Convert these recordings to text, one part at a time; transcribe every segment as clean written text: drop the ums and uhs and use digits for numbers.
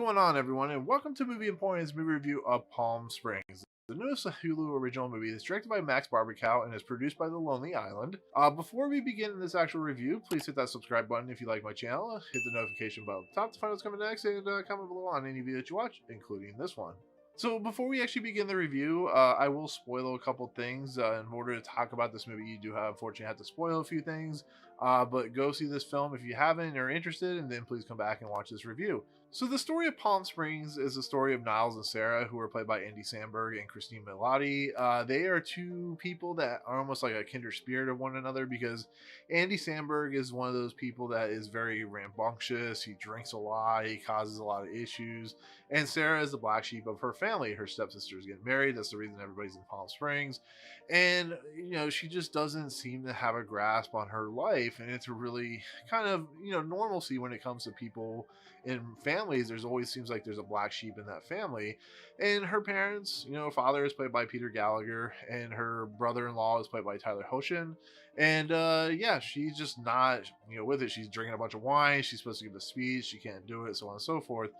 going on, everyone, and welcome to Movie Emporium's movie review of Palm Springs, the newest Hulu original movie that's directed by Max Barbacow and is produced by The Lonely Island. Before we begin this actual review, please hit that subscribe button if you like my channel, hit the notification bell at the top to find out what's coming next, and comment below on any video that you watch, including this one. So before we actually begin the review, I will spoil a couple things. In order to talk about this movie, you do unfortunately have to spoil a few things. But go see this film if you haven't or are interested, and then please come back and watch this review. So the story of Palm Springs is the story of Niles and Sarah, who are played by Andy Samberg and Christine Milioti. They are two people that are almost like a kindred spirit of one another, because Andy Samberg is one of those people that is very rambunctious. He drinks a lot. He causes a lot of issues. And Sarah is the black sheep of her family. Her stepsister is getting married. That's the reason everybody's in Palm Springs. And, she just doesn't seem to have a grasp on her life. And it's a really kind of, normalcy when it comes to people in families. There's always seems like there's a black sheep in that family. And her parents, father is played by Peter Gallagher, and her brother-in-law is played by Tyler Hoechlin. And she's just not, with it. She's drinking a bunch of wine. She's supposed to give a speech. She can't do it, so on and so forth.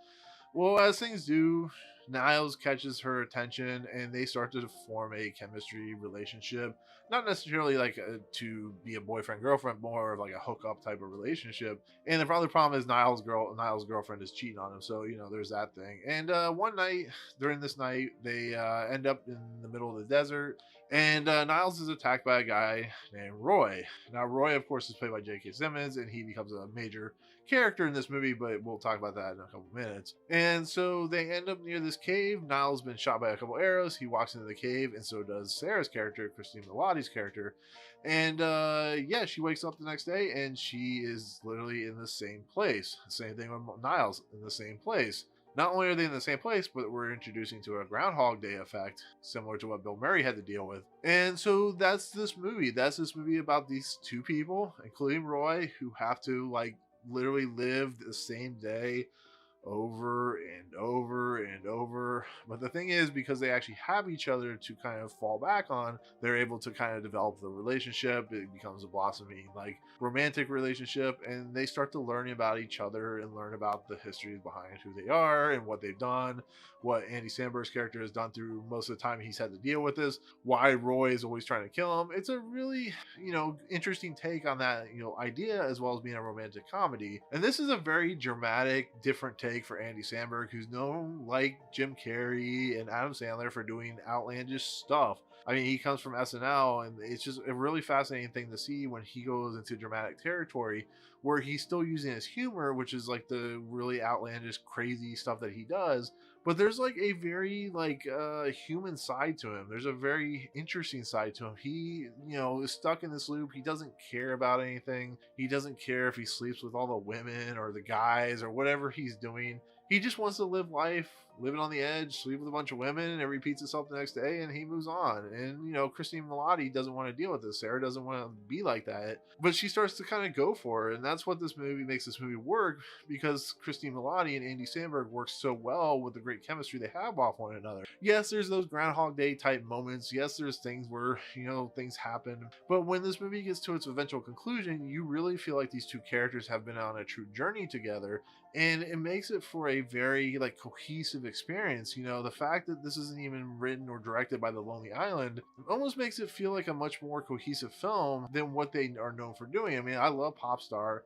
Well, as things do, Niles catches her attention and they start to form a chemistry relationship. Not necessarily like to be a boyfriend girlfriend, more of like a hookup type of relationship. And the other problem is Niles' girlfriend is cheating on him, so there's that thing. And one night during this night, they end up in the middle of the desert, and Niles is attacked by a guy named Roy. Now, Roy, of course, is played by J.K. Simmons, and he becomes a major character in this movie, but we'll talk about that in a couple minutes. And so they end up near this cave. Niles been shot by a couple arrows. He walks into the cave, and so does Sarah's character, Christine Milioti's character. And she wakes up the next day, and she is literally in the same place. Same thing with Niles, in the same place. Not only are they in the same place, but we're introducing to a Groundhog Day effect, similar to what Bill Murray had to deal with. And so that's this movie. That's this movie about these two people, including Roy, who have to literally live the same day over and over and over. But the thing is, because they actually have each other to kind of fall back on, they're able to kind of develop the relationship. It becomes a blossoming romantic relationship, and they start to learn about each other and learn about the histories behind who they are and what they've done, what Andy Samberg's character has done through most of the time he's had to deal with this, why Roy is always trying to kill him. It's a really interesting take on that idea, as well as being a romantic comedy. And this is a very dramatic, different take for Andy Samberg, who's known like Jim Carrey and Adam Sandler for doing outlandish stuff. I mean, he comes from SNL, and it's just a really fascinating thing to see when he goes into dramatic territory where he's still using his humor, which is like the really outlandish, crazy stuff that he does. But there's a very human side to him. There's a very interesting side to him. He, is stuck in this loop. He doesn't care about anything. He doesn't care if he sleeps with all the women or the guys or whatever he's doing. He just wants to live life, living on the edge, sleep with a bunch of women, and it repeats itself the next day, and he moves on. And, Christine Milioti doesn't want to deal with this. Sarah doesn't want to be like that. But she starts to kind of go for it, and that's what this movie makes this movie work, because Christine Milioti and Andy Samberg work so well with the great chemistry they have off one another. Yes, there's those Groundhog Day type moments. Yes, there's things where, things happen. But when this movie gets to its eventual conclusion, you really feel like these two characters have been on a true journey together, and it makes it for a very cohesive experience. The fact that this isn't even written or directed by The Lonely Island almost makes it feel like a much more cohesive film than what they are known for doing. I mean, I love Popstar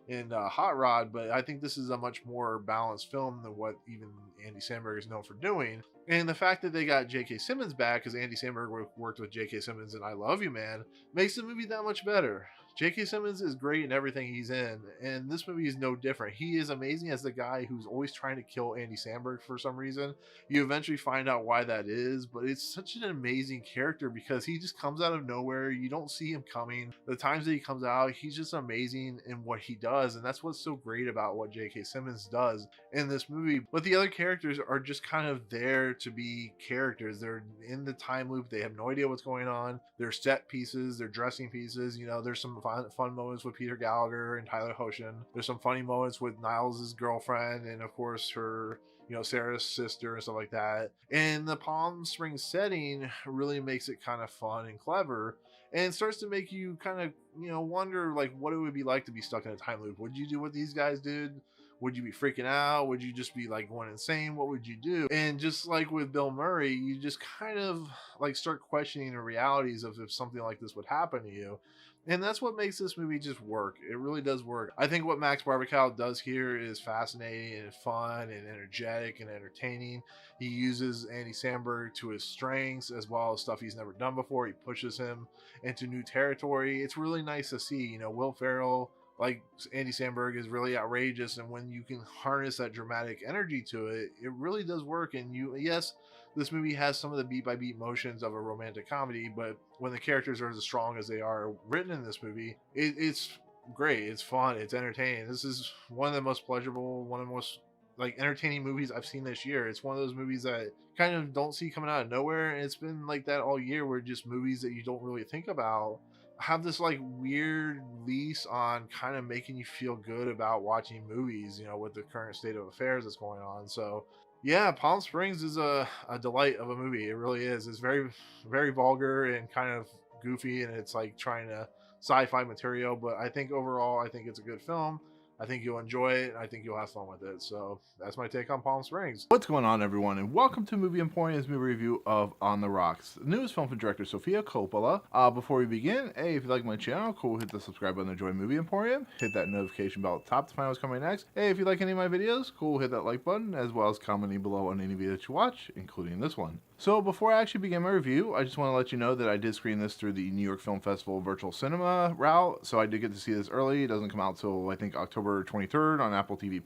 and Hot Rod, but I think this is a much more balanced film than what even Andy Samberg is known for doing. And the fact that they got J.K. Simmons back, because Andy Samberg worked with J.K. Simmons in I Love You Man, makes the movie that much better. J.K. Simmons is great in everything he's in, and this movie is no different. He is amazing as the guy who's always trying to kill Andy Samberg for some reason. You eventually find out why that is, but it's such an amazing character because he just comes out of nowhere. You don't see him coming. The times that he comes out, he's just amazing in what he does, and that's what's so great about what J.K. Simmons does in this movie. But the other characters are just kind of there to be characters. They're in the time loop. They have no idea what's going on. They're set pieces. They're dressing pieces. There's some fun moments with Peter Gallagher and Tyler Hoechlin. There's some funny moments with Niles' girlfriend and, of course, her, Sarah's sister and stuff like that. And the Palm Springs setting really makes it kind of fun and clever, and starts to make you kind of, wonder what it would be like to be stuck in a time loop. Would you do what these guys did? Would you be freaking out? Would you just be like going insane? What would you do? And just like with Bill Murray, you just kind of like start questioning the realities of if something like this would happen to you. And that's what makes this movie just work. It really does work. I think what Max Barbacow does here is fascinating and fun and energetic and entertaining. He uses Andy Samberg to his strengths as well as stuff he's never done before. He pushes him into new territory. It's really nice to see. Will Ferrell, like Andy Samberg, is really outrageous, and when you can harness that dramatic energy to it, it really does work. And yes, this movie has some of the beat by beat motions of a romantic comedy, but when the characters are as strong as they are written in this movie, it's great. It's fun. It's entertaining. This is one of the most pleasurable, one of the most like entertaining movies I've seen this year. It's one of those movies that kind of don't see coming out of nowhere, and it's been like that all year, where just movies that you don't really think about have this like weird lease on kind of making you feel good about watching movies, with the current state of affairs that's going on. So yeah, Palm Springs is a delight of a movie. It really is. It's very, very vulgar and kind of goofy, and it's like trying to sci-fi material, but I think overall, I think it's a good film. I think you'll enjoy it. I think you'll have fun with it. So that's my take on Palm Springs. What's going on, everyone, and welcome to Movie Emporium's movie review of On the Rocks, the newest film from director Sofia Coppola. Before we begin, hey, if you like my channel, cool, hit the subscribe button to join Movie Emporium. Hit that notification bell at the top to find out what's coming next. Hey, if you like any of my videos, cool, hit that like button, as well as commenting below on any video that you watch, including this one. So before I actually begin my review, I just want to let you know that I did screen this through the New York Film Festival virtual cinema route, so I did get to see this early. It doesn't come out till, I think, October 23rd on Apple TV+.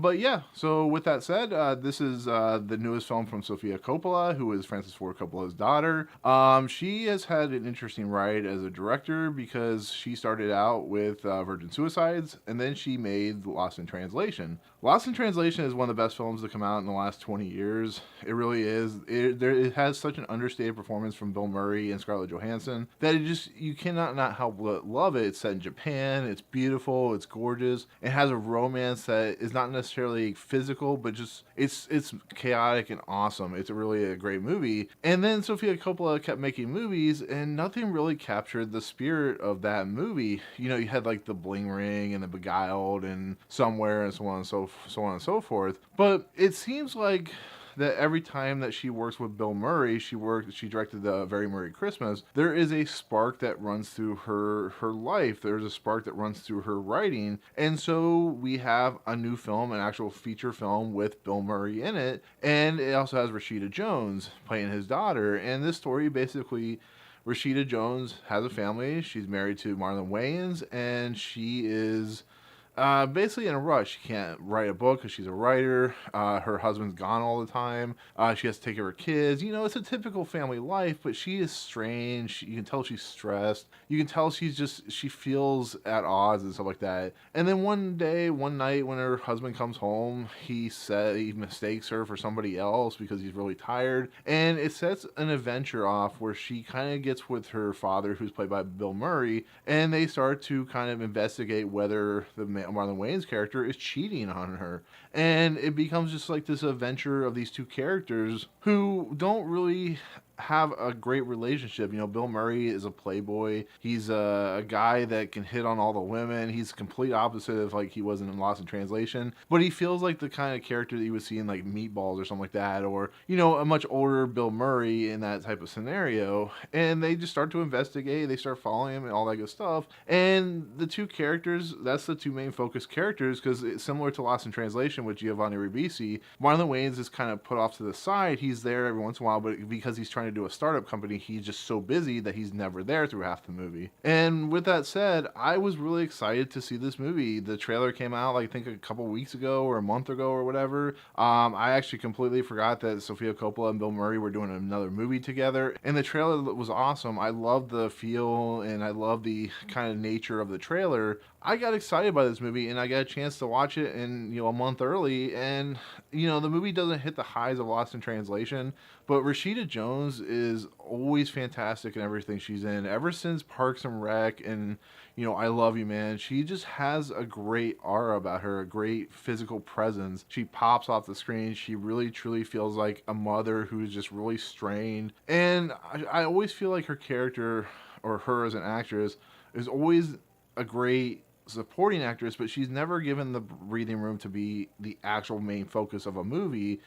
But yeah, so with that said, this is the newest film from Sofia Coppola, who is Francis Ford Coppola's daughter. She has had an interesting ride as a director, because she started out with Virgin Suicides, and then she made Lost in Translation. Lost in Translation is one of the best films to come out in the last 20 years. It really is. It has such an understated performance from Bill Murray and Scarlett Johansson that you cannot not help but love it. It's set in Japan. It's beautiful. It's gorgeous. It has a romance that is not necessarily physical, but just it's chaotic and awesome. It's really a great movie. And then Sofia Coppola kept making movies, and nothing really captured the spirit of that movie. You had like The Bling Ring and The Beguiled and Somewhere and so on and so forth. But it seems like that every time that she works with Bill Murray, she directed the Very Merry Christmas, there is a spark that runs through her life. There's a spark that runs through her writing. And so we have a new film, an actual feature film with Bill Murray in it. And it also has Rashida Jones playing his daughter. And this story basically, Rashida Jones has a family. She's married to Marlon Wayans, and she is basically in a rush. She can't write a book because she's a writer. Her husband's gone all the time. She has to take care of her kids. It's a typical family life, but she is strange. You can tell she's stressed. You can tell she feels at odds and stuff like that. And then one night when her husband comes home, he mistakes her for somebody else because he's really tired. And it sets an adventure off where she kind of gets with her father, who's played by Bill Murray, and they start to kind of investigate whether Marlon Wayans' character is cheating on her. And it becomes just like this adventure of these two characters who don't really have a great relationship. Bill Murray is a playboy. He's a guy that can hit on all the women. He's complete opposite of like he was in Lost in Translation, but he feels like the kind of character that you would see in like Meatballs or something like that, or a much older Bill Murray in that type of scenario. And they just start to investigate. They start following him and all that good stuff. And the two characters, that's the two main focus characters, because it's similar to Lost in Translation with Giovanni Ribisi. Marlon Wayans is kind of put off to the side. He's there every once in a while, but because he's trying to do a startup company, he's just so busy that he's never there through half the movie. And with that said, I was really excited to see this movie. The trailer came out, I think, a couple weeks ago or a month ago or whatever. I actually completely forgot that Sofia Coppola and Bill Murray were doing another movie together, and the trailer was awesome. I love the feel and I love the kind of nature of the trailer. I got excited by this movie, and I got a chance to watch it in a month early, and the movie doesn't hit the highs of Lost in Translation, but Rashida Jones is always fantastic in everything she's in. Ever since Parks and Rec and I Love You, Man, she just has a great aura about her, a great physical presence. She pops off the screen. She really truly feels like a mother who's just really strained, and I always feel like her character, or her as an actress, is always a great supporting actress, but she's never given the breathing room to be the actual main focus of a movie.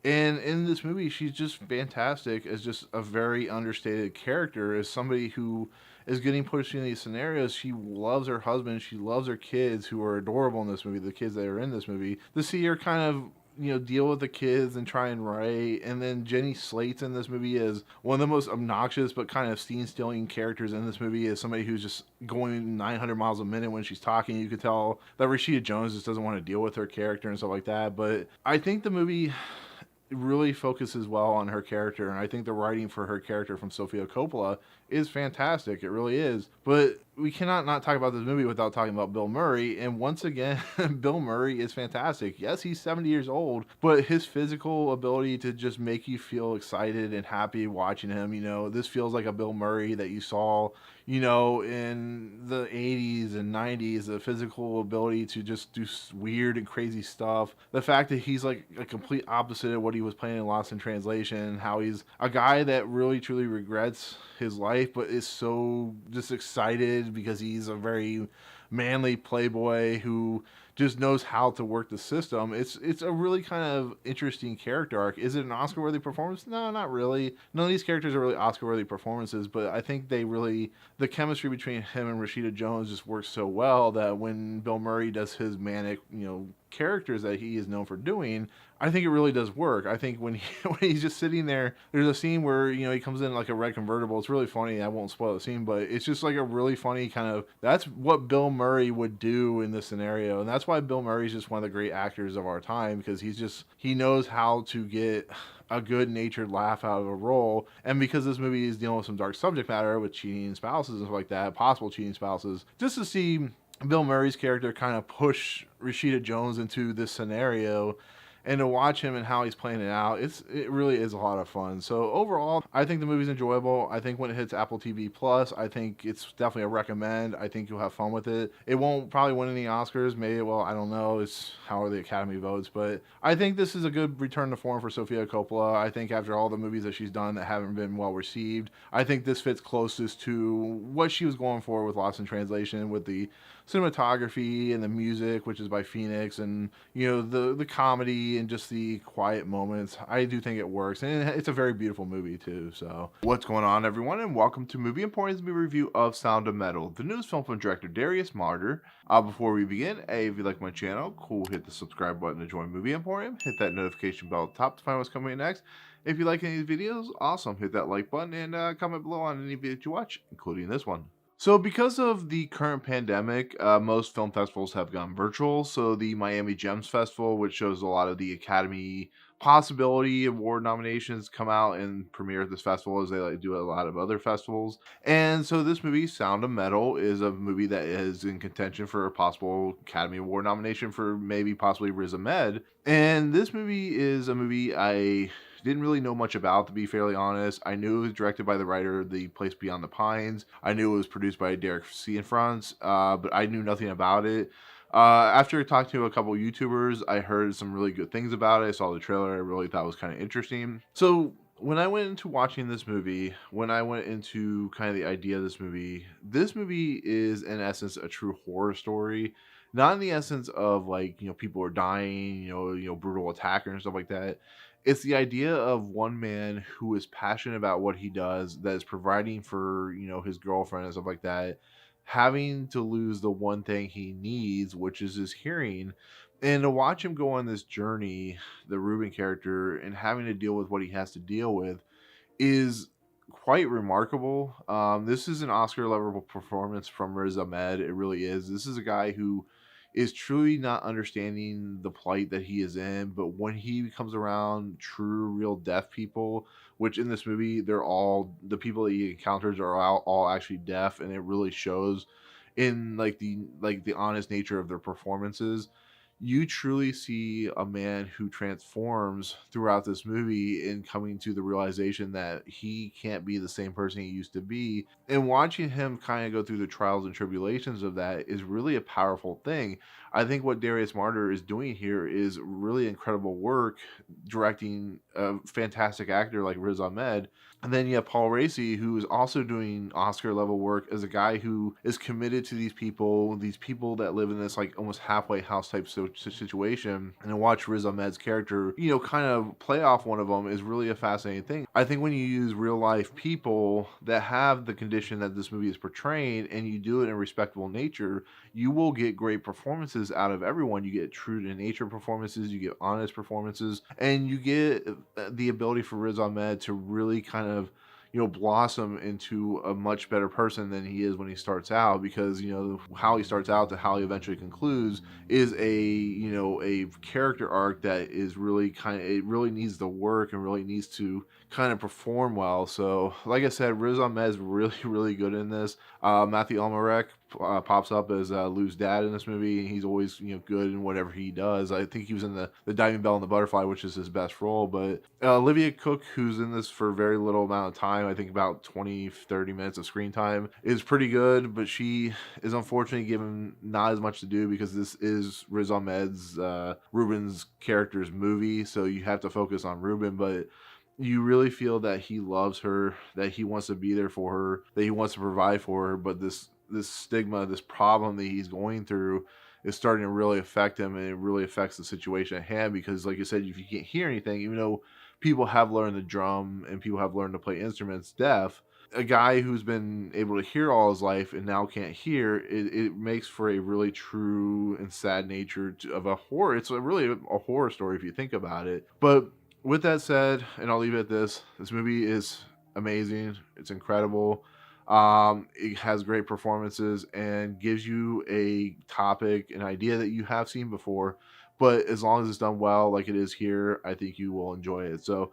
And in this movie, she's just fantastic as just a very understated character, as somebody who is getting pushed in these scenarios. She loves her husband, she loves her kids, who are adorable in this movie, the kids that are in this movie. To see her kind of, deal with the kids and try and write. And then Jenny Slate's in this movie as one of the most obnoxious but kind of scene-stealing characters in this movie, as somebody who's just going 900 miles a minute when she's talking. You could tell that Rashida Jones just doesn't want to deal with her character and stuff like that. But I think the movie really focuses well on her character, and I think the writing for her character from Sofia Coppola is fantastic. It really is. But we cannot not talk about this movie without talking about Bill Murray, and once again, Bill Murray is fantastic. Yes, he's 70 years old, but his physical ability to just make you feel excited and happy watching him, this feels like a Bill Murray that you saw, in the 80s and 90s, the physical ability to just do weird and crazy stuff. The fact that he's like a complete opposite of what he was playing in Lost in Translation, how he's a guy that really truly regrets his life, but is so just excited because he's a very manly playboy who just knows how to work the system. It's a really kind of interesting character arc. Is it an Oscar-worthy performance? No, not really. None of these characters are really Oscar-worthy performances, but I think the chemistry between him and Rashida Jones just works so well that when Bill Murray does his manic, characters that he is known for doing, I think it really does work. I think when when he's just sitting there, there's a scene where he comes in like a red convertible. It's really funny. I won't spoil the scene, but it's just like a really funny kind of, that's what Bill Murray would do in this scenario, and that's why Bill Murray is just one of the great actors of our time, because he knows how to get a good-natured laugh out of a role. And because this movie is dealing with some dark subject matter with cheating spouses and stuff like that, possible cheating spouses, just to see Bill Murray's character kind of push Rashida Jones into this scenario and to watch him and how he's playing it out, it really is a lot of fun. So overall, I think the movie's enjoyable. I think when it hits Apple TV Plus, I think it's definitely a recommend. I think you'll have fun with it. It won't probably win any Oscars. Maybe, well, I don't know. It's how are the Academy votes. But I think this is a good return to form for Sofia Coppola. I think after all the movies that she's done that haven't been well received, I think this fits closest to what she was going for with Lost in Translation, with the cinematography and the music, which is by Phoenix, and the comedy and just the quiet moments. I do think it works, and it's a very beautiful movie too. So what's going on, everyone, and welcome to Movie Emporium's movie review of Sound of Metal, the newest film from director Darius Marder. Before we begin, if you like my channel, cool, hit the subscribe button to join Movie Emporium, hit that notification bell at the top to find what's coming next. If you like any of these videos, awesome, hit that like button and comment below on any video that you watch, including this one. So because of the current pandemic, most film festivals have gone virtual. So the Miami Gems Festival, which shows a lot of the Academy Possibility Award nominations, come out and premiere at this festival, as they like to do at a lot of other festivals. And so this movie, Sound of Metal, is a movie that is in contention for a possible Academy Award nomination for maybe possibly Riz Ahmed. And this movie is a movie I didn't really know much about, to be fairly honest. I knew it was directed by the writer of The Place Beyond the Pines. I knew it was produced by Derek Cianfrance, but I knew nothing about it. After talking to a couple YouTubers, I heard some really good things about it. I saw the trailer. I really thought it was kind of interesting. So when I went into watching this movie, when I went into kind of the idea of this movie is in essence a true horror story. Not in the essence of like, people are dying, brutal attacker and stuff like that. It's the idea of one man who is passionate about what he does, that is providing for, his girlfriend and stuff like that, having to lose the one thing he needs, which is his hearing. And to watch him go on this journey, the Ruben character, and having to deal with what he has to deal with is quite remarkable. This is an Oscar level performance from Riz Ahmed. It really is. This is a guy who is truly not understanding the plight that he is in, but when he comes around true, real deaf people, which in this movie, the people that he encounters are all actually deaf, and it really shows in the honest nature of their performances. You truly see a man who transforms throughout this movie in coming to the realization that he can't be the same person he used to be. And watching him kind of go through the trials and tribulations of that is really a powerful thing. I think what Darius Marder is doing here is really incredible work, directing a fantastic actor like Riz Ahmed. And then you have Paul Raci, who is also doing Oscar level work as a guy who is committed to these people that live in this like almost halfway house type situation. And to watch Riz Ahmed's character, kind of play off one of them is really a fascinating thing. I think when you use real life people that have the condition that this movie is portraying and you do it in a respectable nature, you will get great performances out of everyone. You get true to nature performances, you get honest performances, and you get the ability for Riz Ahmed to really kind of blossom into a much better person than he is when he starts out, because how he starts out to how he eventually concludes is a character arc that is really it really needs to work and really needs to kind of perform well. So like I said, Riz Ahmed is really really good in this. Matthew Almarek pops up as Lou's dad in this movie. He's always good in whatever he does. I think he was in the Diving Bell and the Butterfly, which is his best role. But Olivia Cooke, who's in this for a very little amount of time, I think about 20-30 minutes of screen time, is pretty good, but she is unfortunately given not as much to do because this is Riz Ahmed's Ruben's character's movie, so you have to focus on Ruben. But you really feel that he loves her, that he wants to be there for her, that he wants to provide for her, but this stigma, this problem that he's going through is starting to really affect him, and it really affects the situation at hand. Because like I said, if you can't hear anything, even though people have learned the drum and people have learned to play instruments deaf, a guy who's been able to hear all his life and now can't hear, it makes for a really true and sad nature of a horror. It's really a horror story if you think about it. But with that said, and I'll leave it at this movie is amazing. It's incredible. It has great performances and gives you a topic, an idea that you have seen before. But as long as it's done well, like it is here, I think you will enjoy it. So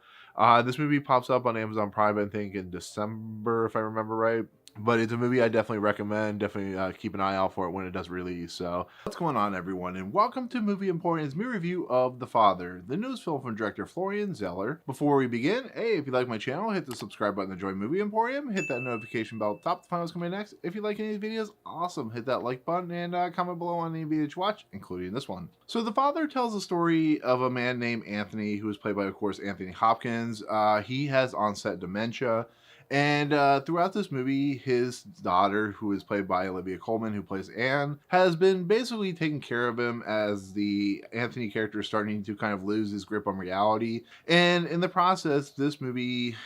this movie pops up on Amazon Prime, I think, in December, if I remember right. But it's a movie I definitely recommend. Definitely keep an eye out for it when it does release. So what's going on, everyone, and welcome to Movie Emporium's movie review of The Father, the newest film from director Florian Zeller. Before we begin, hey, if you like my channel, hit the subscribe button to join Movie Emporium. Hit that notification bell at the top to find what's coming next. If you like any of the videos, awesome. Hit that like button and comment below on any video you watch, including this one. So The Father tells the story of a man named Anthony, who is played by, of course, Anthony Hopkins. He has onset dementia. And throughout this movie, his daughter, who is played by Olivia Colman, who plays Anne, has been basically taking care of him as the Anthony character is starting to kind of lose his grip on reality. And in the process, this movie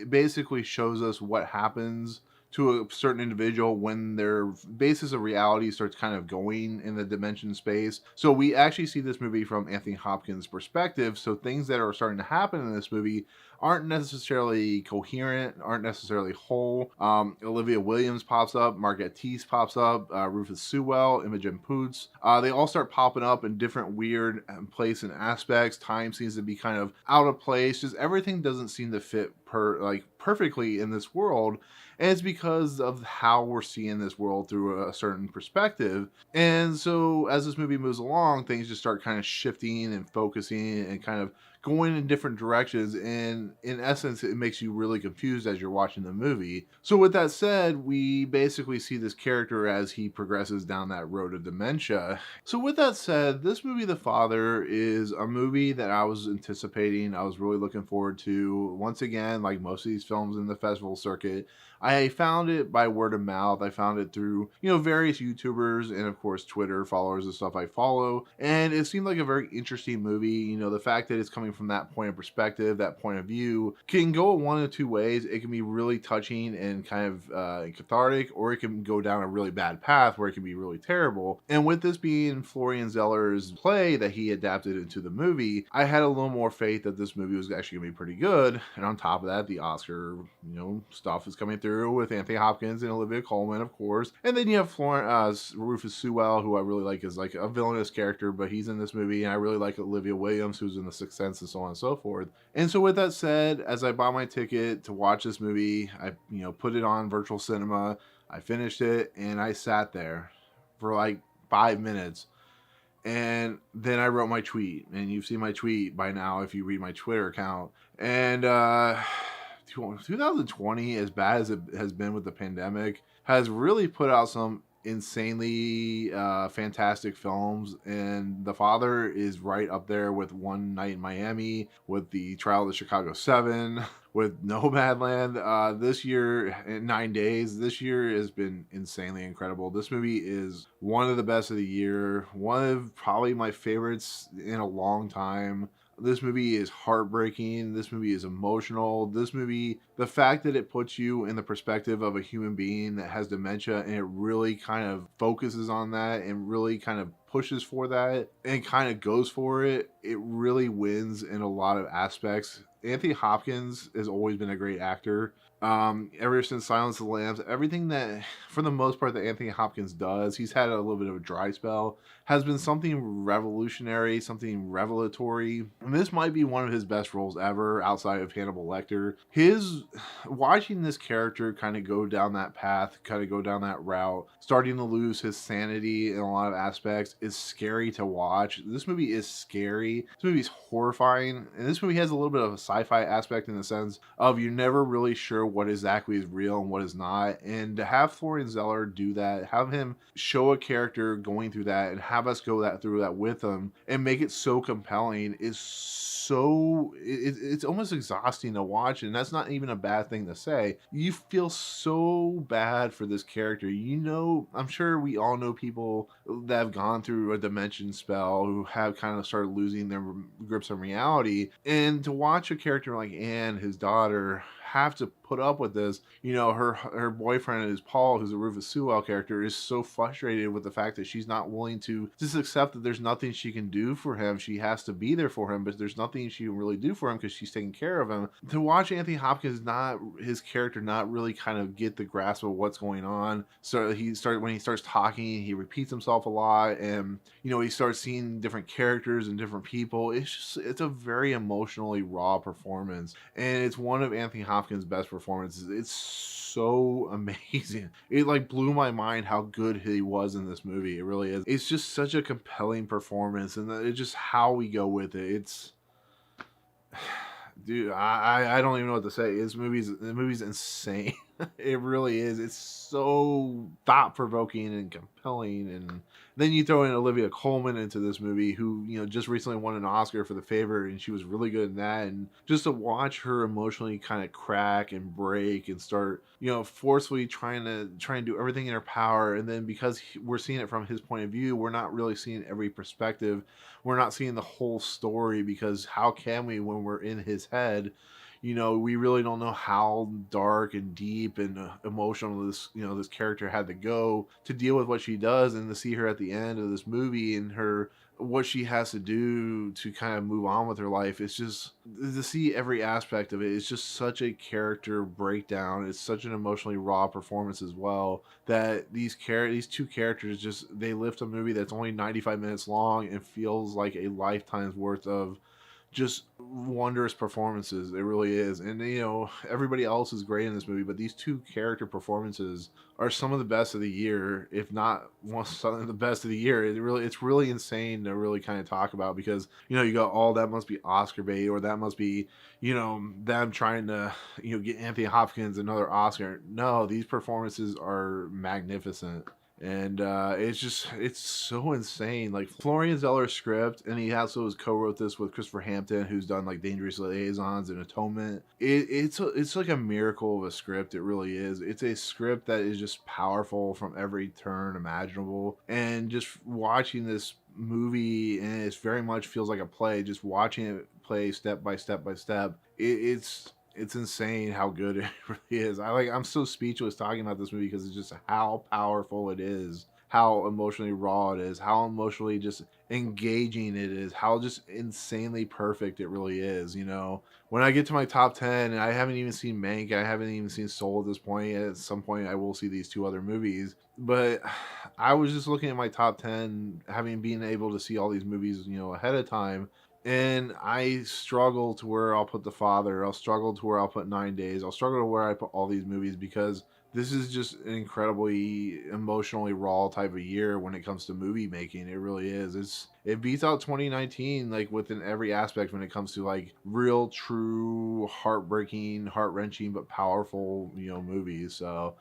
basically shows us what happens to a certain individual when their basis of reality starts kind of going in the dimension space. So we actually see this movie from Anthony Hopkins' perspective. So things that are starting to happen in this movie aren't necessarily coherent, aren't necessarily whole. Olivia Williams pops up, Margaret Teese pops up, Rufus Sewell, Imogen Poots. They all start popping up in different weird place and aspects. Time seems to be kind of out of place. Just everything doesn't seem to fit perfectly in this world. And it's because of how we're seeing this world through a certain perspective. And so as this movie moves along, things just start kind of shifting and focusing and kind of going in different directions, and in essence it makes you really confused as you're watching the movie. So with that said, we basically see this character as he progresses down that road of dementia. So with that said, this movie The Father is a movie that I was anticipating, I was really looking forward to. Once again, like most of these films in the festival circuit, I found it by word of mouth. I found it through, various YouTubers and of course Twitter followers and stuff I follow. And it seemed like a very interesting movie. The fact that it's coming from that point of perspective, that point of view, can go one of two ways. It can be really touching and kind of cathartic, or it can go down a really bad path where it can be really terrible. And with this being Florian Zeller's play that he adapted into the movie, I had a little more faith that this movie was actually going to be pretty good. And on top of that, the Oscar, stuff is coming through with Anthony Hopkins and Olivia Colman, of course. And then you have Rufus Sewell, who I really like as like a villainous character, but he's in this movie. And I really like Olivia Williams, who's in The Sixth Sense, and so on and so forth. And so with that said, as I bought my ticket to watch this movie, I put it on virtual cinema, I finished it, and I sat there for like 5 minutes. And then I wrote my tweet, and you've seen my tweet by now if you read my Twitter account. And 2020, as bad as it has been with the pandemic, has really put out some insanely fantastic films, and The Father is right up there with One Night in Miami, with The Trial of the Chicago 7, with Nomadland. This year, in 9 days, this year has been insanely incredible. This movie is one of the best of the year, one of probably my favorites in a long time. This movie is heartbreaking. This movie is emotional. This movie, the fact that it puts you in the perspective of a human being that has dementia, and it really kind of focuses on that and really kind of pushes for that and kind of goes for it, it really wins in a lot of aspects. Anthony Hopkins has always been a great actor. Ever since Silence of the Lambs, everything that, for the most part, that Anthony Hopkins does, he's had a little bit of a dry spell, has been something revolutionary, something revelatory. And this might be one of his best roles ever outside of Hannibal Lecter. His watching this character kind of go down that path, kind of go down that route, starting to lose his sanity in a lot of aspects, is scary to watch. This movie is scary. This movie is horrifying. And this movie has a little bit of a sci-fi aspect in the sense of you're never really sure what exactly is real and what is not. And to have Florian Zeller do that, have him show a character going through that and have us go through that with him and make it so compelling is so it's almost exhausting to watch, and that's not even a bad thing to say. You feel so bad for this character. I'm sure we all know people that have gone through a dementia spell who have kind of started losing their grips on reality, and to watch a character like Anne, his daughter, have to put up with this. Her boyfriend is Paul, who's a Rufus Sewell character, is so frustrated with the fact that she's not willing to just accept that there's nothing she can do for him. She has to be there for him, but there's nothing she can really do for him because she's taking care of him. To watch Anthony Hopkins, his character not really kind of get the grasp of what's going on. So when he starts talking, he repeats himself a lot, and he starts seeing different characters and different people. It's a very emotionally raw performance, and it's one of Anthony Hopkins' best performances. It's so amazing. It like blew my mind how good he was in this movie. It really is. It's just such a compelling performance, and it's just how we go with it. It's dude, I don't even know what to say. The movie's insane. It really is. It's so thought-provoking and compelling. And then you throw in Olivia Colman into this movie, who just recently won an Oscar for The Favorite, and she was really good in that. And just to watch her emotionally kind of crack and break and start forcefully trying to do everything in her power, and then because we're seeing it from his point of view, we're not really seeing every perspective. We're not seeing the whole story, because how can we when we're in his head? We really don't know how dark and deep and emotional this character had to go to deal with what she does, and to see her at the end of this movie and what she has to do to kind of move on with her life. It's just, to see every aspect of it, it's just such a character breakdown. It's such an emotionally raw performance as well, that these two characters they lift a movie that's only 95 minutes long and feels like a lifetime's worth of just wondrous performances. It really is. And everybody else is great in this movie, but these two character performances are some of the best of the year, if not some of the best of the year. It's really insane to really kind of talk about, because you go, oh, that must be Oscar bait, or that must be them trying to get Anthony Hopkins another Oscar. No, these performances are magnificent. And it's so insane. Like, Florian Zeller's script, and he also has co-wrote this with Christopher Hampton, who's done like Dangerous Liaisons and Atonement. It's like a miracle of a script. It really is. It's a script that is just powerful from every turn imaginable, and just watching this movie, and it very much feels like a play. Just watching it play step by step by step, it's insane how good it really is. I'm so speechless talking about this movie, because it's just how powerful it is, how emotionally raw it is, how emotionally just engaging it is, how just insanely perfect it really is. When I get to my top 10, and I haven't even seen Mank, I haven't even seen Soul at this point. At some point I will see these two other movies, but I was just looking at my top 10, having been able to see all these movies ahead of time. And I struggle to where I'll put The Father. I'll struggle to where I'll put 9 Days. I'll struggle to where I put all these movies, because this is just an incredibly emotionally raw type of year when it comes to movie making. It really is. It beats out 2019, like, within every aspect when it comes to like real, true, heartbreaking, heart-wrenching, but powerful, movies. So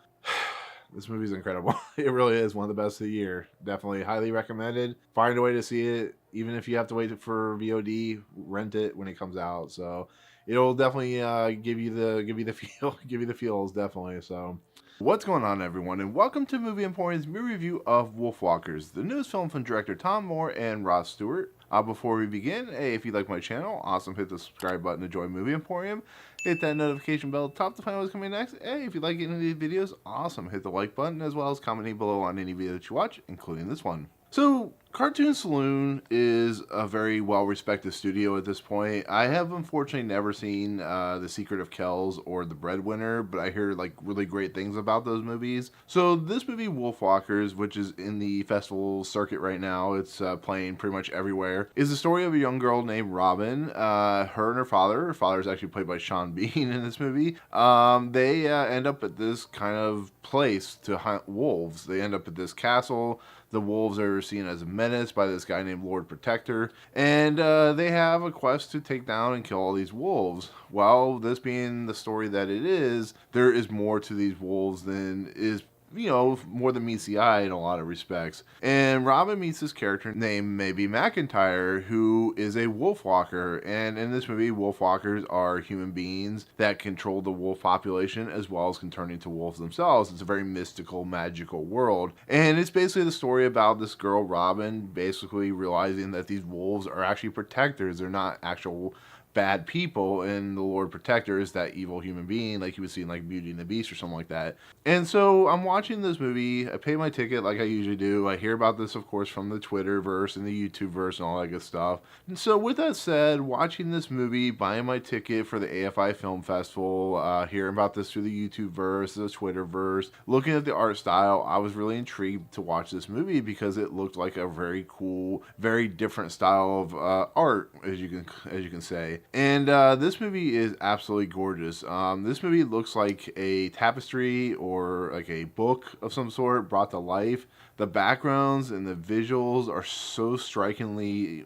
This movie's incredible. It really is one of the best of the year. Definitely highly recommended. Find a way to see it, even if you have to wait for VOD. Rent it when it comes out. So it'll definitely give you the feel, give you the feels definitely. So. What's going on, everyone, and welcome to Movie Emporium's movie review of Wolfwalkers, the newest film from director Tom Moore and Ross Stewart. Before we begin, hey, if you like my channel, awesome, hit the subscribe button to join Movie Emporium. Hit that notification bell at the top to find out what's coming next. Hey, if you like any of these videos, awesome, hit the like button as well as commenting below on any video that you watch, including this one. So, Cartoon Saloon is a very well-respected studio at this point. I have unfortunately never seen The Secret of Kells or The Breadwinner, but I hear like really great things about those movies. So this movie, Wolfwalkers, which is in the festival circuit right now, it's playing pretty much everywhere, is the story of a young girl named Robin. Her and her father is actually played by Sean Bean in this movie. They end up at this kind of place to hunt wolves. They end up at this castle. The wolves are seen as a menace by this guy named Lord Protector, and they have a quest to take down and kill all these wolves. Well, this being the story that it is, there is more to these wolves than is, you know, more than meets the eye in a lot of respects. And Robin meets this character named Maybe McIntyre, who is a wolfwalker. And in this movie, wolfwalkers are human beings that control the wolf population as well as can turn into wolves themselves. It's a very mystical, magical world. And it's basically the story about this girl, Robin, basically realizing that these wolves are actually protectors. They're not actual bad people, and the Lord Protector is that evil human being like you would see in like Beauty and the Beast or something like that. And so I'm watching this movie, I pay my ticket like I usually do. I hear about this, of course, from the Twitterverse and the YouTubeverse and all that good stuff. And so with that said, watching this movie, buying my ticket for the AFI Film Festival, hearing about this through the YouTubeverse, the Twitterverse, looking at the art style, I was really intrigued to watch this movie because it looked like a very cool, very different style of art, as you can say. And this movie is absolutely gorgeous. This movie looks like a tapestry or like a book of some sort brought to life. The backgrounds and the visuals are so strikingly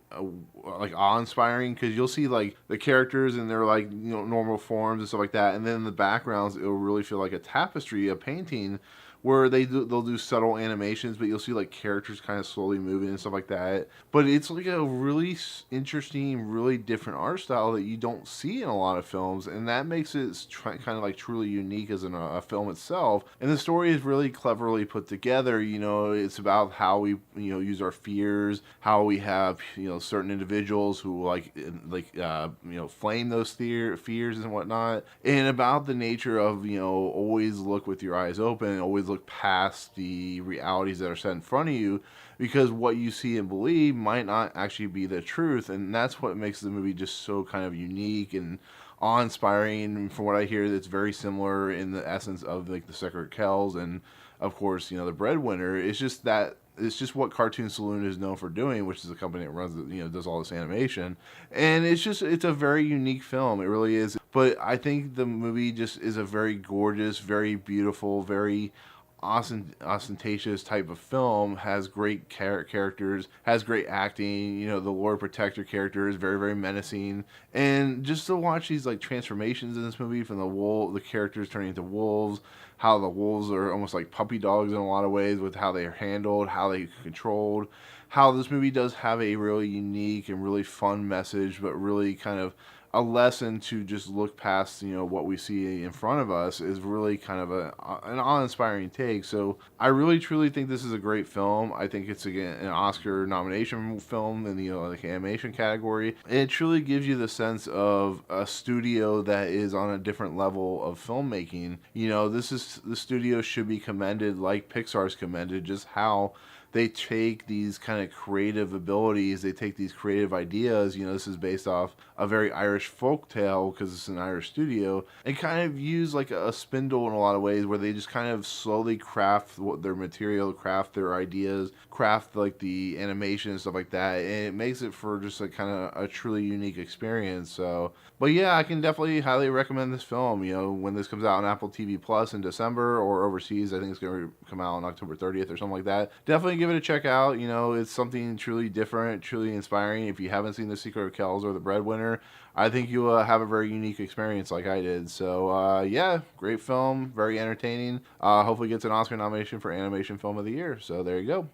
like awe-inspiring, because you'll see like the characters in their like, you know, normal forms and stuff like that, and then in the backgrounds it'll really feel like a tapestry, a painting, where they'll do subtle animations, but you'll see like characters kind of slowly moving and stuff like that. But it's like a really interesting, really different art style that you don't see in a lot of films, and that makes it kind of like truly unique as a film itself. And the story is really cleverly put together. You know, it's about how we, you know, use our fears, how we have, you know, certain individuals who like you know, flame those fears and whatnot, and about the nature of, you know, always look with your eyes open, always look past the realities that are set in front of you, because what you see and believe might not actually be the truth. And that's what makes the movie just so kind of unique and awe-inspiring. From what I hear, it's very similar in the essence of like The Secret of Kells and, of course, you know, The Breadwinner. It's just that it's just what Cartoon Saloon is known for doing, which is a company that runs, you know, does all this animation. And it's a very unique film. It really is. But I think the movie just is a very gorgeous, very beautiful, very ostentatious type of film. Has great characters, has great acting. You know, the Lord Protector character is very, very menacing, and just to watch these like transformations in this movie from the characters turning into wolves, how the wolves are almost like puppy dogs in a lot of ways with how they are handled, how they are controlled, how this movie does have a really unique and really fun message, but really kind of a lesson to just look past, you know, what we see in front of us, is really kind of an awe-inspiring take. So I really truly think this is a great film. I think it's, again, an Oscar nomination film in the, you know, like animation category. It truly gives you the sense of a studio that is on a different level of filmmaking. You know, the studio should be commended like Pixar's commended, just how they take these kind of creative abilities, they take these creative ideas. You know, this is based off a very Irish folk tale because it's an Irish studio, and kind of use like a spindle in a lot of ways, where they just kind of slowly craft their material, craft their ideas, craft like the animation and stuff like that, and it makes it for just like kind of a truly unique experience. So, but yeah, I can definitely highly recommend this film. You know, when this comes out on Apple TV Plus in December, or overseas, I think it's going to come out on October 30th or something like that. Definitely give it a check out. You know, it's something truly different, truly inspiring. If you haven't seen The Secret of Kells or The Breadwinner, I think you will have a very unique experience like I did. So, yeah, great film, very entertaining. Hopefully gets an Oscar nomination for Animation Film of the Year. So there you go.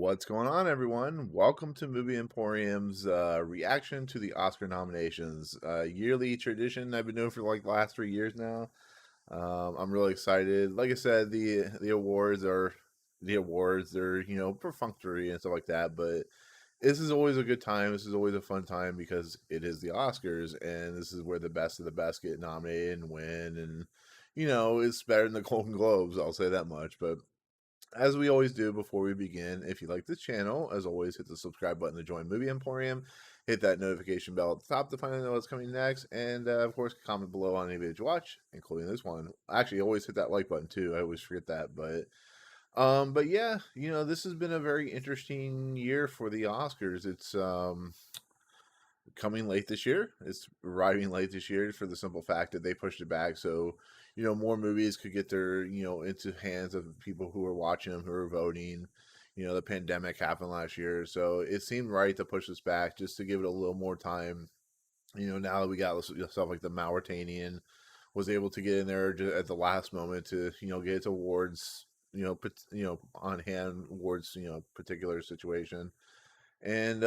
What's going on, everyone? Welcome to Movie Emporium's reaction to the Oscar nominations. Yearly tradition I've been doing for like the last 3 years now. I'm really excited. Like I said, the awards are the awards. They're perfunctory and stuff like that, but this is always a good time. This is always a fun time because it is the Oscars, and this is where the best of the best get nominated and win. And it's better than the Golden Globes. I'll say that much, but as we always do before we begin, if you like this channel, as always, hit the subscribe button to join Movie Emporium. Hit that notification bell at the top to find out what's coming next. And, of course, comment below on any video you watch, including this one. Actually, always hit that like button, too. I always forget that. But yeah, this has been a very interesting year for the Oscars. It's coming late this year. It's arriving late this year for the simple fact that they pushed it back. So, more movies could get their, into hands of people who are watching them, who are voting. The pandemic happened last year. So it seemed right to push this back just to give it a little more time. Now that we got stuff like the Mauritanian was able to get in there at the last moment to, get its awards, on hand awards, particular situation. And,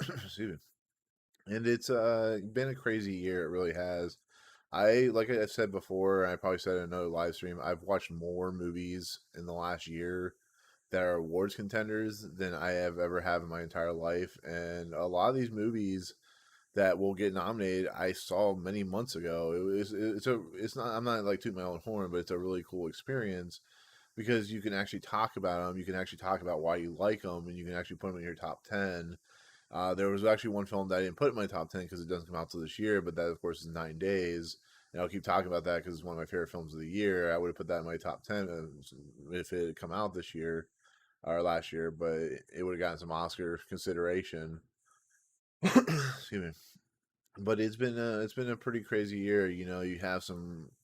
excuse me. And it's been a crazy year. It really has. Like I said before, I probably said in another live stream, I've watched more movies in the last year that are awards contenders than I have ever have in my entire life. And a lot of these movies that will get nominated, I saw many months ago. It's not, I'm not like tooting my own horn, but it's a really cool experience because you can actually talk about them. You can actually talk about why you like them, and you can actually put them in your top 10. There was actually one film that I didn't put in my top 10 because it doesn't come out till this year, but that, of course, is 9 Days. And I'll keep talking about that because it's one of my favorite films of the year. I would have put that in my top 10 if it had come out this year or last year, but it would have gotten some Oscar consideration. Excuse me. But it's been a pretty crazy year. You have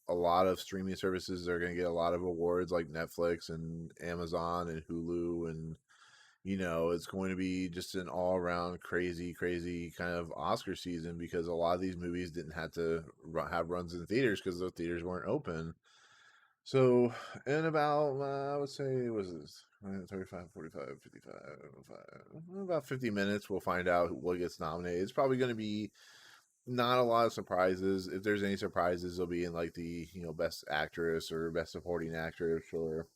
a lot of streaming services that are going to get a lot of awards like Netflix and Amazon and Hulu, and it's going to be just an all around crazy, crazy kind of Oscar season because a lot of these movies didn't have to have runs in theaters because the theaters weren't open. So, in about, I would say, was this 35, 45, 55, about 50 minutes, we'll find out what gets nominated. It's probably going to be not a lot of surprises. If there's any surprises, they'll be in like the, best actress or best supporting actress or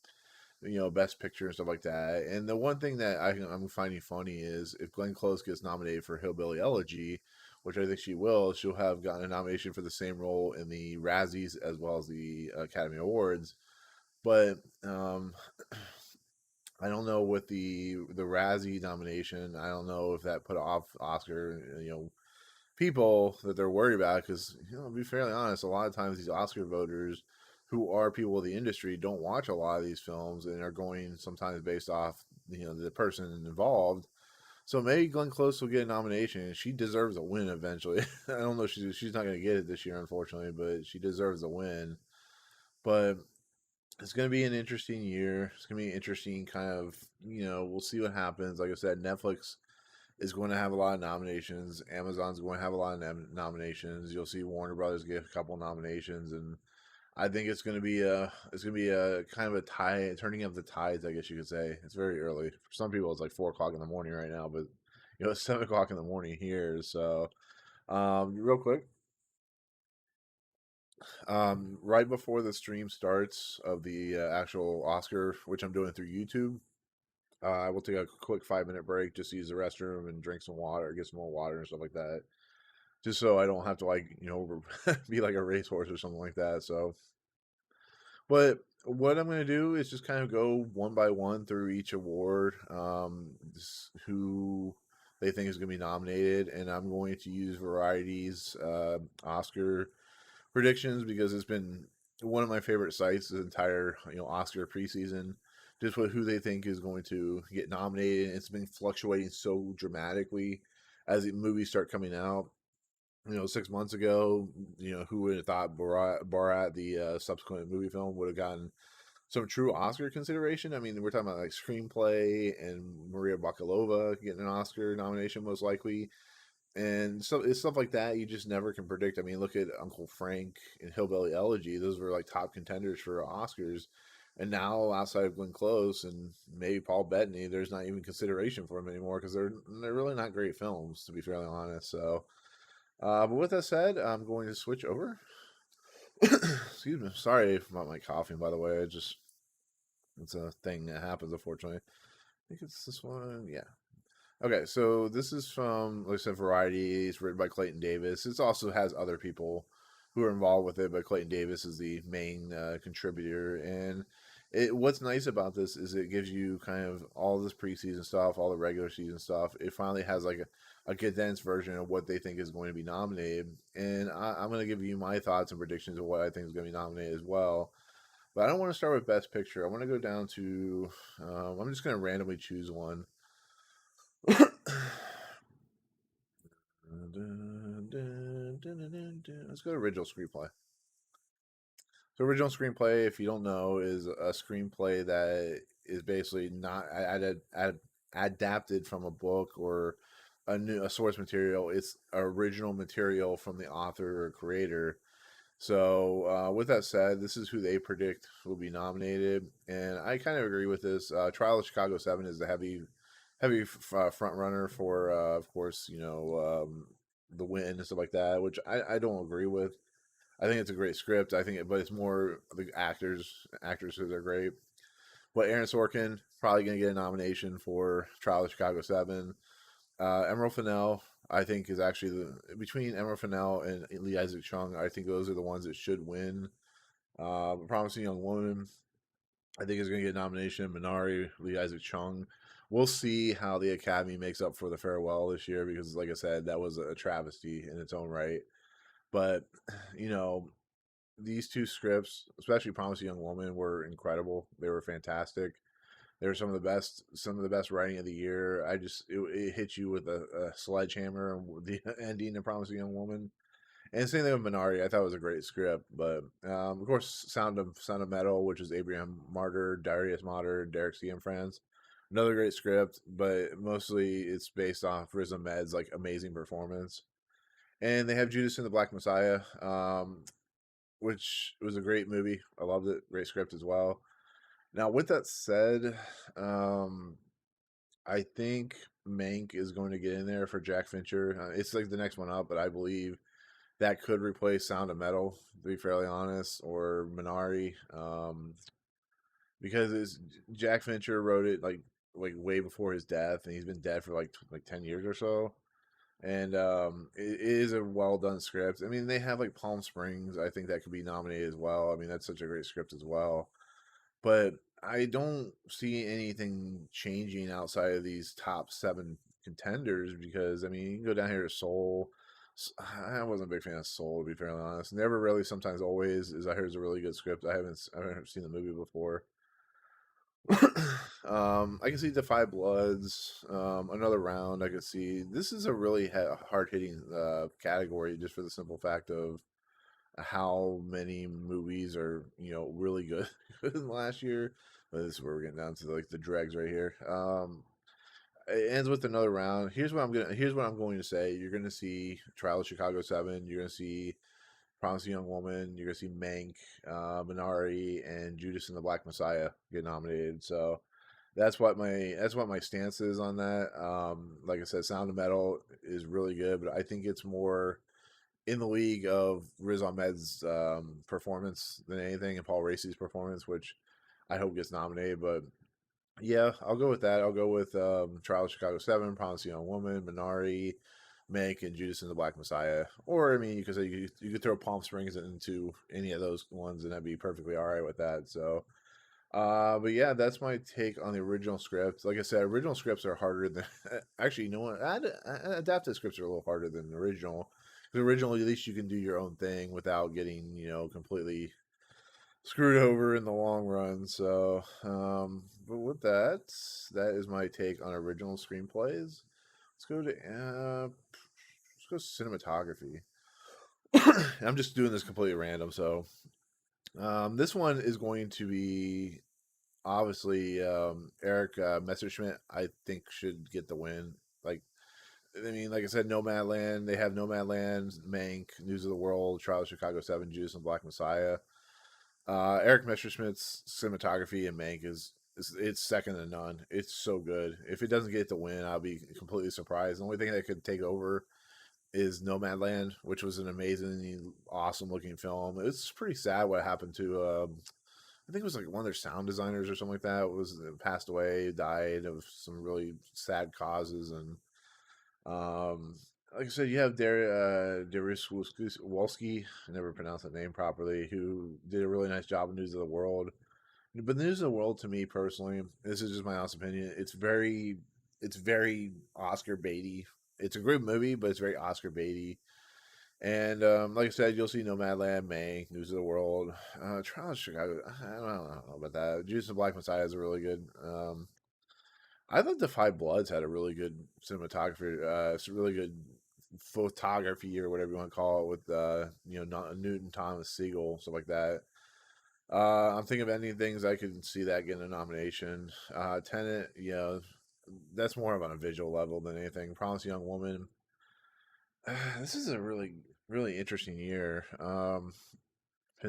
best picture and stuff like that. And the one thing that I'm finding funny is if Glenn Close gets nominated for Hillbilly Elegy, which I think she will, she'll have gotten a nomination for the same role in the Razzies as well as the Academy Awards. But I don't know with the Razzie nomination. I don't know if that put off Oscar, people that they're worried about because, to be fairly honest, a lot of times these Oscar voters who are people of the industry don't watch a lot of these films and are going sometimes based off the person involved. So maybe Glenn Close will get a nomination, and she deserves a win eventually. I don't know, she's not going to get it this year, unfortunately, but she deserves a win. But it's going to be an interesting year. It's going to be an interesting kind of, we'll see what happens. Like I said, Netflix is going to have a lot of nominations. Amazon's going to have a lot of nominations. You'll see Warner Brothers get a couple nominations, and I think it's going to be a kind of a tide, turning of the tides, I guess you could say. It's very early for some people. It's like 4 o'clock in the morning right now, but it's 7 o'clock in the morning here. So, real quick, right before the stream starts of the actual Oscar, which I'm doing through YouTube, I will take a quick 5-minute break just to use the restroom and drink some water, get some more water and stuff like that, just so I don't have to be like a racehorse or something like that. So. But what I'm going to do is just kind of go one by one through each award, who they think is going to be nominated, and I'm going to use Variety's Oscar predictions because it's been one of my favorite sites the entire Oscar preseason. Just with who they think is going to get nominated. It's been fluctuating so dramatically as the movies start coming out. 6 months ago, who would have thought Borat, the subsequent movie film, would have gotten some true Oscar consideration? I mean, we're talking about like screenplay and Maria Bakalova getting an Oscar nomination most likely. And so it's stuff like that you just never can predict. I mean, look at Uncle Frank and Hillbilly Elegy. Those were like top contenders for Oscars. And now, outside of Glenn Close and maybe Paul Bettany, there's not even consideration for them anymore because they're really not great films, to be fairly honest. So, but with that said, I'm going to switch over. Excuse me. Sorry about my coughing, by the way. It's a thing that happens, unfortunately. I think it's this one. Yeah. Okay, so this is from, like I said, Variety. It's written by Clayton Davis. It also has other people who are involved with it, but Clayton Davis is the main contributor. And what's nice about this is it gives you kind of all this preseason stuff, all the regular season stuff. It finally has like a condensed version of what they think is going to be nominated. And I'm going to give you my thoughts and predictions of what I think is going to be nominated as well. But I don't want to start with Best Picture. I want to go down to, I'm just going to randomly choose one. Let's go to original screenplay. So, original screenplay, if you don't know, is a screenplay that is basically not adapted from a book or a source material. It's original material from the author or creator. So, with that said, this is who they predict will be nominated, and I kind of agree with this. Trial of Chicago 7 is the heavy front runner for, of course, the win and stuff like that, which I don't agree with. I think it's a great script. But it's more the actresses are great. But Aaron Sorkin probably going to get a nomination for Trial of Chicago 7. Emerald Fennell, I think, is actually between Emerald Fennell and Lee Isaac Chung. I think those are the ones that should win. Promising Young Woman, I think, is going to get a nomination. Minari, Lee Isaac Chung. We'll see how the Academy makes up for The Farewell this year because, like I said, that was a travesty in its own right. But, you know, these two scripts, especially Promising Young Woman, were incredible. They were fantastic. They were some of the best writing of the year. It hit you with a sledgehammer and the ending of Promising Young Woman. And same thing with Minari. I thought it was a great script, but of course, Sound of Metal, which is Abraham Martyr, Darius Martyr, Derek C. and Friends. Another great script, but mostly it's based off Riz Ahmed's like amazing performance. And they have Judas and the Black Messiah, which was a great movie. I loved it. Great script as well. Now, with that said, I think Mank is going to get in there for Jack Fincher. It's like the next one up, but I believe that could replace Sound of Metal, to be fairly honest, or Minari, because Jack Fincher wrote it like way before his death, and he's been dead for like 10 years or so. And it is a well done script. I mean, they have like Palm Springs. I think that could be nominated as well. I mean, that's such a great script as well. But I don't see anything changing outside of these top seven contenders because I mean, you can go down here to Soul. I wasn't a big fan of Soul, to be fairly honest. Never really, sometimes always is I heard is a really good script. I haven't seen the movie before. I can see Defy Bloods. Another round. I can see this is a really hard hitting category just for the simple fact of how many movies are really good in the last year. But this is where we're getting down to like the dregs right here. It ends with another round. Here's what I'm going to say. You're gonna see Trial of Chicago 7. You're gonna see Promising Young Woman. You're gonna see Mank, Minari, and Judas and the Black Messiah get nominated. So that's what my stance is on that. Like I said, Sound of Metal is really good, but I think it's more in the league of Riz Ahmed's performance than anything, and Paul Raci's performance, which I hope gets nominated. But yeah, I'll go with that. I'll go with Trial of Chicago 7, Promising Young Woman, Minari, Mank, and Judas and the Black Messiah. Or I mean, you could say you could throw Palm Springs into any of those ones, and that'd be perfectly all right with that. So. But yeah, that's my take on the original script. Like I said, original scripts are harder than actually. You know what? Adapted scripts are a little harder than the original. Because originally, at least you can do your own thing without getting completely screwed over in the long run. So, but with that, that is my take on original screenplays. Let's go cinematography. I'm just doing this completely random. So, this one is going to be obviously Eric Messerschmidt. I think should get the win. I mean, like I said, Nomadland. They have Nomadland, Mank, News of the World, Trial of Chicago 7, Judas and Black Messiah. Eric Messerschmitt's cinematography in Mank is it's second to none. It's so good. If it doesn't get the win, I'll be completely surprised. The only thing that could take over is Nomadland, which was an amazing, awesome looking film. It's pretty sad what happened to. I think it was like one of their sound designers or something like that was passed away, died of some really sad causes, and um, like I said, you have Darius Wolski, I never pronounced that name properly, who did a really nice job in News of the World. But News of the World, to me personally, this is just my honest opinion. It's very Oscar baity. It's a great movie, but it's very Oscar baity. And like I said, you'll see Nomadland, Mank, News of the World, Trial of Chicago. I don't know about that. Judas and Black Messiah is a really good. I thought The Five Bloods had a really good cinematography, really good photography or whatever you want to call it, with Newton Thomas Siegel, stuff like that. I'm thinking of any things I could see that getting a nomination. Tenet, that's more of on a visual level than anything. Promising Young Woman. This is a really interesting year. In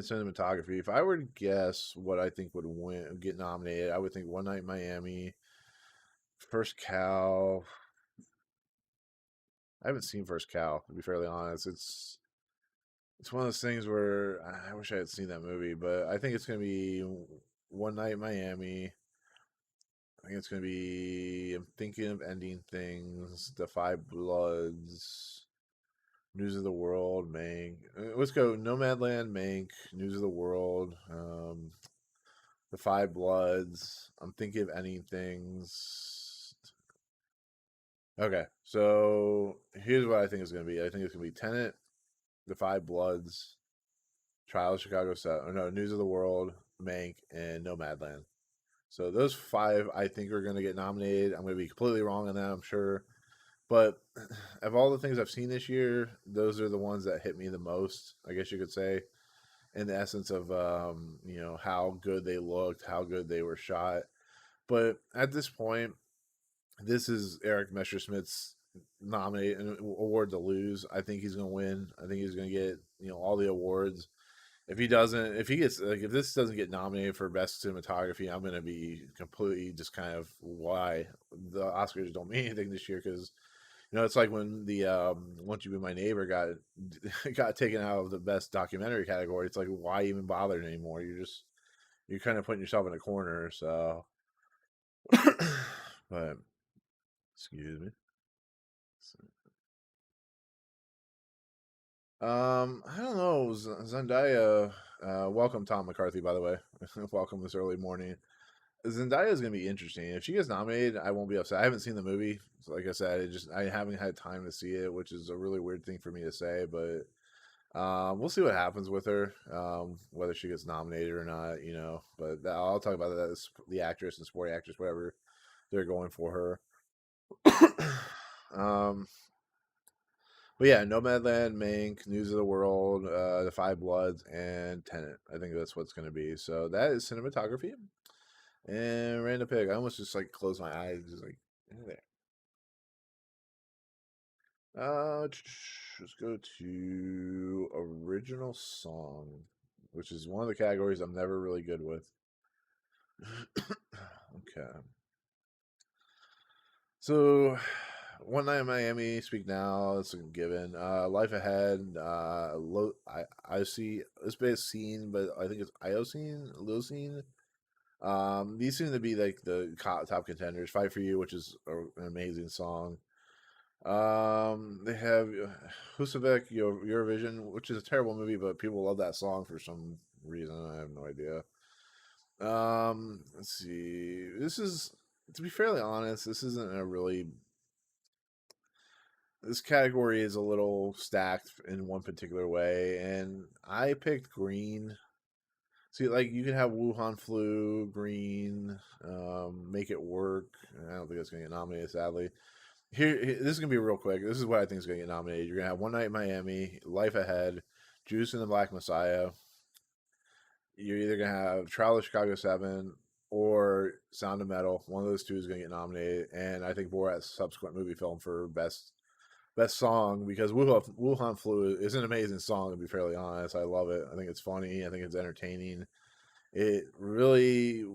cinematography, if I were to guess what I think would get nominated, I would think One Night in Miami, First Cow. I haven't seen First Cow, to be fairly honest. It's one of those things where I wish I had seen that movie, but I think it's gonna be One Night in Miami. I think it's gonna be I'm Thinking of Ending Things, The Five Bloods, News of the World, Mank. Let's go Nomadland, Mank, News of the World, The Five Bloods. I'm Thinking of Ending Things. Okay, so here's what I think it's gonna be. I think it's gonna be Tenet, The Five Bloods, Trial of Chicago 7, or no, News of the World, Mank, and Nomadland. So those five I think are going to get nominated. I'm going to be completely wrong on that, I'm sure. But of all the things I've seen this year, those are the ones that hit me the most, I guess you could say, in the essence of how good they looked, how good they were shot. But at this point, this is Eric Messerschmitt's nominate an award to lose. I think he's going to win. I think he's going to get all the awards. If he doesn't, if he gets like if this doesn't get nominated for best cinematography, I'm gonna be completely just kind of why the Oscars don't mean anything this year, because it's like when the Won't You Be My Neighbor got taken out of the best documentary category. It's like, why even bother anymore? You're kind of putting yourself in a corner. So, but excuse me. I don't know. Zendaya. Welcome, Tom McCarthy. By the way, welcome this early morning. Zendaya is going to be interesting. If she gets nominated, I won't be upset. I haven't seen the movie. So like I said, I haven't had time to see it, which is a really weird thing for me to say. But we'll see what happens with her, whether she gets nominated or not. But I'll talk about that as the actress and supporting actress, whatever they're going for her. um, but yeah, Nomadland, Mank, News of the World, The Five Bloods, and Tenet. I think that's what's going to be. So that is cinematography. And random pick. I almost just like close my eyes, just like there. Let's go to original song, which is one of the categories I'm never really good with. Okay. So, One Night in Miami, Speak Now, it's a given. Life Ahead, I see it's based scene, but I think it's Iocene, Losine. These seem to be like the top contenders. Fight for You, which is an amazing song. They have Husavik, Eurovision, which is a terrible movie, but people love that song for some reason. I have no idea. Let's see. This is, to be fairly honest, this isn't a really. This category is a little stacked in one particular way, and I picked Green. See, like you can have Wuhan Flu, Green, Make It Work. I don't think it's gonna get nominated, sadly. This is gonna be real quick. This is what I think is gonna get nominated. You're gonna have One Night in Miami, Life Ahead, Juice and the Black Messiah. You're either gonna have Trial of Chicago 7 or Sound of Metal. One of those two is gonna get nominated, and I think Borat's subsequent movie film for best song, because Wuhan Flu is an amazing song. To be fairly honest, I love it. I think it's funny. I think it's entertaining. it really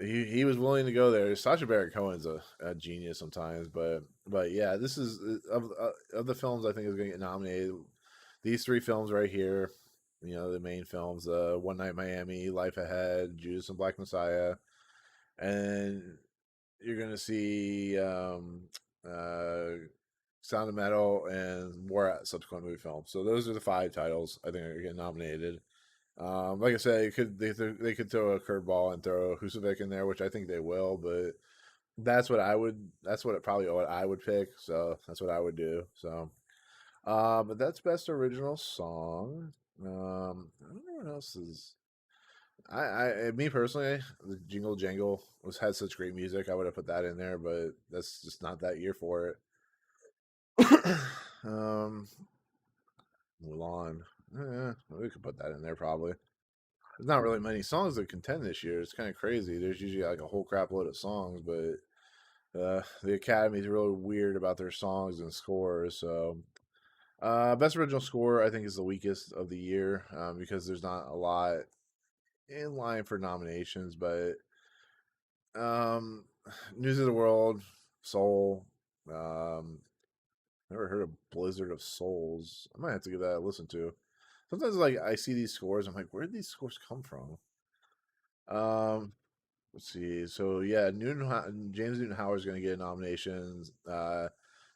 he was willing to go there. Sacha Baron Cohen's a genius sometimes, but yeah, this is of the films I think is going to get nominated. These three films right here, you know, the main films: One Night in Miami, Life Ahead, Judas and Black Messiah, and you're going to see Sound of Metal and more subsequent movie films. So those are the five titles I think are getting nominated. Like I said, they could throw a curveball and throw Husavik in there, which I think they will, but that's probably what I would pick. So that's what I would do. So, but that's best original song. I don't know what else is. Me personally, the Jingle Jangle had such great music. I would have put that in there, but that's just not that year for it. um, Mulan. We could put that in there probably. There's not really many songs that contend this year. It's kind of crazy. There's usually like a whole crap load of songs, but the Academy is really weird about their songs and scores. So, best original score I think is the weakest of the year because there's not a lot in line for nominations. But um, News of the World, Soul. Never heard of Blizzard of Souls. I might have to give that a listen to. Sometimes like I see these scores, I'm like, where did these scores come from? Let's see. So yeah, James Newton Howard is going to get nominations.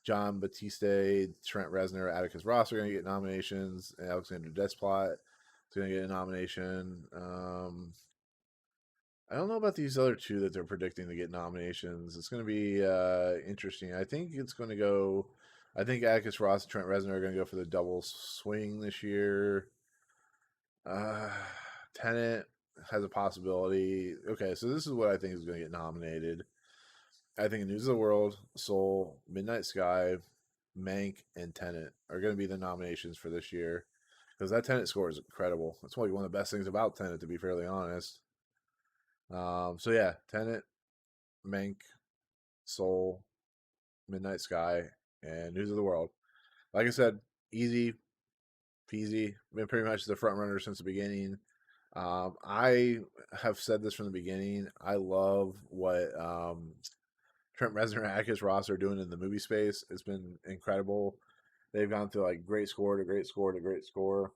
John Batiste, Trent Reznor, Atticus Ross are going to get nominations. And Alexander Desplat is going to get a nomination. I don't know about these other two that they're predicting to get nominations. It's going to be interesting. I think it's going to go. I think Atticus Ross and Trent Reznor are going to go for the double swing this year. Tenet has a possibility. Okay, so this is what I think is going to get nominated. I think News of the World, Soul, Midnight Sky, Mank, and Tenet are going to be the nominations for this year because that Tenet score is incredible. That's probably one of the best things about Tenet, to be fairly honest. So yeah, Tenet, Mank, Soul, Midnight Sky, and News of the World. Like I said, easy peasy. Been pretty much the front runner since the beginning. I have said this from the beginning. I love what Trent Reznor and Atticus Ross are doing in the movie space. It's been incredible. They've gone through like great score to great score to great score.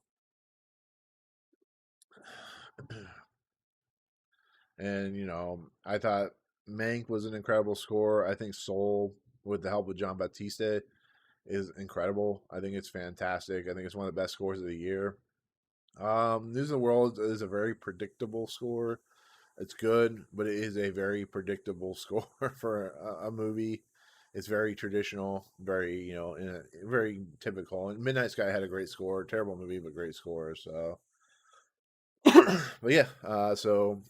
And, you know, I thought Mank was an incredible score. I think Soul, with the help of John Batiste, is incredible. I think it's fantastic. I think it's one of the best scores of the year. News of the World is a very predictable score. It's good, but it is a very predictable score for a movie. It's very traditional, very, you know, very typical. And Midnight Sky had a great score, terrible movie, but great score. So, but yeah, News of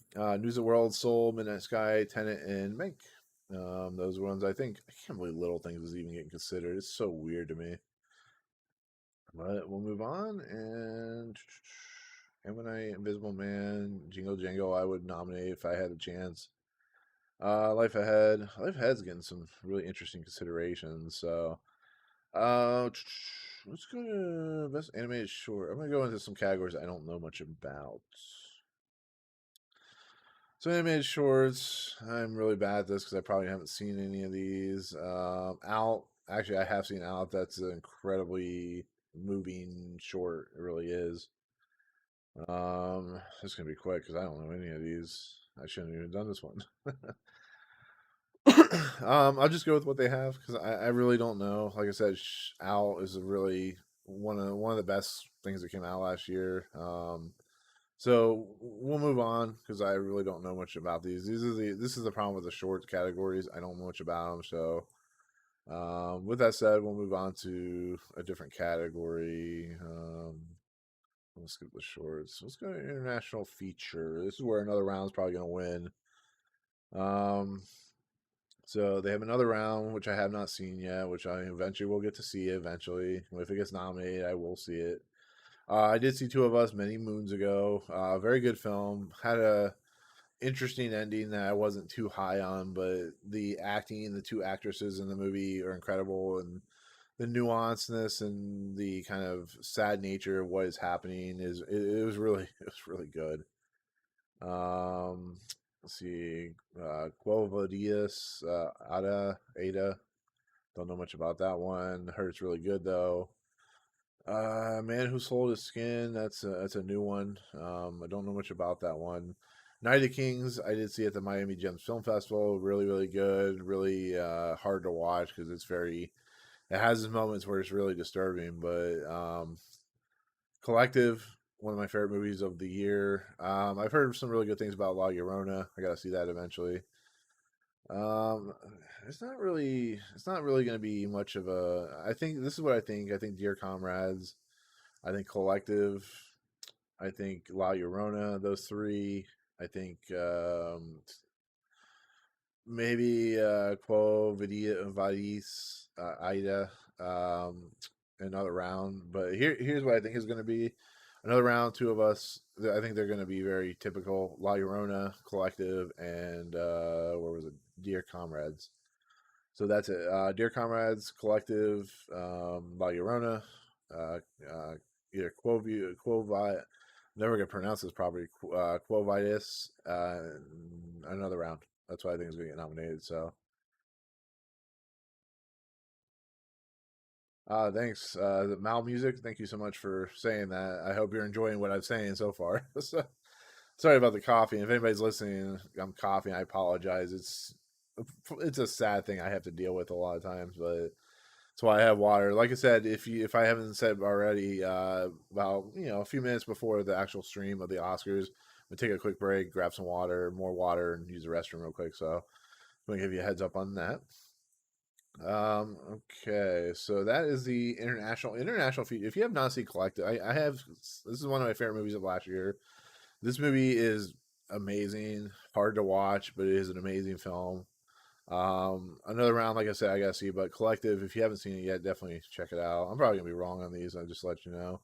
the World, Soul, Midnight Sky, Tenet, and Mank. Those are ones I think. I can't believe Little Things was even getting considered. It's so weird to me. But we'll move on and Night, Invisible Man, Jingle Jangle. I would nominate if I had a chance. Life Ahead. Life Ahead's getting some really interesting considerations. So, let's go to best animated short. I'm gonna go into some categories I don't know much about. So animated shorts. I'm really bad at this because I probably haven't seen any of these. Out. Actually, I have seen Out. That's an incredibly moving short. It really is. It's gonna be quick because I don't know any of these. I shouldn't have even done this one. I'll just go with what they have because I really don't know. Like I said, Owl is a really one of the best things that came out last year. So we'll move on because I really don't know much about these. This is the problem with the short categories. I don't know much about them. So with that said, we'll move on to a different category. Let's skip the shorts. Let's go to international feature. This is where another round is probably going to win. So they have another round, which I have not seen yet, which I eventually will get to see eventually. If it gets nominated, I will see it. I did see Two of Us many moons ago. Very good film. Had a interesting ending that I wasn't too high on, but the acting, the two actresses in the movie are incredible, and the nuanceness and the kind of sad nature of what is happening it was really good. Let's see, Cuelva Diaz, Ada. Don't know much about that one. Heard it's really good though. Man Who Sold His Skin. That's a new one. I don't know much about that one. Night of Kings. I did see at the Miami Gems Film Festival. Really, really good. Really hard to watch because it's very. It has its moments where it's really disturbing, but Collective, one of my favorite movies of the year. I've heard some really good things about La Llorona. I got to see that eventually. Um, it's not really going to be much of a. I think this is what I think. I think Dear Comrades. I think Collective. I think La Llorona. Those three. I think maybe Quo Vadis, Ida, another round. But here's what I think is going to be another round. Two of us. I think they're going to be very typical. La Llorona, Collective, and where was it? Dear Comrades. So that's it. Dear Comrades, Collective, La Llorona, uh, uh, either Quo never gonna pronounce this properly. Quo Vitis, another round. That's why I think it's gonna get nominated. So, thanks, Mal Music. Thank you so much for saying that. I hope you're enjoying what I'm saying so far. So, sorry about the coffee. If anybody's listening, I'm coughing. I apologize. It's a sad thing I have to deal with a lot of times, but that's why I have water. Like I said, if I haven't said already, about a few minutes before the actual stream of the Oscars, I'm gonna take a quick break, grab some water, more water, and use the restroom real quick. So I'm gonna give you a heads up on that. Okay, so that is the international feat. If you have not seen Collective, I have. This is one of my favorite movies of last year. This movie is amazing, hard to watch, but it is an amazing film. Another round, like I said, I gotta see, but Collective, if you haven't seen it yet, definitely check it out. I'm probably gonna be wrong on these. I'll just let you know.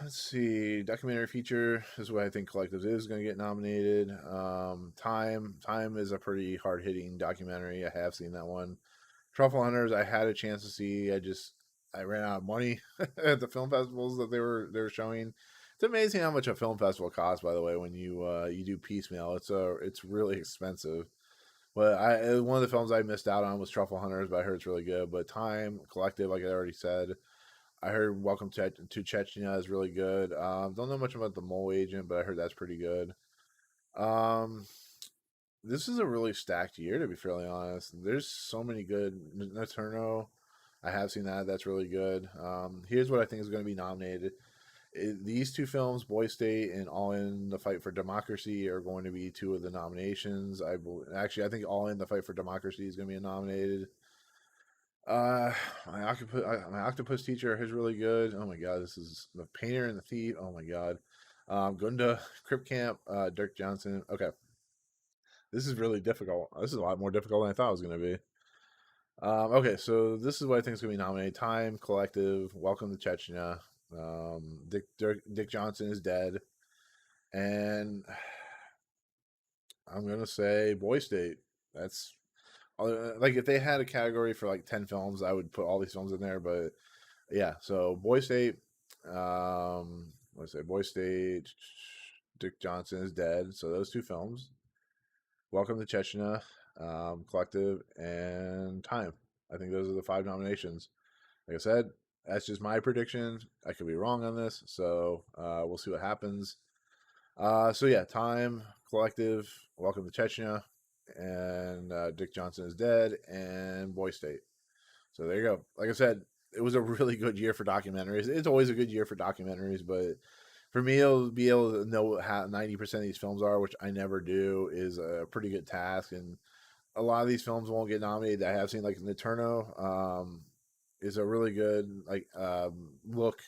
Let's see. Documentary feature is what I think Collective is going to get nominated. Time is a pretty hard hitting documentary. I have seen that one. Truffle Hunters, I had a chance to see. I ran out of money at the film festivals that they were showing. It's amazing how much a film festival costs. By the way, when you do piecemeal, it's really expensive. But one of the films I missed out on was Truffle Hunters, but I heard it's really good. But Time Collective, like I already said, I heard Welcome to Chechnya is really good. Don't know much about the Mole Agent, but I heard that's pretty good. Um, this is a really stacked year, to be fairly honest. There's so many good. Noturno, I have seen that. That's really good. Here's what I think is going to be nominated. These two films, Boy State and All in the Fight for Democracy, are going to be two of the nominations. I think All in the Fight for Democracy is going to be nominated. My octopus teacher is really good. Oh my god, this is the painter and the thief. Oh my god, Gunda, Crip Camp, Dirk Johnson. Okay, this is really difficult. This is a lot more difficult than I thought it was going to be. Okay, so this is what I think is going to be nominated: Time, Collective, Welcome to Chechnya. Dick Johnson is dead, and I'm gonna say Boy State. That's like if they had a category for like 10 films, I would put all these films in there, but yeah, so Boy State, let's say Boy State, Dick Johnson is dead. So those two films, Welcome to Chechnya, Collective, and Time. I think those are the 5 nominations. Like I said, that's just my prediction. I could be wrong on this, so we'll see what happens. So yeah, Time, Collective, Welcome to Chechnya, and Dick Johnson is dead, and Boy State. So there you go. Like I said, it was a really good year for documentaries. It's always a good year for documentaries, but for me, to be able to know how 90% of these films are, which I never do, is a pretty good task. And a lot of these films won't get nominated. I have seen like Naterno, is a really good look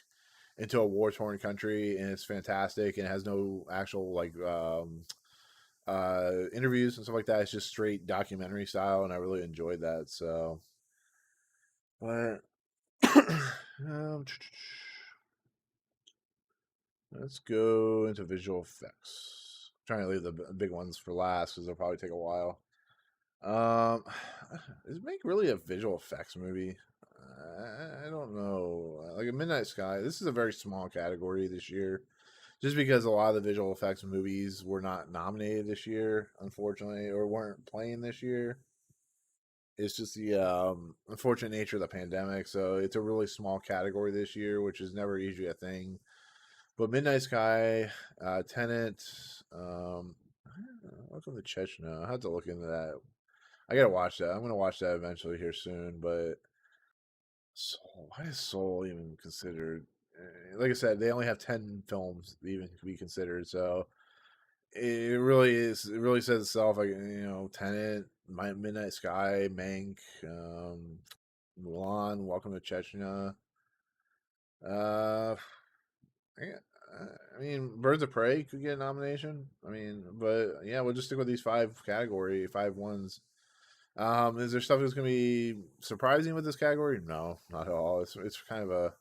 into a war torn country, and it's fantastic and it has no actual interviews and stuff like that. It's just straight documentary style, and I really enjoyed that. So, but um, let's go into visual effects. I'm trying to leave the big ones for last because they'll probably take a while. Um, is Make really a visual effects movie? I don't know. Like a Midnight Sky, this is a very small category this year, just because a lot of the visual effects movies were not nominated this year, unfortunately, or weren't playing this year. It's just the unfortunate nature of the pandemic. So it's a really small category this year, which is never usually a thing. But Midnight Sky, Tenet, um, Welcome to Chechnya. I have to look into that. I gotta watch that. I'm gonna watch that eventually here soon. But Soul, why is Soul even considered? Like I said, they only have 10 films that even to be considered. So it really is. It really says itself. Like Tenet, My Midnight Sky, Mank, Mulan, Welcome to Chechnya. Uh, yeah, I mean, Birds of Prey could get a nomination. I mean, but yeah, we'll just stick with these five ones. Is there stuff that's gonna be surprising with this category? No, not at all. It's kind of a,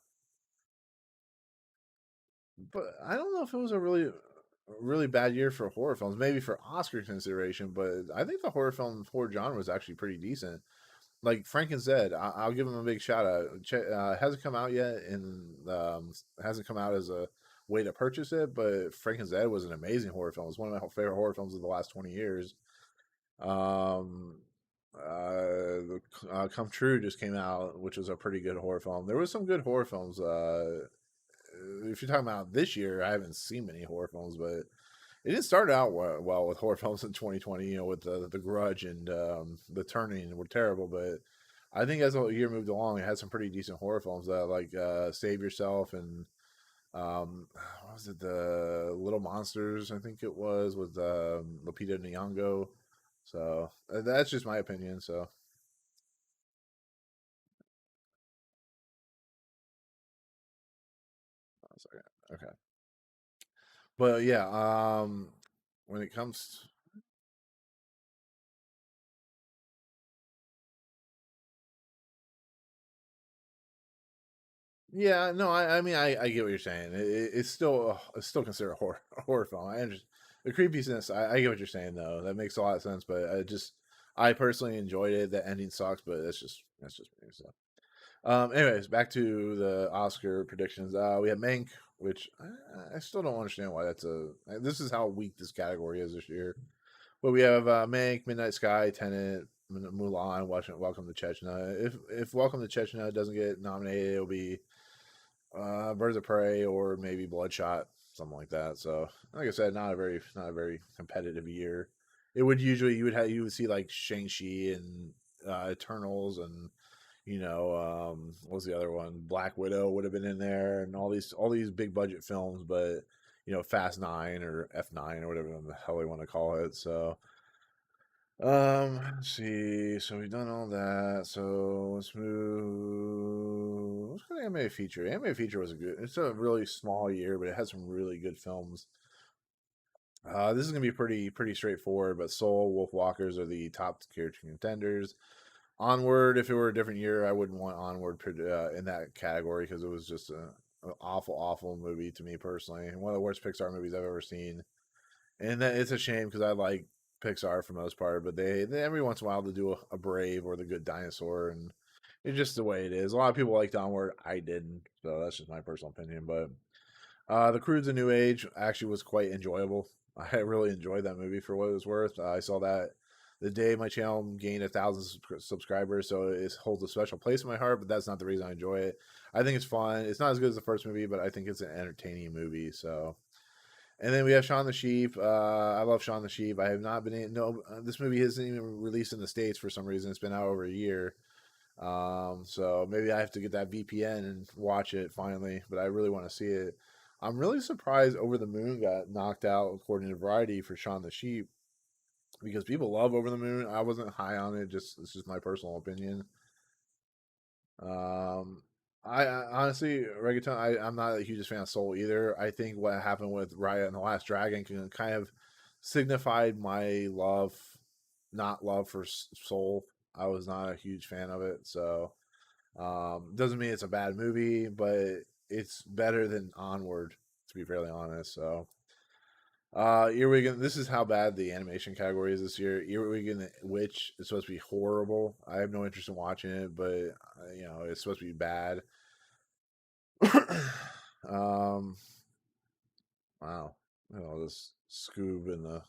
but I don't know if it was a really bad year for horror films. Maybe for Oscar consideration, but I think the horror genre was actually pretty decent. Like Frank and Zed, I'll give him a big shout out. Hasn't come out yet, and hasn't come out as a way to purchase it. But Frank and Zed was an amazing horror film. It's one of my favorite horror films of the last 20 years. Um, Come True just came out, which was a pretty good horror film. There was some good horror films. If you're talking about this year, I haven't seen many horror films, but it didn't start out well with horror films in 2020. With the Grudge and the Turning were terrible, but I think as the year moved along, it had some pretty decent horror films like Save Yourself and what was it, the Little Monsters? I think it was with Lupita Nyong'o. So that's just my opinion. So okay, but yeah, when it comes, yeah, no, I mean, I get what you're saying. It's still considered a horror a horror film. I understand the creepiness. I get what you're saying though. That makes a lot of sense. But I personally enjoyed it. The ending sucks, but that's just me. So, anyways, back to the Oscar predictions. We have Mank, which I still don't understand why that's a. This is how weak this category is this year. But we have Mank, Midnight Sky, Tenet, Mulan, Welcome to Chechnya. If Welcome to Chechnya doesn't get nominated, it'll be Birds of Prey or maybe Bloodshot, something like that. So, like I said, not a very competitive year. It would usually you would see like Shang Chi and Eternals and what was the other one? Black Widow would have been in there, and all these big budget films, but Fast Nine or F9 or whatever the hell they want to call it. So let's see. So we've done all that. So let's move. Let's go to animated feature. Animated feature was a good. It's a really small year, but it has some really good films. This is gonna be pretty straightforward. But Soul, Wolf Walkers are the top tier contenders. Onward, if it were a different year, I wouldn't want Onward in that category because it was just an awful movie to me personally, and one of the worst Pixar movies I've ever seen. And that it's a shame because I like Pixar for the most part, but they every once in a while to do a Brave or the Good Dinosaur, and it's just the way it is. A lot of people liked Onward, I didn't, so that's just my personal opinion. But the Crude's a New Age actually was quite enjoyable. I really enjoyed that movie for what it was worth. I saw that the day my channel gained 1,000 subscribers, so it holds a special place in my heart. But that's not the reason I enjoy it. I think it's fun. It's not as good as the first movie, but I think it's an entertaining movie. So and then we have Shaun the Sheep. I love Shaun the Sheep. I have not been no. This movie isn't even released in the States for some reason. It's been out over a year. So maybe I have to get that VPN and watch it finally. But I really want to see it. I'm really surprised Over the Moon got knocked out according to Variety for Shaun the Sheep because people love Over the Moon. I wasn't high on it. Just it's just my personal opinion. Um, I honestly, reggaeton. I'm not a huge fan of soul either. I think what happened with Raya and the Last Dragon can kind of signified my not love for soul. I was not a huge fan of it, so doesn't mean it's a bad movie, but it's better than Onward, to be fairly honest. So Earwig. This is how bad the animation category is this year. Earwig and the Witch is supposed to be horrible. I have no interest in watching it, but it's supposed to be bad. um, wow. This Scoob and the.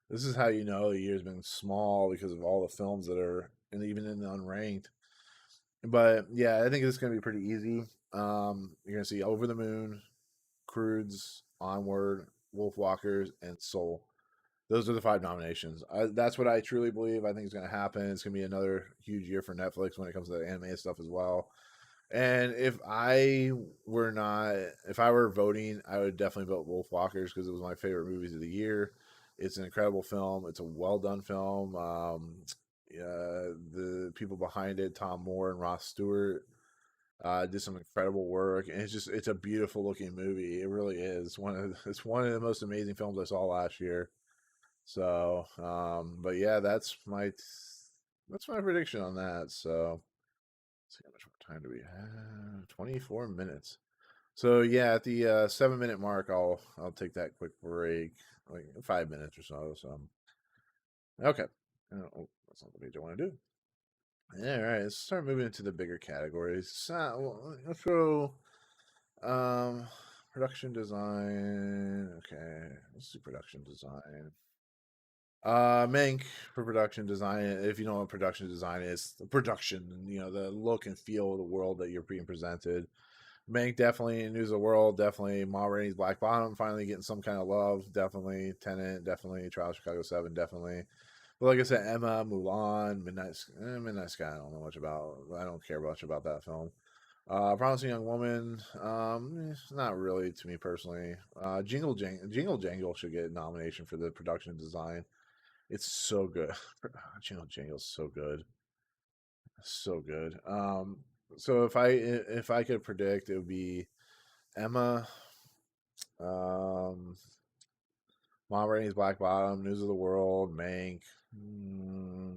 This is how you know the year's been small because of all the films that are, and even in the unranked. But yeah, I think it's gonna be pretty easy. You're gonna see Over the Moon, Crudes, Onward, Wolfwalkers, and Soul. Those are the 5 nominations. That's what I truly believe. I think is going to happen. It's going to be another huge year for Netflix when it comes to anime stuff as well. And if I were voting, I would definitely vote Wolfwalkers because it was my favorite movies of the year. It's an incredible film. It's a well done film. The people behind it, Tom Moore and Ross Stewart, did some incredible work, and it's a beautiful looking movie. It really is. It's one of the most amazing films I saw last year. So, but yeah, that's my prediction on that. So, let's see how much more time do we have? 24 minutes. So yeah, at the 7 minute mark, I'll take that quick break, like 5 minutes or so. So, okay. Oh, that's not the page I want to do. All right, let's start moving into the bigger categories. So, let's go. Um, Production design. Okay, let's do production design. Mank for production design. If you know what production design is, the production, the look and feel of the world that you're being presented. Mank definitely, News of the World, definitely. Ma Rainey's Black Bottom finally getting some kind of love, definitely. Tenet, definitely. Trial of Chicago 7, definitely. But like I said, Emma, Mulan, Midnight Sky. I don't know much about. I don't care much about that film. Promising Young Woman. Not really to me personally. Jingle Jangle should get a nomination for the production design. It's so good. Jingle's so good. So good. So if I could predict, it would be Emma, um, Ma Rainey's Black Bottom, News of the World, Mank,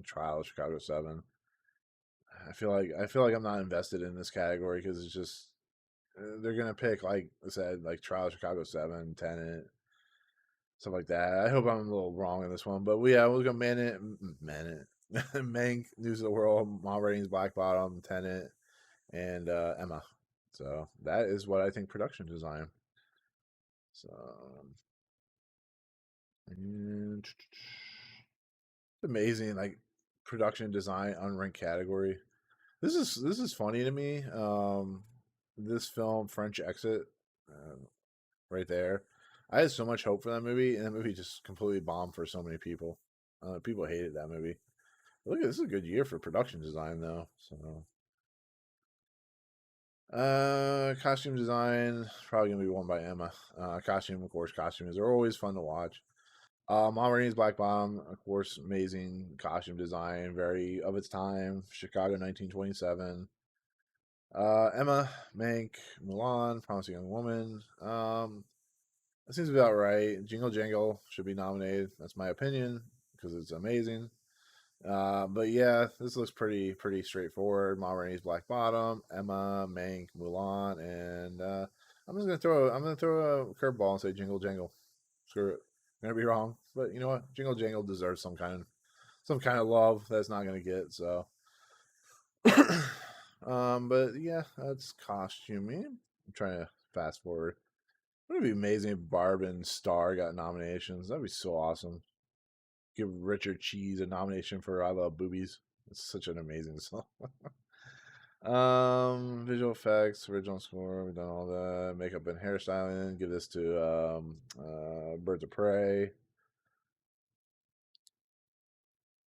Trial of Chicago 7. I feel like I'm not invested in this category because it's just they're gonna pick, like I said, like Trial of Chicago 7, Tenet, stuff like that. I hope I'm a little wrong in this one, but we'll go Mank, News of the World, Ma Rainey's Black Bottom, Tenet, and Emma. So that is what I think production design. So and amazing, like production design unranked category. This is funny to me. This film French Exit, uh, right there. I had so much hope for that movie, and that movie just completely bombed for so many people. People hated that movie. Look, this is a good year for production design, though. So, costume design probably gonna be won by Emma. Costume, of course, costumes are always fun to watch. Mom Rainey's Black Bomb, of course, amazing costume design, very of its time. Chicago, 1927. Emma, Mank, Mulan, Promising Young Woman. That seems about right. Jingle Jangle should be nominated. That's my opinion because it's amazing. But yeah, this looks pretty straightforward. Ma Rainey's Black Bottom, Emma, Mank, Mulan, and I'm gonna throw a curveball and say Jingle Jangle. Screw it. I'm gonna be wrong, but you know what? Jingle Jangle deserves some kind of love that's not gonna get. So, but yeah, that's costuming. I'm trying to fast forward. Would it be amazing if Barb and Star got nominations? That'd be so awesome. Give Richard Cheese a nomination for I Love Boobies. It's such an amazing song. Visual effects, original score, we've done all the makeup and hairstyling. Give this to Birds of Prey.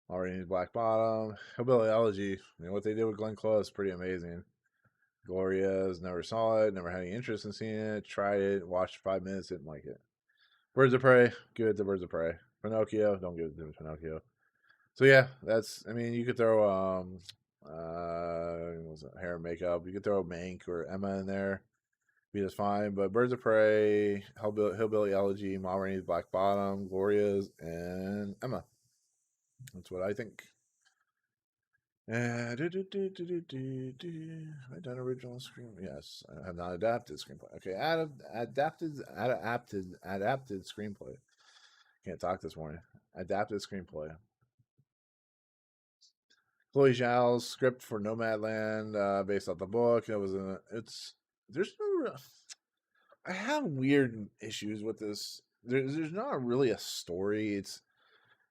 Already need Black Bottom. Hillbilly Elegy. What they did with Glenn Close is pretty amazing. Gloria's never saw it, never had any interest in seeing it. Tried it, watched 5 minutes, didn't like it. Birds of Prey, give it to Birds of Prey. Pinocchio, don't give it to Pinocchio. So yeah, you could throw what's it, hair and makeup. You could throw Mank or Emma in there. Be just fine. But Birds of Prey, Hillbilly Elegy, Ma Rainey's Black Bottom, Gloria's, and Emma. That's what I think. Have I done original screen? Yes, I have not adapted screenplay. Okay, adapted screenplay. Can't talk this morning. Adapted screenplay. Chloe Zhao's script for Nomadland, based off the book. It's there's no. I have weird issues with this. There's not really a story.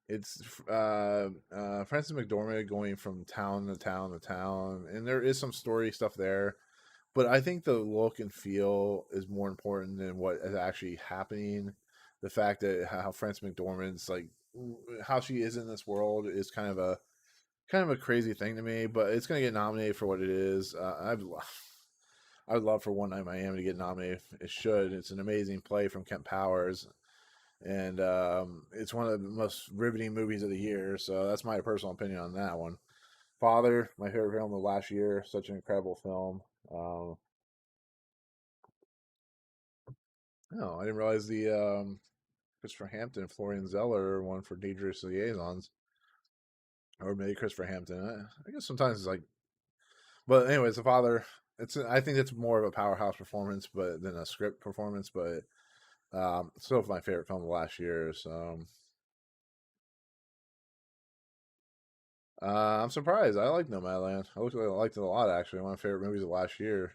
It's Frances McDormand going from town to town to town, and there is some story stuff there. But I think the look and feel is more important than what is actually happening. The fact that how Frances McDormand's like how she is in this world is kind of a crazy thing to me. But it's gonna get nominated for what it is. I would love for One Night Miami to get nominated. It should. It's an amazing play from Kent Powers, and it's one of the most riveting movies of the year. So that's my personal opinion on that one. Father, my favorite film of last year. Such an incredible film. No, I didn't realize the Christopher Hampton, Florian Zeller one for Dangerous Liaisons, or maybe Christopher Hampton. I guess sometimes it's like, but anyways, the father. I think it's more of a powerhouse performance, but than a script performance. But still my favorite film of last year. So I'm surprised. I like Nomadland. I liked it a lot actually. One of my favorite movies of last year.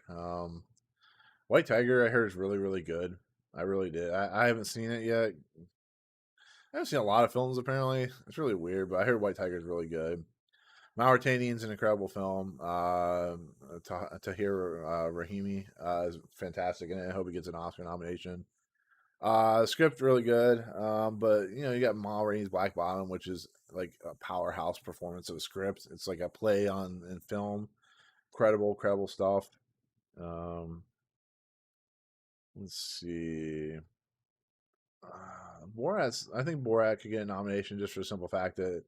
White Tiger, I heard is really really good. I really did. I haven't seen it yet. I haven't seen a lot of films apparently. It's really weird, but I heard White Tiger is really good. Mauritanian's an incredible film. Tahir Rahimi is fantastic in it. I hope he gets an Oscar nomination. The script really good, but you got Ma Rainey's Black Bottom, which is like a powerhouse performance of a script. It's like a play on in film. Credible stuff. Um, let's see. Borat's. I think Borat could get a nomination just for the simple fact that,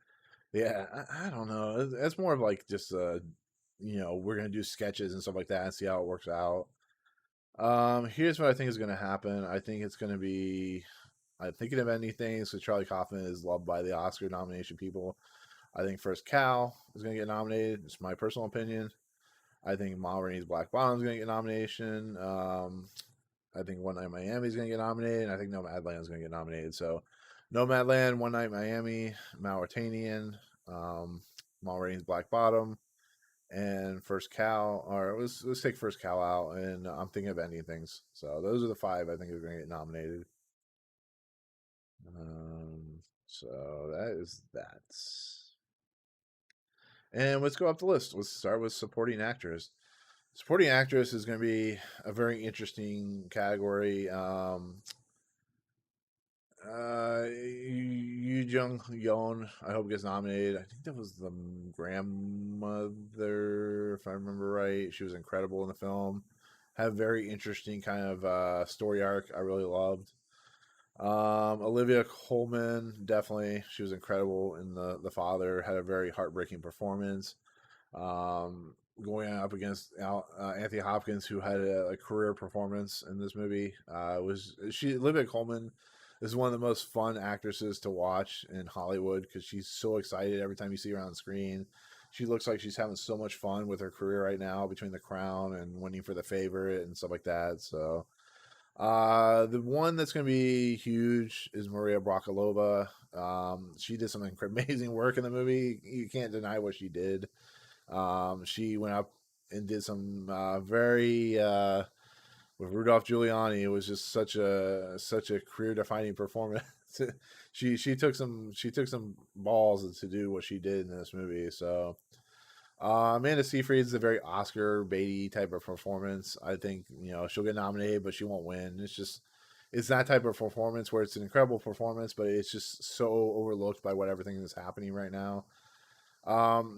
yeah, I don't know. It's more of like just we're gonna do sketches and stuff like that and see how it works out. Here's what I think is gonna happen. I think it's gonna be. I'm thinking of ending things because Charlie Kaufman is loved by the Oscar nomination people. I think First Cow is going to get nominated. It's my personal opinion. I think Ma Rainey's Black Bottom is going to get nomination. I think One Night Miami is going to get nominated. And I think Nomadland is going to get nominated. So Nomadland, One Night Miami, Mauritanian, Ma Rainey's Black Bottom, and First Cow. Or let's take First Cow out. And I'm thinking of ending things. So those are the five I think are going to get nominated. So that is that. And let's go up the list. Let's start with supporting actress. Supporting actress is going to be a very interesting category. Yu Jung Yeon, I hope gets nominated. I think that was the grandmother, if I remember right. She was incredible in the film. Had a very interesting kind of story arc. I really loved. Olivia Colman, definitely, she was incredible in the father. Had a very heartbreaking performance. Going up against Anthony Hopkins, who had a career performance in this movie. Olivia Colman is one of the most fun actresses to watch in Hollywood because she's so excited every time you see her on screen. She looks like she's having so much fun with her career right now between The Crown and winning for The Favorite and stuff like that. So the one that's going to be huge is Maria Bakalova. She did some amazing work in the movie. You can't deny what she did. She went up and did some very with Rudolph Giuliani. It was just such a career defining performance. she took some balls to do what she did in this movie. So Amanda Seyfried is a very Oscar baity type of performance. I think she'll get nominated, but she won't win. It's that type of performance where it's an incredible performance, but it's just so overlooked by what everything that's happening right now.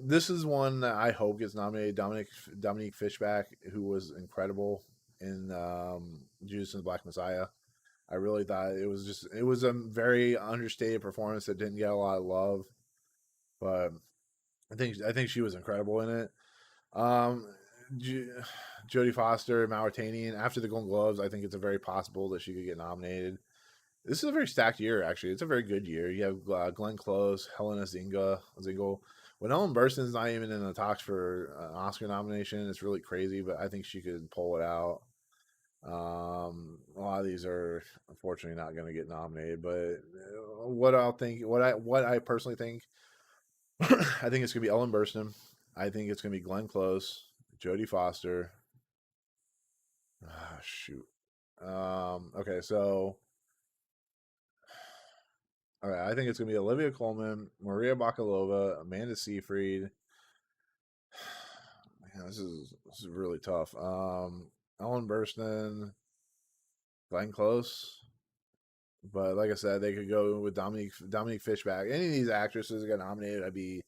This is one that I hope gets nominated. Dominique Fishback, who was incredible in Judas and the Black Messiah. I really thought it was a very understated performance that didn't get a lot of love, but I think she was incredible in it. Jodie Foster, Mauritanian. After the Golden Globes, I think it's a very possible that she could get nominated. This is a very stacked year, actually. It's a very good year. You have Glenn Close, Helena Zingle, when Ellen Burstyn's not even in the talks for an Oscar nomination, it's really crazy. But I think she could pull it out. A lot of these are unfortunately not going to get nominated. But what I personally think, I think it's going to be Ellen Burstyn. I think it's going to be Glenn Close, Jodie Foster. Ah, shoot. Okay, so all right, I think it's gonna be Olivia Colman, Maria Bakalova, Amanda Seyfried. Man, this is really tough. Ellen Burstyn, Glenn Close, but like I said, they could go with Dominique Fishback. Any of these actresses that got nominated, I'd be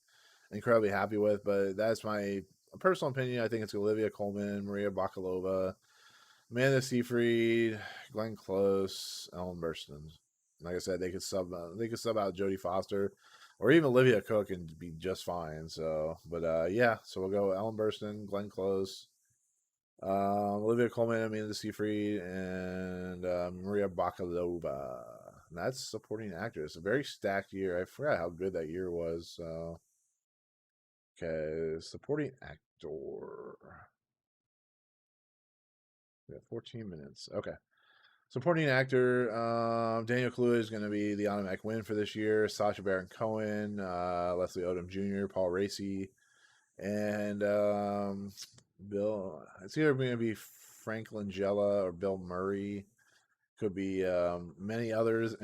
incredibly happy with. But that's my personal opinion. I think it's Olivia Colman, Maria Bakalova, Amanda Seyfried, Glenn Close, Ellen Burstyn. Like I said, they could sub out Jodie Foster, or even Olivia Cook and be just fine. So, but yeah, so we'll go Ellen Burstyn, Glenn Close, Olivia Colman, Amanda Seyfried, and Maria Bakalova. And that's supporting actress. A very stacked year. I forgot how good that year was. So, okay, supporting actor. We have 14 minutes. Okay. Supporting actor, Daniel Kaluuya is going to be the automatic win for this year. Sacha Baron Cohen, Leslie Odom Jr., Paul Raci, and Bill. It's either going to be Frank Langella or Bill Murray. Could be many others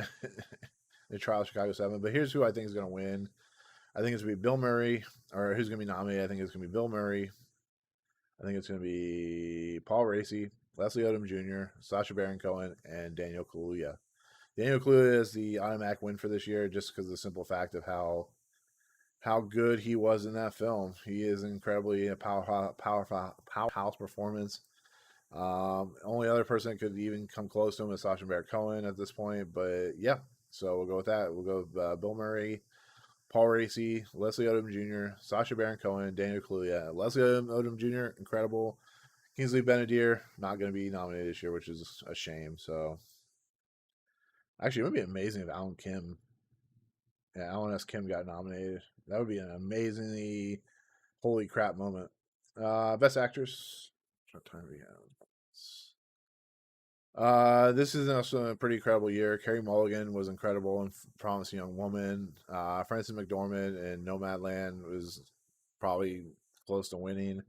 in Trial of Chicago 7. But here's who I think is going to win. I think it's going to be Bill Murray, or who's going to be nominated. I think it's going to be Bill Murray. I think it's going to be Paul Raci, Leslie Odom Jr., Sacha Baron Cohen, and Daniel Kaluuya. Daniel Kaluuya is the automatic win for this year just because of the simple fact of how good he was in that film. He is incredibly a powerhouse performance. Only other person that could even come close to him is Sacha Baron Cohen at this point. But yeah, so we'll go with that. We'll go with Bill Murray, Paul Raci, Leslie Odom Jr., Sacha Baron Cohen, Daniel Kaluuya. Leslie Odom Jr., incredible. Kingsley Benadir, not going to be nominated this year, which is a shame. So, actually, it would be amazing if Alan S. Kim got nominated. That would be an amazingly holy crap moment. Best actress. What time do we have? This is also a pretty incredible year. Carey Mulligan was incredible in Promising Young Woman. Frances McDormand in Nomadland was probably close to winning.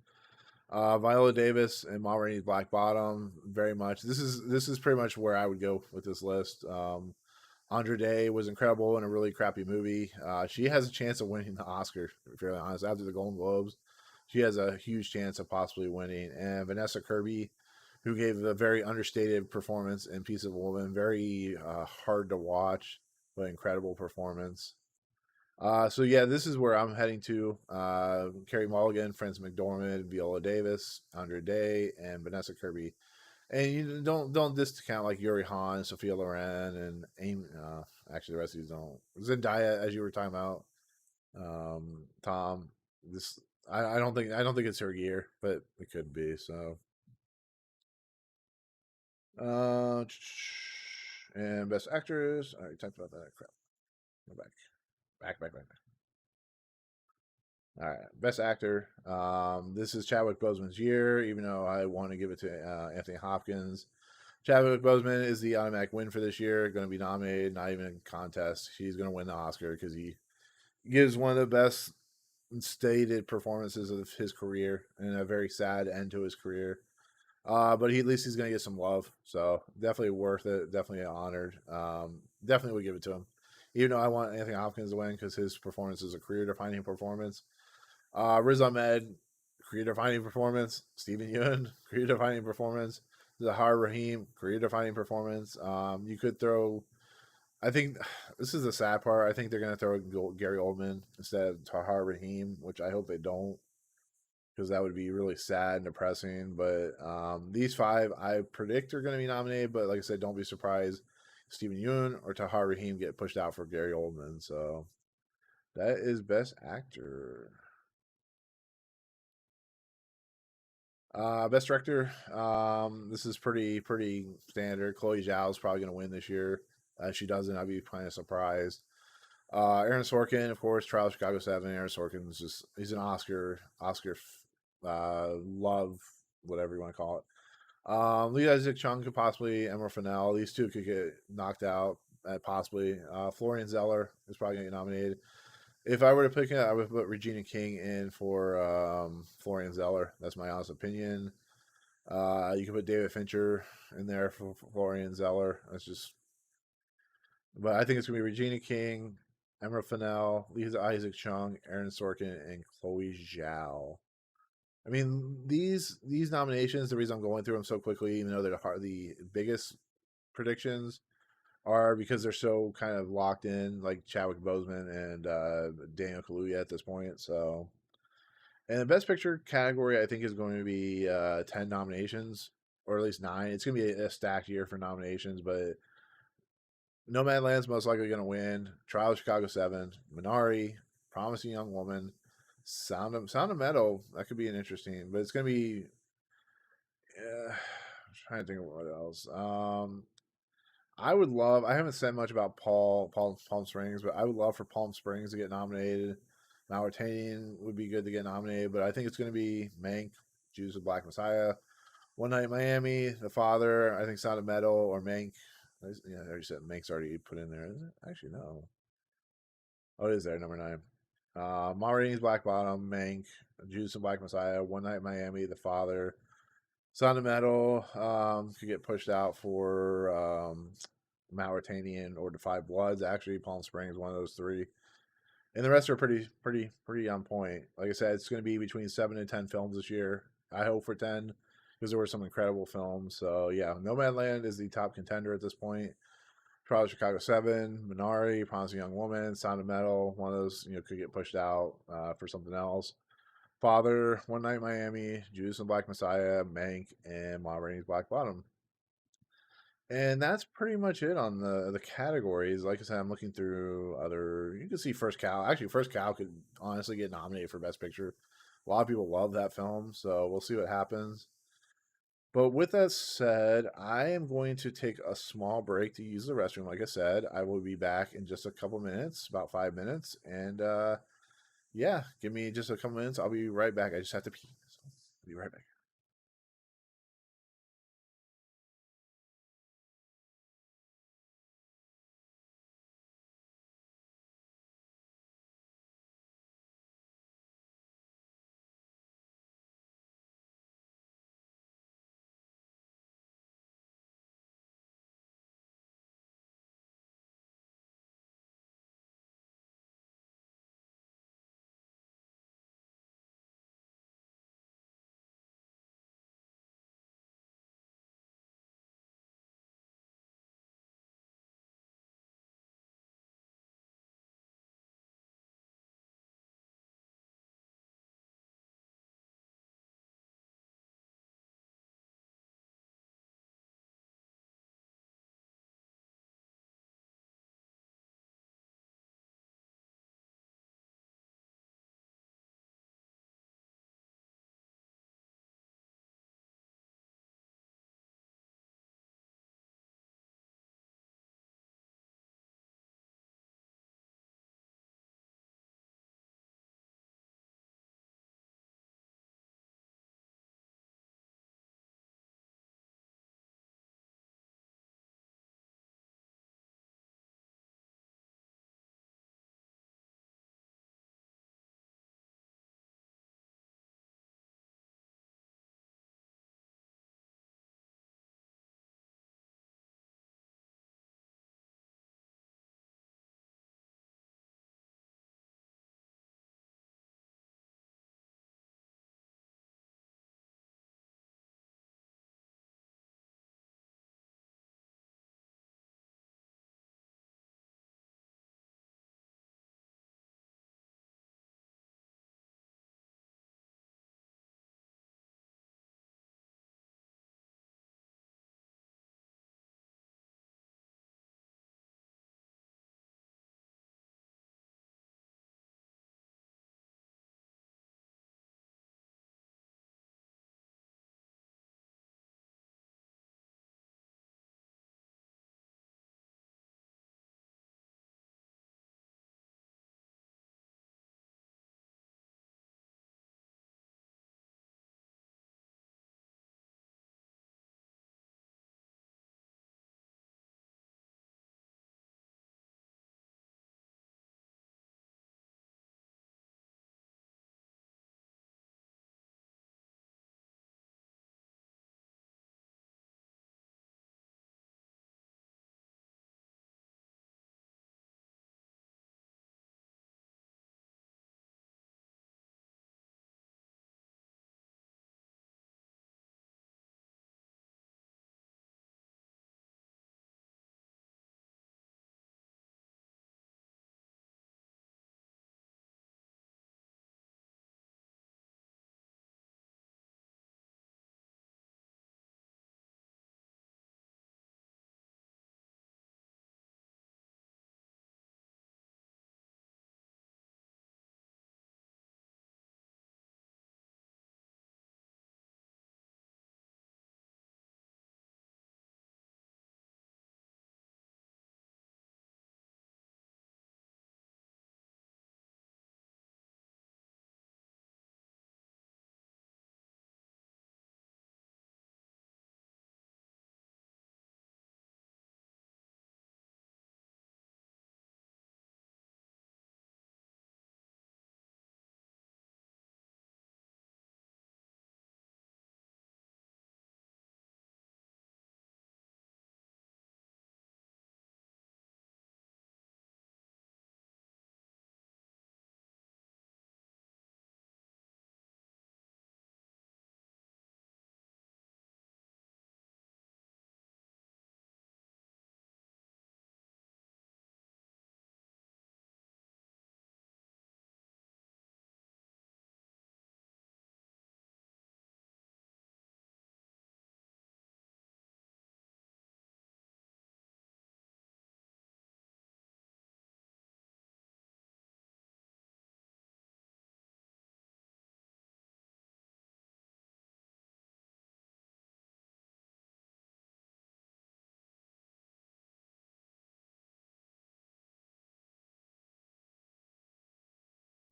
Viola Davis and Ma Rainey's Black Bottom, very much. This is pretty much where I would go with this list. Andra Day was incredible in a really crappy movie. She has a chance of winning the Oscar, to be fairly honest. After the Golden Globes, she has a huge chance of possibly winning. And Vanessa Kirby, who gave a very understated performance in Piece of a Woman, very hard to watch, but incredible performance. So yeah, this is where I'm heading to. Carey Mulligan, Frances McDormand, Viola Davis, Andra Day, and Vanessa Kirby. And you don't discount like Yuri Han, Sophia Loren, and Amy. Actually, the rest of these don't. Zendaya, as you were talking about, Tom. This I don't think it's her year, but it could be. So, and best actress. I already talked about that. Crap. Go back. All right, best actor. This is Chadwick Boseman's year, even though I want to give it to Anthony Hopkins. Chadwick Boseman is the automatic win for this year. Going to be nominated, not even in contest. He's going to win the Oscar because he gives one of the best stated performances of his career and a very sad end to his career. But at least he's going to get some love. So definitely worth it. Definitely honored. Definitely would give it to him. Even though I want Anthony Hopkins to win because his performance is a career-defining performance. Riz Ahmed, career-defining performance. Stephen Yeun, career-defining performance. Zahar Rahim, career-defining performance. You could throw. I think this is the sad part. I think they're going to throw Gary Oldman instead of Tahar Rahim, which I hope they don't, because that would be really sad and depressing. But these five, I predict are going to be nominated. But like I said, don't be surprised if Stephen Yeun or Tahar Rahim get pushed out for Gary Oldman. So that is Best Actor. Best Director. This is pretty standard. Chloe Zhao is probably going to win this year. If she doesn't, I'd be kind of surprised. Aaron Sorkin, of course, Trial of Chicago 7. Aaron Sorkin is just, he's an Oscar, love, whatever you want to call it. Lee Isaac Chung could possibly, Emerald Fennell, these two could get knocked out, possibly. Florian Zeller is probably going to get nominated. If I were to pick it, I would put Regina King in for Florian Zeller. That's my honest opinion. You can put David Fincher in there for Florian Zeller. That's just, but I think it's gonna be Regina King, Emerald Fennell, Lisa Isaac Chung, Aaron Sorkin, and Chloe Zhao. I mean, these nominations. The reason I'm going through them so quickly, even though they're the biggest predictions, are because they're so kind of locked in, like Chadwick Boseman and Daniel Kaluuya at this point. So, and the Best Picture category, I think, is going to be 10 nominations, or at least 9. It's going to be a stacked year for nominations, but Nomadland's most likely going to win. Trial of Chicago 7, Minari, Promising Young Woman, Sound of Metal. That could be an interesting, but it's going to be. I'm trying to think of what else. I would love. I haven't said much about Palm Springs, but I would love for Palm Springs to get nominated. Mauritanian would be good to get nominated, but I think it's going to be Mank, Judas and Black Messiah, One Night in Miami, The Father. I think Sound of Metal or Mank. Yeah, I already said Mank's already put in there. Is it? Actually, no. Oh, it is there, number 9. Ma Rainey's Black Bottom, Mank, Judas and Black Messiah, One Night in Miami, The Father, Sound of Metal could get pushed out for Mauritanian or The Five Bloods. Actually, Palm Springs, one of those 3. And the rest are pretty on point. Like I said, it's going to be between 7 and 10 films this year. I hope for 10 because there were some incredible films. So yeah, Nomadland is the top contender at this point. Trial of Chicago 7, Minari, Promising Young Woman, Sound of Metal. One of those could get pushed out for something else. Father, One Night in Miami, Judas and Black Messiah, Mank, and Ma Rainey's Black Bottom. And that's pretty much it on the categories. Like I said, I'm looking through other. You can see First Cow. Actually, First Cow could honestly get nominated for Best Picture. A lot of people love that film, so we'll see what happens. But with that said, I am going to take a small break to use the restroom. Like I said, I will be back in just a couple minutes, about 5 minutes, and yeah, give me just a couple minutes. I'll be right back. I just have to pee. So I'll be right back.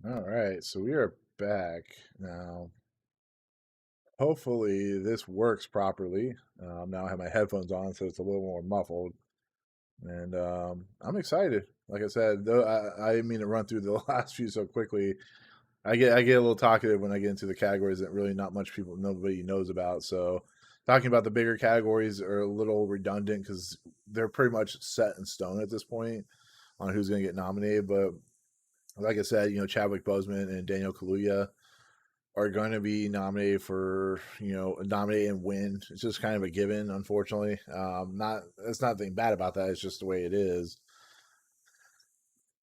All right, so we are back now. Hopefully, this works properly. Now I have my headphones on, so it's a little more muffled, and I'm excited. Like I said, though, I didn't mean to run through the last few so quickly. I get a little talkative when I get into the categories that really not much nobody knows about. So, talking about the bigger categories are a little redundant because they're pretty much set in stone at this point on who's going to get nominated. But like I said, Chadwick Boseman and Daniel Kaluuya are going to be nominated for nominate and win. It's just kind of a given, unfortunately. Not That's nothing bad about that. It's just the way it is.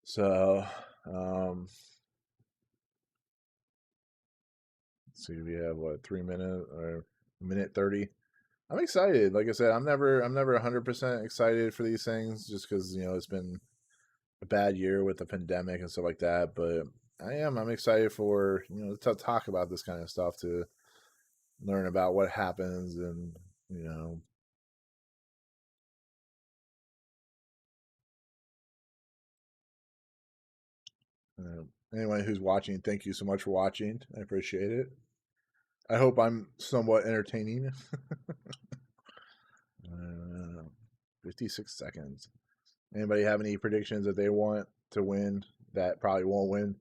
So, let's see, we have what 3 minutes or minute 30. I'm excited. Like I said, I'm never 100% excited for these things just because it's been a bad year with the pandemic and stuff like that. But I'm excited for to talk about this kind of stuff, to learn about what happens, and you know anyone who's watching, thank you so much for watching. I appreciate it. I hope I'm somewhat entertaining. 56 seconds. Anybody have any predictions that they want to win that probably won't win?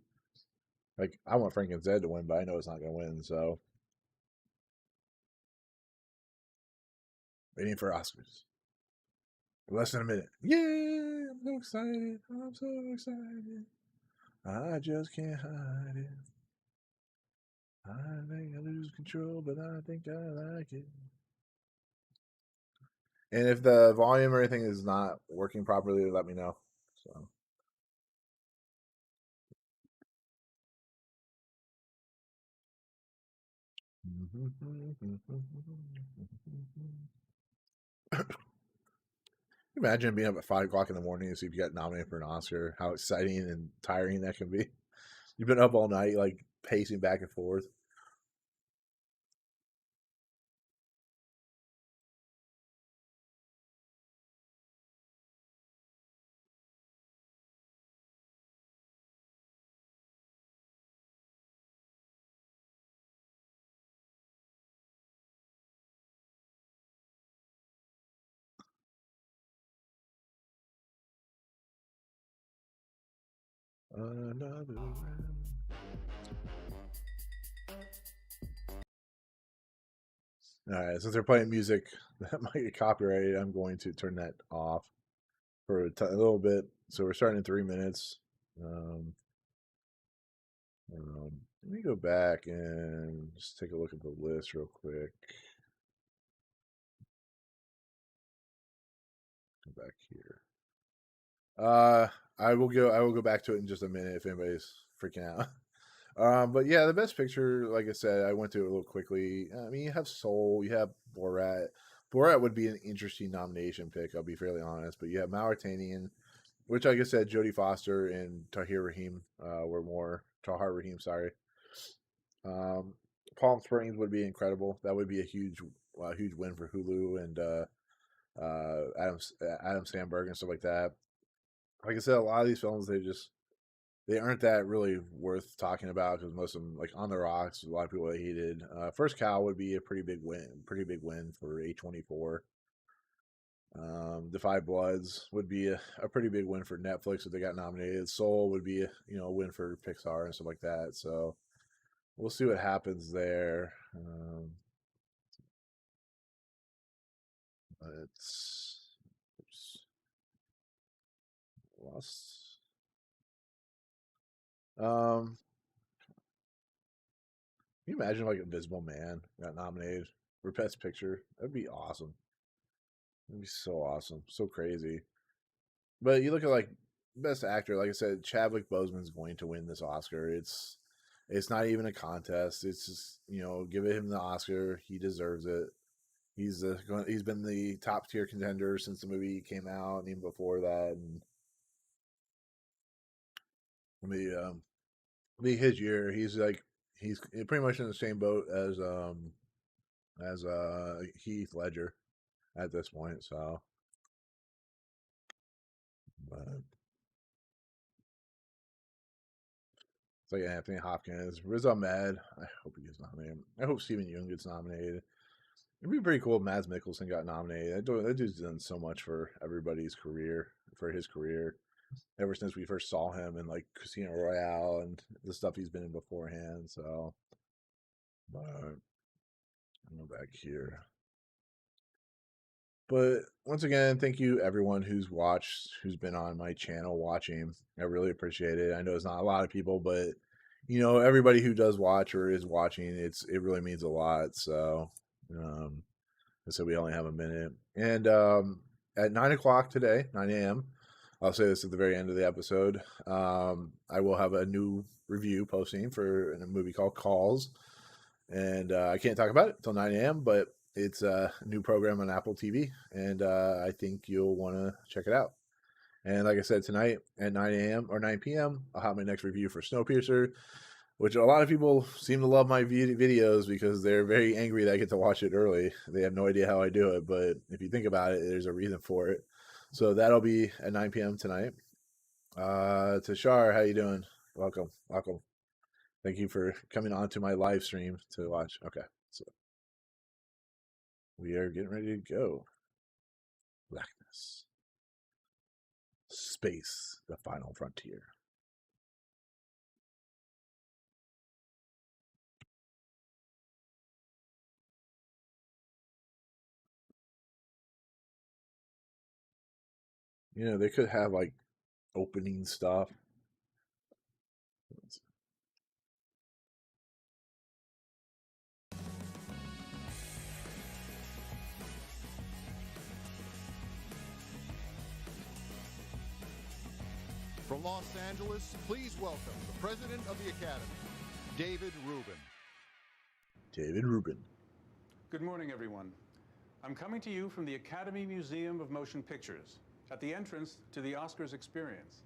Like, I want Frank and Zed to win, but I know it's not going to win. So, waiting for Oscars. Less than a minute. Yay! I'm so excited. I'm so excited. I just can't hide it. I think I lose control, but I think I like it. And if the volume or anything is not working properly, let me know. So. Imagine being up at 5 o'clock in the morning to see if you got nominated for an Oscar. How exciting and tiring that can be. You've been up all night, like pacing back and forth. Another round. All right, since they're playing music that might get copyrighted, I'm going to turn that off for a little bit. So we're starting in 3 minutes. Um, Let me go back and just take a look at the list real quick. Go back here. I will go back to it in just a minute if anybody's freaking out. But yeah, the best picture, like I said, I went through it a little quickly. I mean, you have Soul, you have Borat. Borat would be an interesting nomination pick, I'll be fairly honest. But you have Mauritanian, which, like I said, Jodie Foster and Tahir Rahim were more. Tahar Rahim, sorry. Um, Palm Springs would be incredible. That would be a huge win for Hulu and Adam Sandberg and stuff like that. Like I said, a lot of these films they aren't that really worth talking about because most of them, like On the Rocks, a lot of people hated. First Cow would be a pretty big win for A24. The Five Bloods would be a pretty big win for Netflix if they got nominated. Soul would be a win for Pixar and stuff like that. So we'll see what happens there. It's oops, lost. Um, can you imagine like Invisible Man got nominated for Best Picture? That'd be awesome. That'd be so awesome, so crazy. But you look at like Best Actor, like I said, Chadwick Boseman's going to win this Oscar. It's not even a contest. It's just give him the Oscar. He deserves it. He's been the top tier contender since the movie came out, and even before that. And his year, he's pretty much in the same boat as Heath Ledger at this point. So, but It's like Anthony Hopkins, Riz Ahmed. I hope he gets nominated. I hope Stephen Yeun gets nominated. It'd be pretty cool if Mads Mikkelsen got nominated. That dude's done so much for everybody's career, for his career, ever since we first saw him in like Casino Royale and the stuff he's been in beforehand. So, but I'll go back here. But once again, thank you everyone who's watched, who's been on my channel watching. I really appreciate it. I know it's not a lot of people, but you know, everybody who does watch or is watching, it really means a lot. So, so we only have a minute. And at 9 o'clock today, 9 a.m., I'll say this at the very end of the episode. I will have a new review posting for a movie called Calls. And I can't talk about it until 9 a.m., but it's a new program on Apple TV, and I think you'll want to check it out. And like I said, tonight at 9 a.m. or 9 p.m., I'll have my next review for Snowpiercer, which a lot of people seem to love my videos because they're very angry that I get to watch it early. They have no idea how I do it, but if you think about it, there's a reason for it. So that'll be at 9 p.m. tonight. Tashar, how you doing? Welcome. Thank you for coming on to my live stream to watch. Okay, so we are getting ready to go. Blackness. Space, the final frontier. You know, they could have like opening stuff. From Los Angeles, please welcome the President of the Academy, David Rubin. David Rubin. Good morning, everyone. I'm coming to you from the Academy Museum of Motion Pictures, at the entrance to the Oscars experience,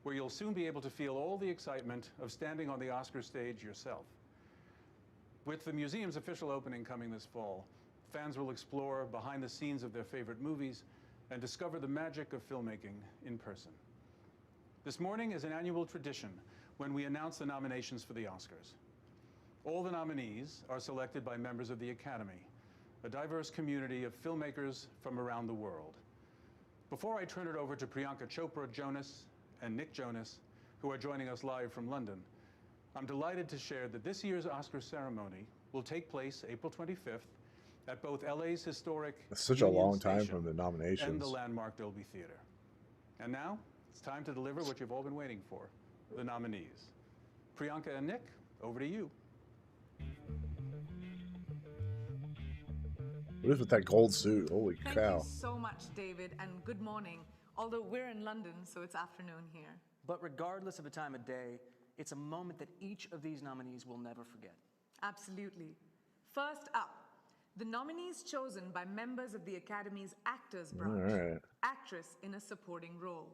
where you'll soon be able to feel all the excitement of standing on the Oscar stage yourself. With the museum's official opening coming this fall, fans will explore behind the scenes of their favorite movies and discover the magic of filmmaking in person. This morning is an annual tradition when we announce the nominations for the Oscars. All the nominees are selected by members of the Academy, a diverse community of filmmakers from around the world. Before I turn it over to Priyanka Chopra Jonas and Nick Jonas, who are joining us live from London, I'm delighted to share that this year's Oscar ceremony will take place April 25th at both LA's historic That's such Union a long time Station from the nominations. and the landmark Dolby Theater. And now, it's time to deliver what you've all been waiting for, the nominees. Priyanka and Nick, over to you. What is with that gold suit? Holy cow. Thank you so much, David, and good morning. Although we're in London, so it's afternoon here. But regardless of the time of day, it's a moment that each of these nominees will never forget. Absolutely. First up, the nominees chosen by members of the Academy's Actors Branch. All right. Actress in a supporting role.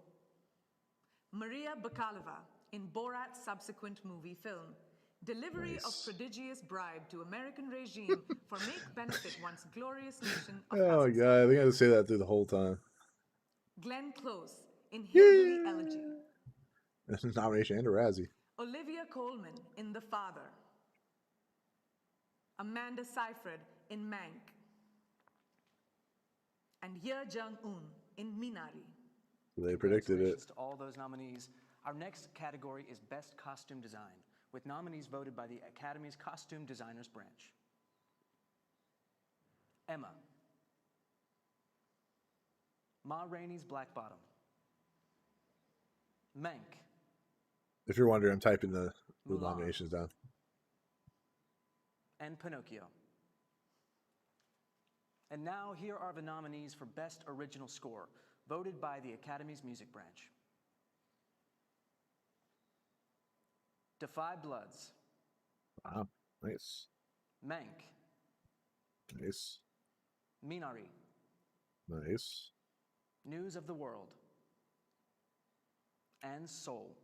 Maria Bakalova in Borat's subsequent movie film. Delivery of prodigious bribe to American regime for make benefit once glorious nation of Oh, Kazakhstan. God. I think I had to say that through the whole time. Glenn Close in Hillbilly Elegy. This is nomination and a Razzie. Olivia Colman in The Father. Amanda Seyfried in Mank. And Ye Jung-un in Minari. They predicted it. Congratulations to all those nominees. Our next category is Best Costume Design, with nominees voted by the Academy's Costume Designers Branch. Emma. Ma Rainey's Black Bottom. Mank. If you're wondering, I'm typing the Mulan. nominations down. And Pinocchio. And now here are the nominees for Best Original Score, voted by the Academy's Music Branch. Defy Bloods. Wow. Nice. Mank. Nice. Minari. Nice. News of the World. And Soul.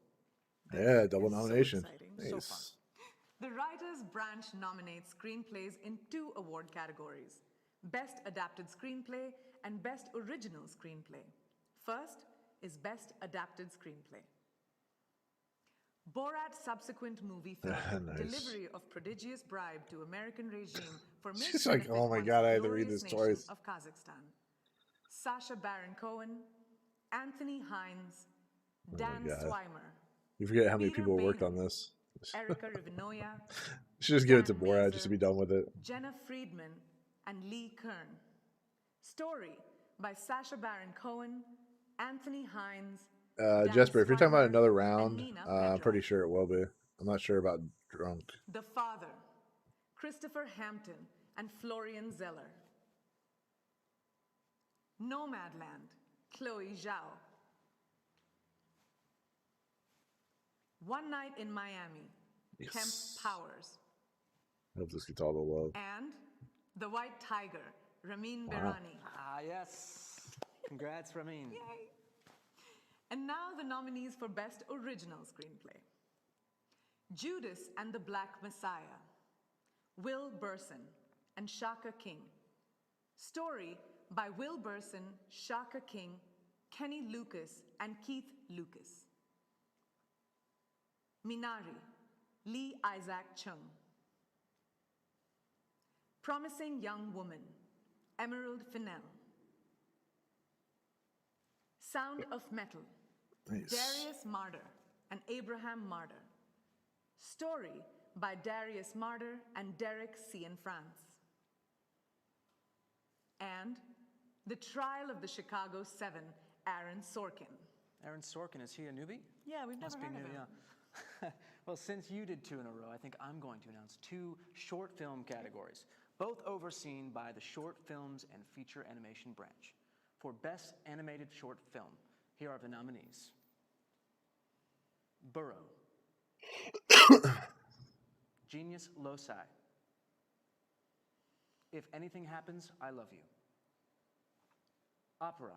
Yeah, double is so nomination. exciting. Nice. So fun. The Writers' Branch nominates screenplays in 2 award categories: Best Adapted Screenplay and Best Original Screenplay. First is Best Adapted Screenplay. Borat subsequent movie film, Nice. delivery of prodigious bribe to American regime for make She's like, benefit oh my once God, I had to read glorious this nation twice. of Kazakhstan. Sacha Baron Cohen, Anthony Hines, Dan God. Swimer, You forget how many Peter people worked on Baynham, this. Erica Rivinoya, Should just give it to Dan Borat Mazer, just to be done with it. Jenna Friedman, and Lee Kern. Story by Sacha Baron Cohen, Anthony Hines, Dan Jesper, if you're talking about Swimer, another and round, Nina I'm pretty Pedrath. sure it will be. I'm not sure about drunk. The Father, Christopher Hampton and Florian Zeller. Nomadland, Chloe Zhao. One Night in Miami, Yes. Kemp Powers. I hope this gets all the love. And The White Tiger, Ramin Wow. Berani. Ah, yes. Congrats, Ramin. Yay! And now the nominees for Best Original Screenplay. Judas and the Black Messiah, Will Burson and Shaka King. Story by Will Burson, Shaka King, Kenny Lucas, and Keith Lucas. Minari, Lee Isaac Chung. Promising Young Woman, Emerald Fennell. Sound of Metal, Nice. Darius Marder and Abraham Marder. Story by Darius Marder and Derek Cianfrance. And The Trial of the Chicago Seven, Aaron Sorkin. Aaron Sorkin, is he a newbie? Yeah, we've never Must be heard new, of him. yeah. Well, since you did 2 in a row, I think I'm going to announce 2 short film categories, both overseen by the Short Films and Feature Animation branch. For Best Animated Short Film, here are the nominees. Burrow. Genius Loci. If Anything Happens, I Love You. Opera.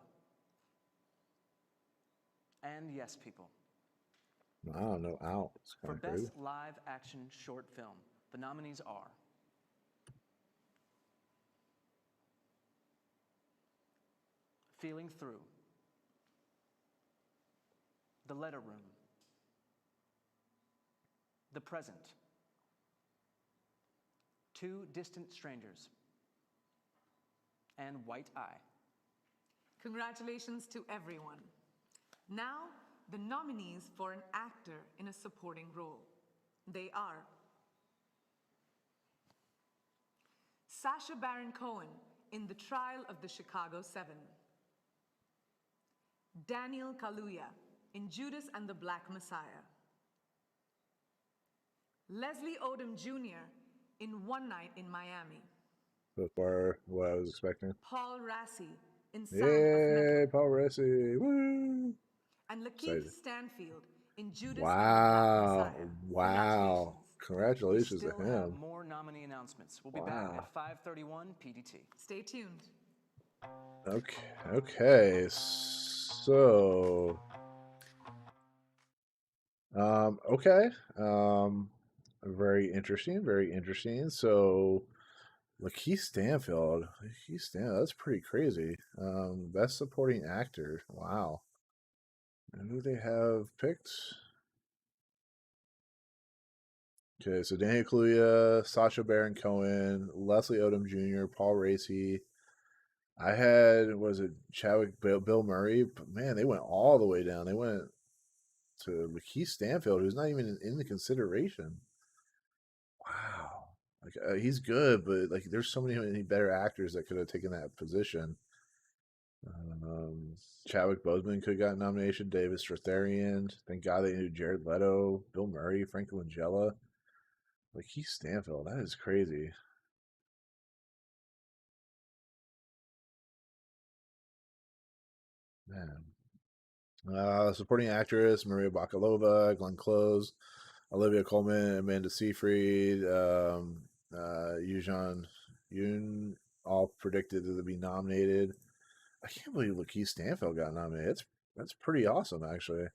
And Yes People. I don't know. Ow. It's For kind of Best crazy. Live Action Short Film, the nominees are Feeling Through, The Letter Room, The Present, Two Distant Strangers, and White Eye. Congratulations to everyone. Now, the nominees for an actor in a supporting role. They are Sacha Baron Cohen in The Trial of the Chicago Seven, Daniel Kaluuya in Judas and the Black Messiah, Leslie Odom Jr. in One Night in Miami, So far, what I was expecting. Paul Rassi in Sound of Yay, Metal, Paul Rassi. Woo! and Lakeith Excited. Stanfield in Judas Wow. and the Black Messiah. Wow. We Congratulations to still have him. more nominee announcements. We'll be Wow. back at 5:31 PDT. Stay tuned. Okay. So, okay. Very interesting. Very interesting. So, Lakeith Stanfield. That's pretty crazy. Best supporting actor. Wow. And who they have picked? Okay, so Daniel Kaluuya, Sacha Baron Cohen, Leslie Odom Jr., Paul Raci. I had, was it Chadwick Bill Murray? But man, they went all the way down. They went to Lakeith Stanfield, who's not even in the consideration. Wow. Like he's good, but like there's so many better actors that could have taken that position. Chadwick Boseman could have gotten nomination. David Strathairn. Thank God they knew Jared Leto, Bill Murray, Frank Langella. Lakeith Stanfield. That is crazy. Man. Supporting actress Maria Bakalova, Glenn Close, Olivia Colman, Amanda Seyfried, Yujan Yoon, all predicted to be nominated. I can't believe Lakeith Stanfield got nominated. That's pretty awesome, actually.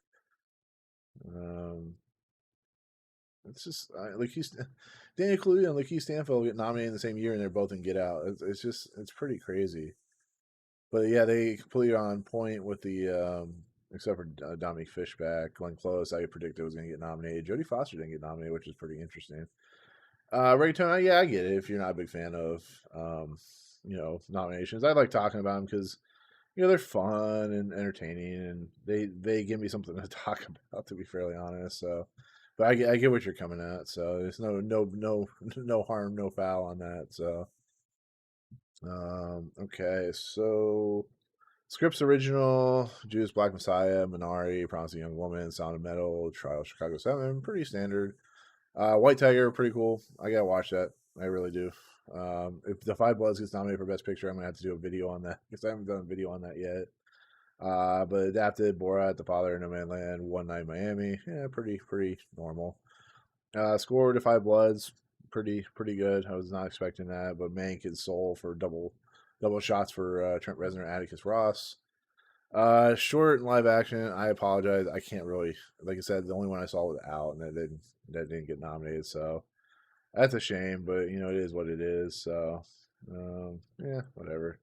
It's just Daniel Kaluuya and Lakeith Stanfield get nominated in the same year, and they're both in Get Out. It's pretty crazy. But yeah, they completely are on point with the except for Dominique Fishback. Glenn Close, I predicted was going to get nominated. Jodie Foster didn't get nominated, which is pretty interesting. Ray Tona, yeah, I get it. If you're not a big fan of, nominations, I like talking about them because they're fun and entertaining, and they give me something to talk about. To be fairly honest, so. But I get what you're coming at, so there's no harm, no foul on that. So, okay, so scripts original: Judas Black Messiah, Minari, Promising Young Woman, Sound of Metal, Trial of Chicago 7, pretty standard. White Tiger, pretty cool. I gotta watch that. I really do. If The Five Bloods gets nominated for Best Picture, I'm gonna have to do a video on that because I haven't done a video on that yet. But adapted: Borat, The Father, No Man Land, One Night in Miami. Yeah, pretty normal. Score: The Five Bloods, pretty good. I was not expecting that, but Mank and Soul for double shots for Trent Reznor, Atticus Ross. Short and live action. I apologize. I can't really, like I said, the only one I saw was Out, and that didn't get nominated. So that's a shame, but it is what it is. So yeah, whatever.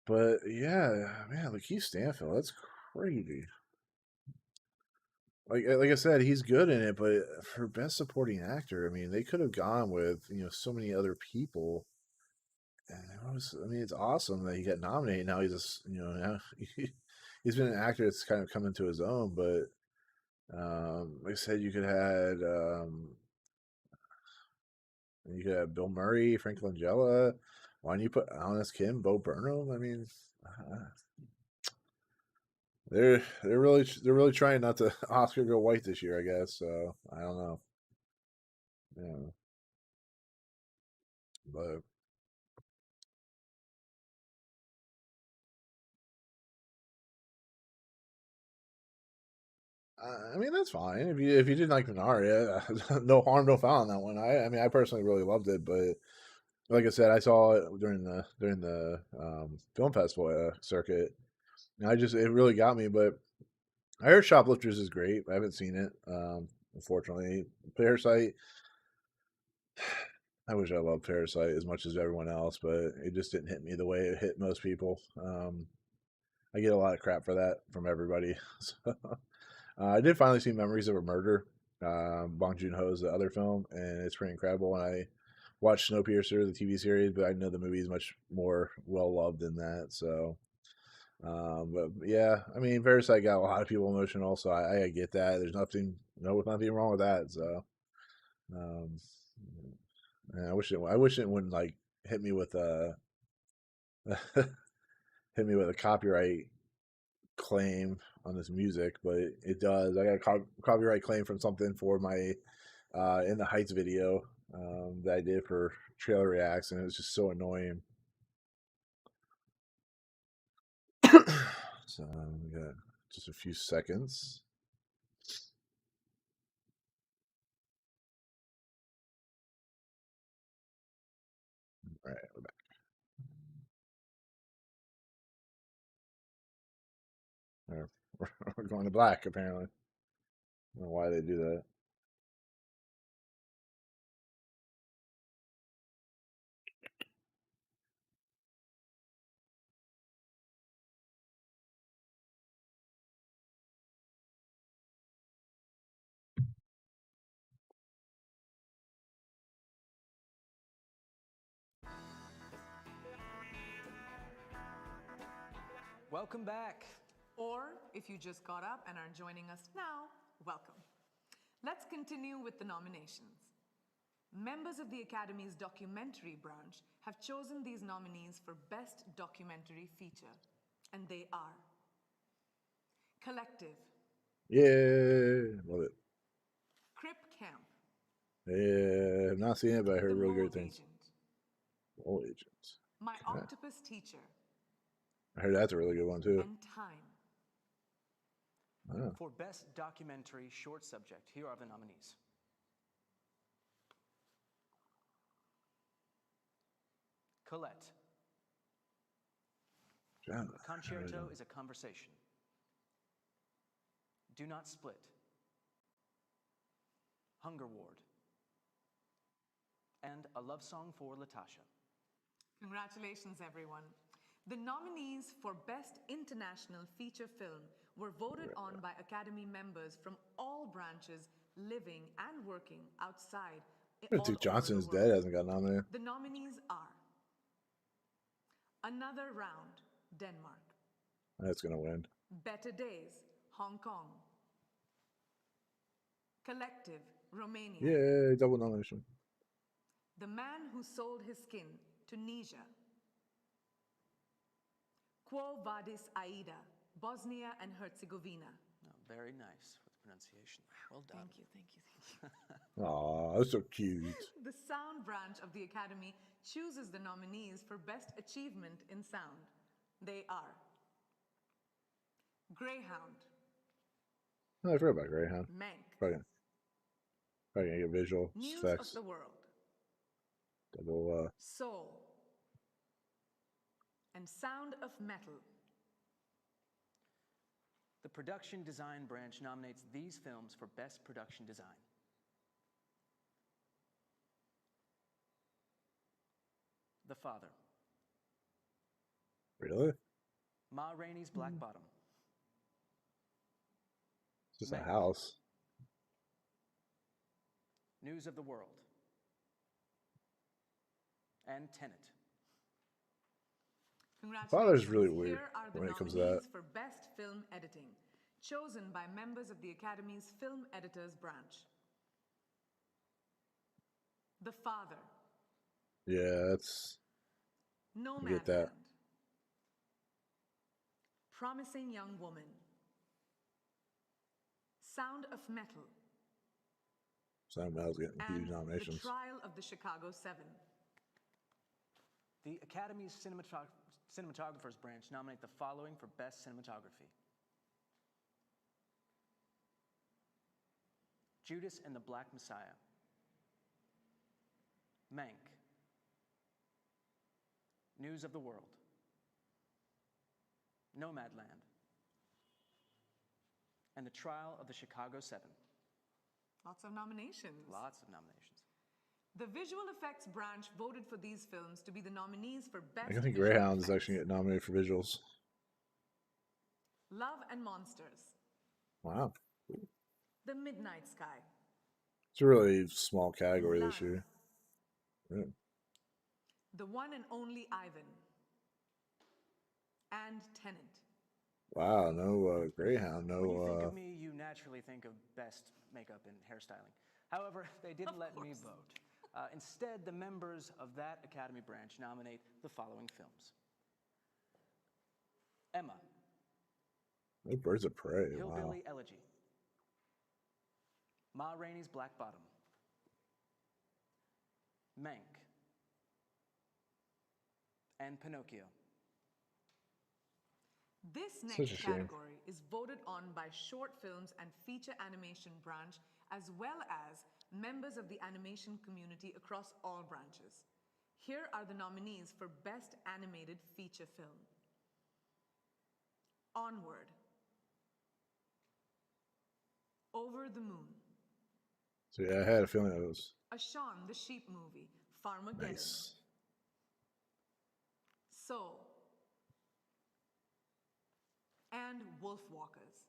But yeah, man, Lakeith Stanfield, that's crazy. Like I said, he's good in it, but for best supporting actor, I mean, they could have gone with so many other people. And it's awesome that he got nominated. Now he's just now he's been an actor that's kind of come into his own. But like I said, you could have Bill Murray, Frank Langella. Why don't you put Honest Kim, Bo Burnham? I mean, they're really trying not to Oscar go white this year, I guess. So I don't know. Yeah, but I mean that's fine if you didn't like Minari, no harm, no foul on that one. I mean I personally really loved it, but like I said, I saw it during the film festival circuit, and it really got me. But I heard Shoplifters is great. I haven't seen it, unfortunately. Parasite. I wish I loved Parasite as much as everyone else, but it just didn't hit me the way it hit most people. I get a lot of crap for that from everybody. So, I did finally see Memories of a Murder, Bong Joon Ho's the other film, and it's pretty incredible. And I watched Snowpiercer, the TV series, but I know the movie is much more well loved than that. So, but yeah, I mean, Parasite got a lot of people emotional, so I get that. There's nothing wrong with that. So, um, and I wish it wouldn't like hit me with a hit me with a copyright claim on this music, but it does. I got a copyright claim from something for my In the Heights video that I did for Trailer Reacts, and it was just so annoying. So we got just a few seconds. All right, we're back. We're going to black apparently. I don't know why they do that. Welcome back. Or if you just got up and are joining us now, welcome. Let's continue with the nominations. Members of the Academy's documentary branch have chosen these nominees for Best Documentary Feature, and they are Collective. Yeah, love it. Crip Camp. Yeah, I've not seen it, but I heard The really Mole great things. Agent. Mole Agents. My Okay. Octopus Teacher. I heard that's a really good one too. And Time. Oh. For Best Documentary Short Subject, here are the nominees. Colette. Yeah, A Concerto is a Conversation. Do Not Split. Hunger Ward. And A Love Song for Latasha. Congratulations, everyone. The nominees for Best International Feature Film were voted on by Academy members from all branches living and working outside all Duke over Johnson the is world. dead. Hasn't got nominated. The nominees are Another Round, Denmark. That's gonna win. Better Days, Hong Kong. Collective, Romania. Yay, double nomination. The Man Who Sold His Skin, Tunisia. Quo Vadis Aida, Bosnia and Herzegovina. Oh, very nice with the pronunciation. Well done. Thank you, thank you, thank you. Aw, that's so cute. The Sound branch of the Academy chooses the nominees for Best Achievement in Sound. They are Greyhound, Oh, I forgot about Greyhound. Mank, Probably gonna get visual News effects. of the World, Double. Soul, and Sound of Metal. The Production Design branch nominates these films for Best Production Design. The Father, Really? Ma Rainey's Black Bottom, It's just a Mank. house. News of the World, and Tenet. Father's really Congratulations. weird Here are the when it comes to that. nominees for Best Film Editing, chosen by members of the Academy's Film Editors branch. The Father, Yeah, that's. I get that. Nomadland, Promising Young Woman, Sound of Metal, Sound Metal's getting and huge The nominations. Trial of the Chicago Seven. The Academy's Cinematographers branch nominate the following for Best Cinematography. Judas and the Black Messiah, Mank, News of the World, Nomadland, and The Trial of the Chicago Seven. Lots of nominations. Lots of nominations. The Visual Effects branch voted for these films to be the nominees for Best I think Visual Greyhound is Effects. actually getting nominated for visuals. Love and Monsters, Wow. The Midnight Sky, It's a really small category this None. year. Yeah. The One and Only Ivan, and Tenet. Wow, no Greyhound, When you think no. of me, you naturally think of best makeup and hairstyling. However, they didn't let me vote. Instead, the members of that Academy branch nominate the following films. Emma, No Birds of Prey. Wow. Hillbilly Elegy, Ma Rainey's Black Bottom, Mank, and Pinocchio. This Such next a shame. category is voted on by Short Films and Feature Animation branch, as well as members of the animation community across all branches. Here are the nominees for Best Animated Feature Film. Onward, Over the Moon, So yeah, I had a feeling it was A Shaun the Sheep Movie, Farmageddon, nice. Soul, and Wolfwalkers.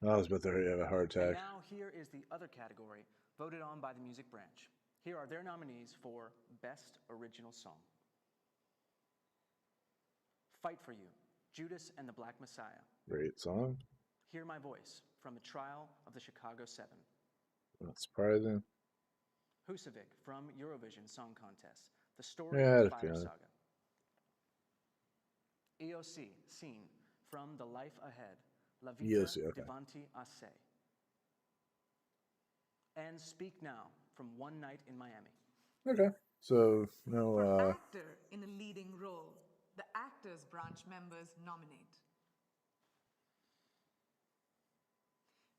I was about to have a heart And attack. now here is the other category voted on by the music branch. Here are their nominees for Best Original Song. Fight for You, Judas and the Black Messiah. Great song. Hear My Voice, from The Trial of the Chicago Seven. Not surprising. Husavik, from Eurovision Song Contest, The Story Yeah, I had of a the Fire feeling. Saga. EOC, Scene, from The Life Ahead, La Vita EOC, okay. Davanti a Se. And Speak Now, from One Night in Miami. Okay. So no. For actor in a leading role, the Actors Branch members nominate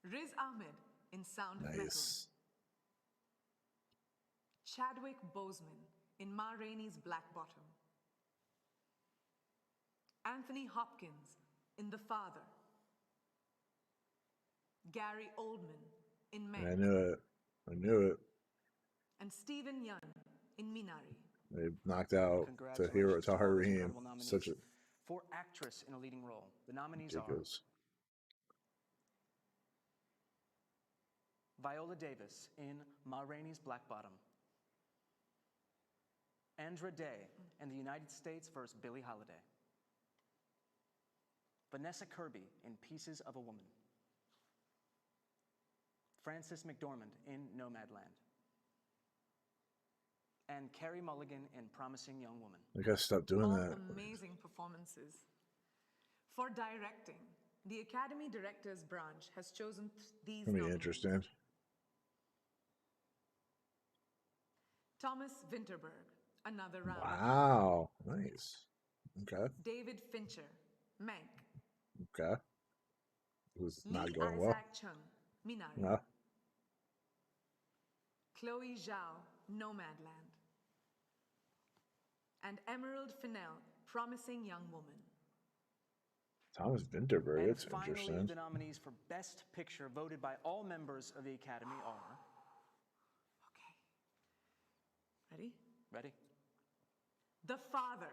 Riz Ahmed in Sound of Metal, Nice. Chadwick Boseman in Ma Rainey's Black Bottom, Anthony Hopkins in The Father, Gary Oldman in I Mank, knew it. I knew it. and Stephen Yeun in Minari. They knocked out to Congratulations to all those Raheem. incredible nominees. Such a For actress in a leading role, the nominees Ridiculous. are Viola Davis in Ma Rainey's Black Bottom, Andra Day in The United States vs. Billie Holiday, Vanessa Kirby in Pieces of a Woman, Frances McDormand in Nomadland, and Carey Mulligan in Promising Young Woman. I gotta stop doing All that. amazing performances. For directing, the Academy Directors Branch has chosen these Gonna be nominees. interesting. Thomas Vinterberg, Another Round. Wow, nice. Okay, David Fincher, Mank. okay. It was not Lee going Isaac well. Chung, Minari. No. Chloe Zhao, Nomadland. And Emerald Fennell, Promising Young Woman. Thomas Vinterberg, And that's finally, interesting. the nominees for Best Picture voted by all members of the Academy are... Okay. Ready? Ready? The Father,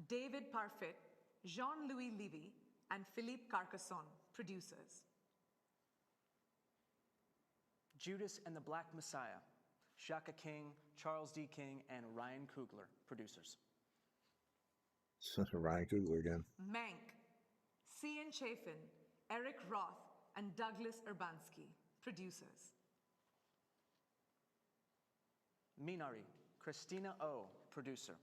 David Parfit, Jean-Louis Levy, and Philippe Carcassonne, producers. Judas and the Black Messiah, Shaka King, Charles D. King, and Ryan Coogler, producers. Ryan Coogler again. Mank, Cian Chafin, Eric Roth, and Douglas Urbanski, producers. Minari, Christina O, producer.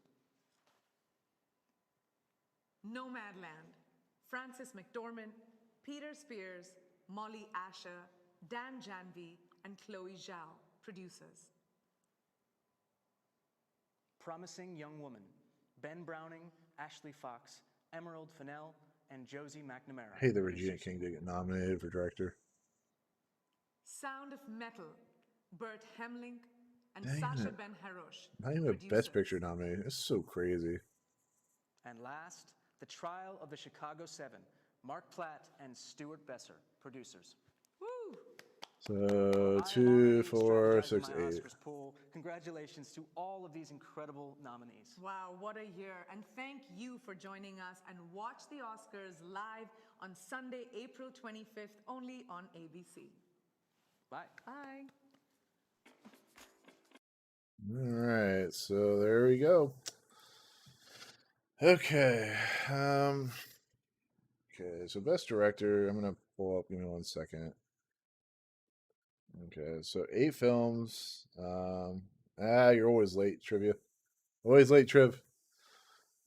Nomadland, Frances McDormand, Peter Spears, Molly Asher, Dan Janvey, and Chloe Zhao, producers. Promising Young Woman, Ben Browning, Ashley Fox, Emerald Fennell, and Josie McNamara. Hey, the Regina producers. King did get nominated for director. Sound of Metal, Bert Hemling, and Dang Sacha it. Ben Harosh, Not even a Best producers. Picture nominated. It's so crazy. And last, The Trial of the Chicago Seven, Mark Platt and Stuart Besser, producers. Woo! So I am 2, already 4, strategizing 6, my 8. Oscars pool. Congratulations to all of these incredible nominees. Wow, what a year. And thank you for joining us, and watch the Oscars live on Sunday, April 25th, only on ABC. Bye. Bye. All right, so there we go. Okay. Okay, so Best Director, I'm gonna pull up, give me 1 second. Okay, so 8 films. You're always late, trivia. Always late, Triv.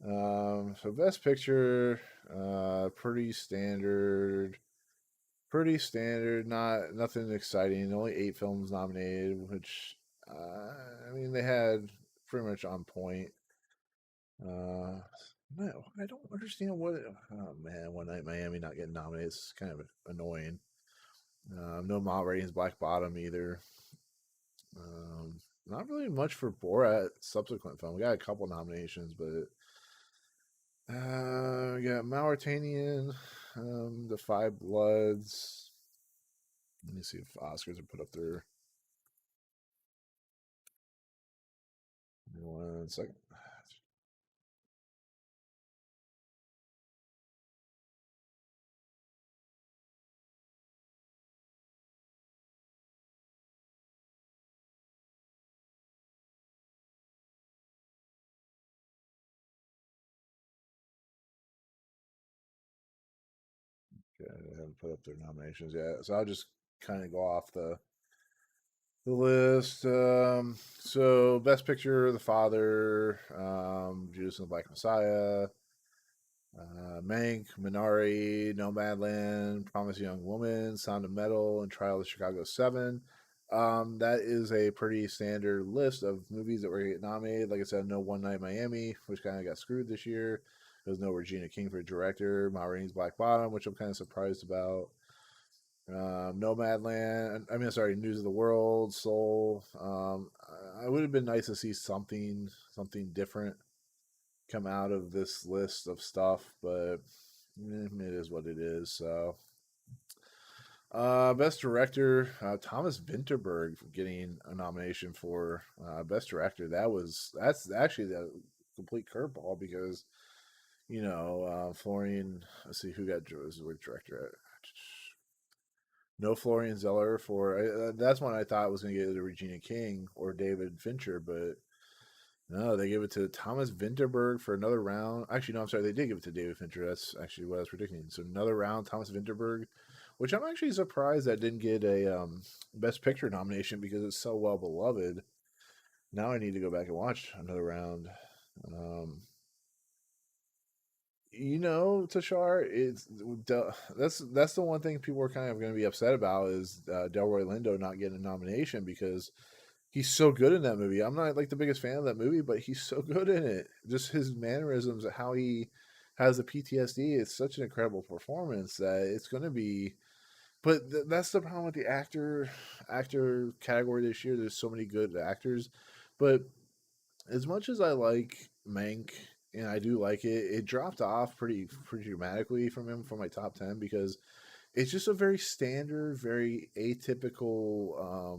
So Best Picture, pretty standard. Pretty standard, nothing exciting. Only 8 films nominated, which I mean they had pretty much on point. No, I don't understand what. Oh man, One Night in Miami not getting nominated is kind of annoying. No Ma Rainey's Black Bottom either. Not really much for Borat subsequent film. We got a couple nominations, but we got Mauritanian, The Five Bloods. Let me see if Oscars are put up there. Give me 1 second. Okay, they haven't put up their nominations yet, so I'll just kind of go off the list. So Best Picture: The Father, Judas and the Black Messiah, Mank, Minari, Nomadland, Promising Young Woman, Sound of Metal, and Trial of the Chicago 7. That is a pretty standard list of movies that were going to get nominated. Like I said, no One Night in Miami, which kind of got screwed this year. There's no Regina King for director. Ma Rainey's Black Bottom, which I'm kind of surprised about. Nomadland. I mean, sorry, News of the World, Soul. It would have been nice to see something different come out of this list of stuff, but it is what it is. So, Best Director, Thomas Vinterberg getting a nomination for Best Director. That's actually the complete curveball, because Florian. Let's see who got which director. No Florian Zeller for that's one I thought was going to get to Regina King or David Fincher, but no, they gave it to Thomas Vinterberg for another round. Actually, no, I'm sorry, they did give it to David Fincher. That's actually what I was predicting. So another round, Thomas Vinterberg, which I'm actually surprised that didn't get a Best Picture nomination because it's so well beloved. Now I need to go back and watch another round. Tashar, that's the one thing people are kind of going to be upset about is Delroy Lindo not getting a nomination because he's so good in that movie. I'm not like the biggest fan of that movie, but he's so good in it. Just his mannerisms, how he has the PTSD. It's such an incredible performance that it's going to be. But that's the problem with the actor category this year. There's so many good actors, but as much as I like Mank and I do like it, it dropped off pretty dramatically from him from my top 10 because it's just a very standard, very atypical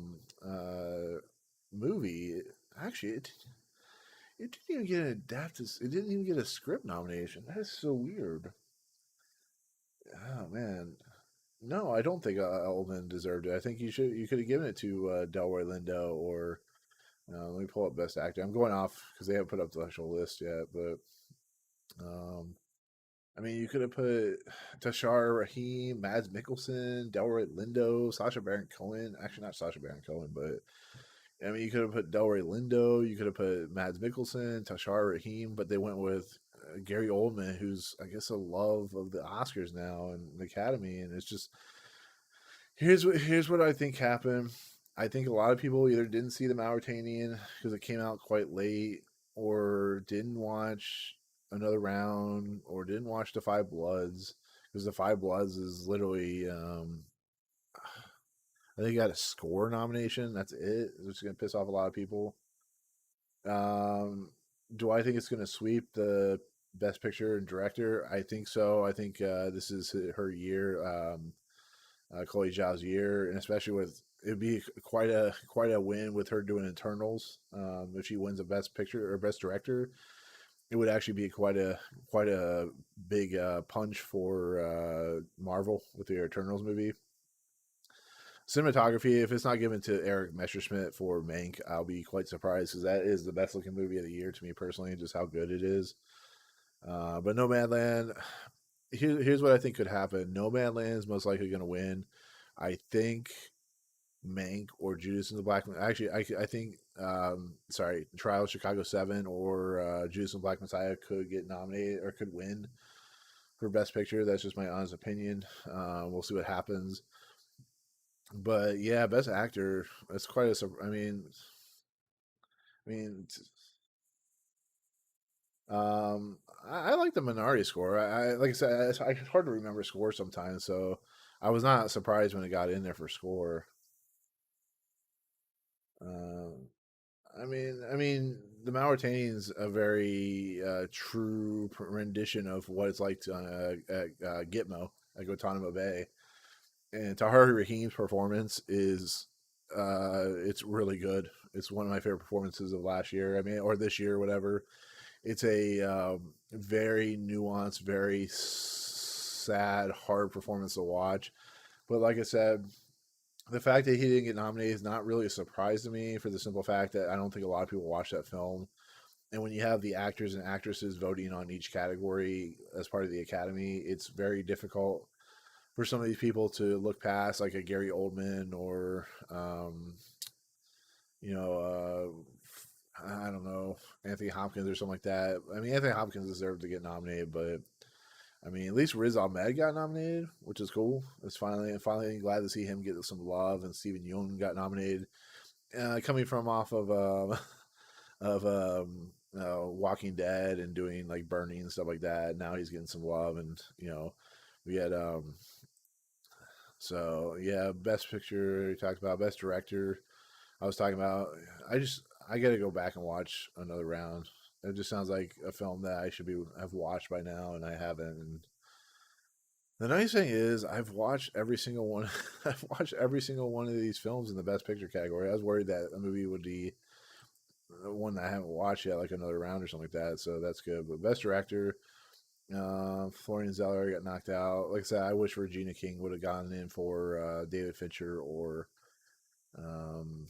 movie. Actually, it didn't even get an adapted. It didn't even get a script nomination. That is so weird. Oh man, no, I don't think Ullman deserved it. I think you could have given it to Delroy Lindo or let me pull up Best Actor. I'm going off because they haven't put up the actual list yet, but I mean, you could have put Tashar Rahim, Mads Mikkelsen, Delroy Lindo, Sacha Baron Cohen. Actually, not Sacha Baron Cohen, but I mean, you could have put Delroy Lindo. You could have put Mads Mikkelsen, Tashar Rahim, but they went with Gary Oldman, who's I guess a love of the Oscars now and the Academy, and it's just here's what I think happened. I think a lot of people either didn't see the Mauritanian because it came out quite late, or didn't watch another round, or didn't watch the Five Bloods because the Five Bloods is literally, I think, got a score nomination. That's it. It's gonna piss off a lot of people. Do I think it's gonna sweep the Best Picture and Director? I think so. I think this is her year. Chloe Zhao's year, and especially with it'd be quite a win with her doing Eternals. If she wins a Best Picture or Best Director, it would actually be quite a big punch for Marvel with the Eternals movie. Cinematography, if it's not given to Eric Messerschmidt for Mank, I'll be quite surprised because that is the best looking movie of the year to me personally, just how good it is. But Nomadland, here's what I think could happen. Nomadland is most likely going to win. I think Mank or Judas and the Black. Actually, I think Trial of Chicago 7 or Judas and the Black Messiah could get nominated or could win for Best Picture. That's just my honest opinion. We'll see what happens. But yeah, Best Actor. That's quite a. I mean, I like the Minari score. I like I said, it's hard to remember score sometimes, so I was not surprised when it got in there for score. The Mauritanian's a very true rendition of what it's like to, at Gitmo at Guantanamo Bay, and Tahari Rahim's performance is it's really good. It's one of my favorite performances of last year. I mean, or this year, whatever. It's a very nuanced, very sad, hard performance to watch. But like I said, the fact that he didn't get nominated is not really a surprise to me for the simple fact that I don't think a lot of people watch that film. And when you have the actors and actresses voting on each category as part of the Academy, it's very difficult for some of these people to look past like a Gary Oldman or, I don't know, Anthony Hopkins or something like that. I mean, Anthony Hopkins deserved to get nominated, but I mean, at least Riz Ahmed got nominated, which is cool. It's finally glad to see him get some love, and Stephen Yeun got nominated, coming from off of Walking Dead and doing like Burning and stuff like that. Now he's getting some love, and we had so yeah, Best Picture we talked about, Best Director I was talking about. I got to go back and watch another round. It just sounds like a film that I should have watched by now, and I haven't. And the nice thing is, I've watched every single one. I've watched every single one of these films in the Best Picture category. I was worried that a movie would be one that I haven't watched yet, like another round or something like that. So that's good. But Best Director, Florian Zeller got knocked out. Like I said, I wish Regina King would have gotten in for David Fincher or um,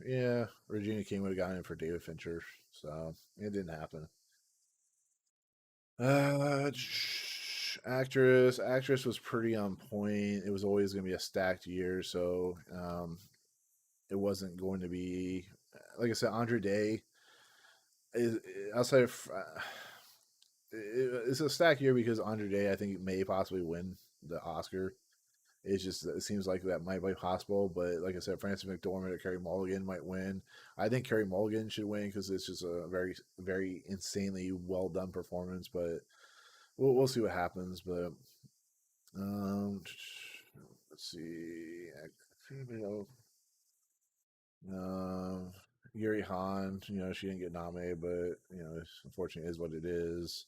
yeah, Regina King would have gotten in for David Fincher. So it didn't happen. Uh, actress was pretty on point. It was always going to be a stacked year, so it wasn't going to be like I said. Andre Day is outside of it's a stacked year because Andre Day I think may possibly win the Oscar. It's just it seems like that might be possible, but like I said, Frances McDormand or Carey Mulligan might win. I think Carey Mulligan should win because it's just a very insanely well done performance. But we'll see what happens. But um, let's see, female. Um, Yuri Han, she didn't get nominated, but unfortunately, it is what it is.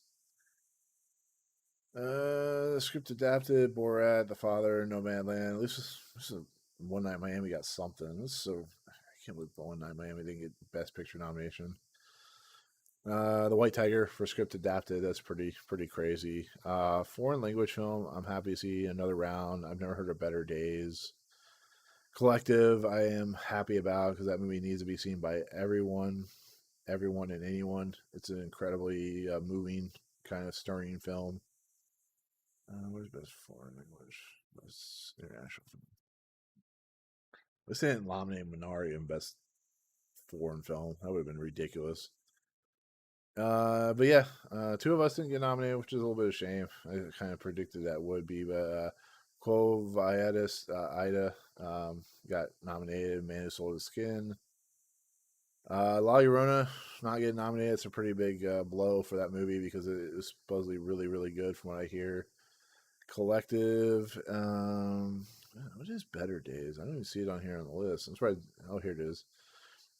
Script adapted, Borat, The Father, Nomadland. At least this is One Night in Miami got something. I can't believe One Night in Miami didn't get Best Picture nomination. The White Tiger for script adapted. That's pretty crazy. Foreign language film. I'm happy to see another round. I've never heard of Better Days. Collective. I am happy about because that movie needs to be seen by everyone and anyone. It's an incredibly moving, kind of stirring film. Where's best foreign language? Best international film. Let's say nominate Minari in best foreign film. That would have been ridiculous. But yeah, two of us didn't get nominated, which is a little bit of a shame. I kind of predicted that would be, but Quo Vadis Ida got nominated. Man Who Sold His Skin. La Llorona not getting nominated. It's a pretty big blow for that movie because it was supposedly really good from what I hear. Collective. What is Better Days? I don't even see it on here on the list. I'm surprised. Oh, here it is.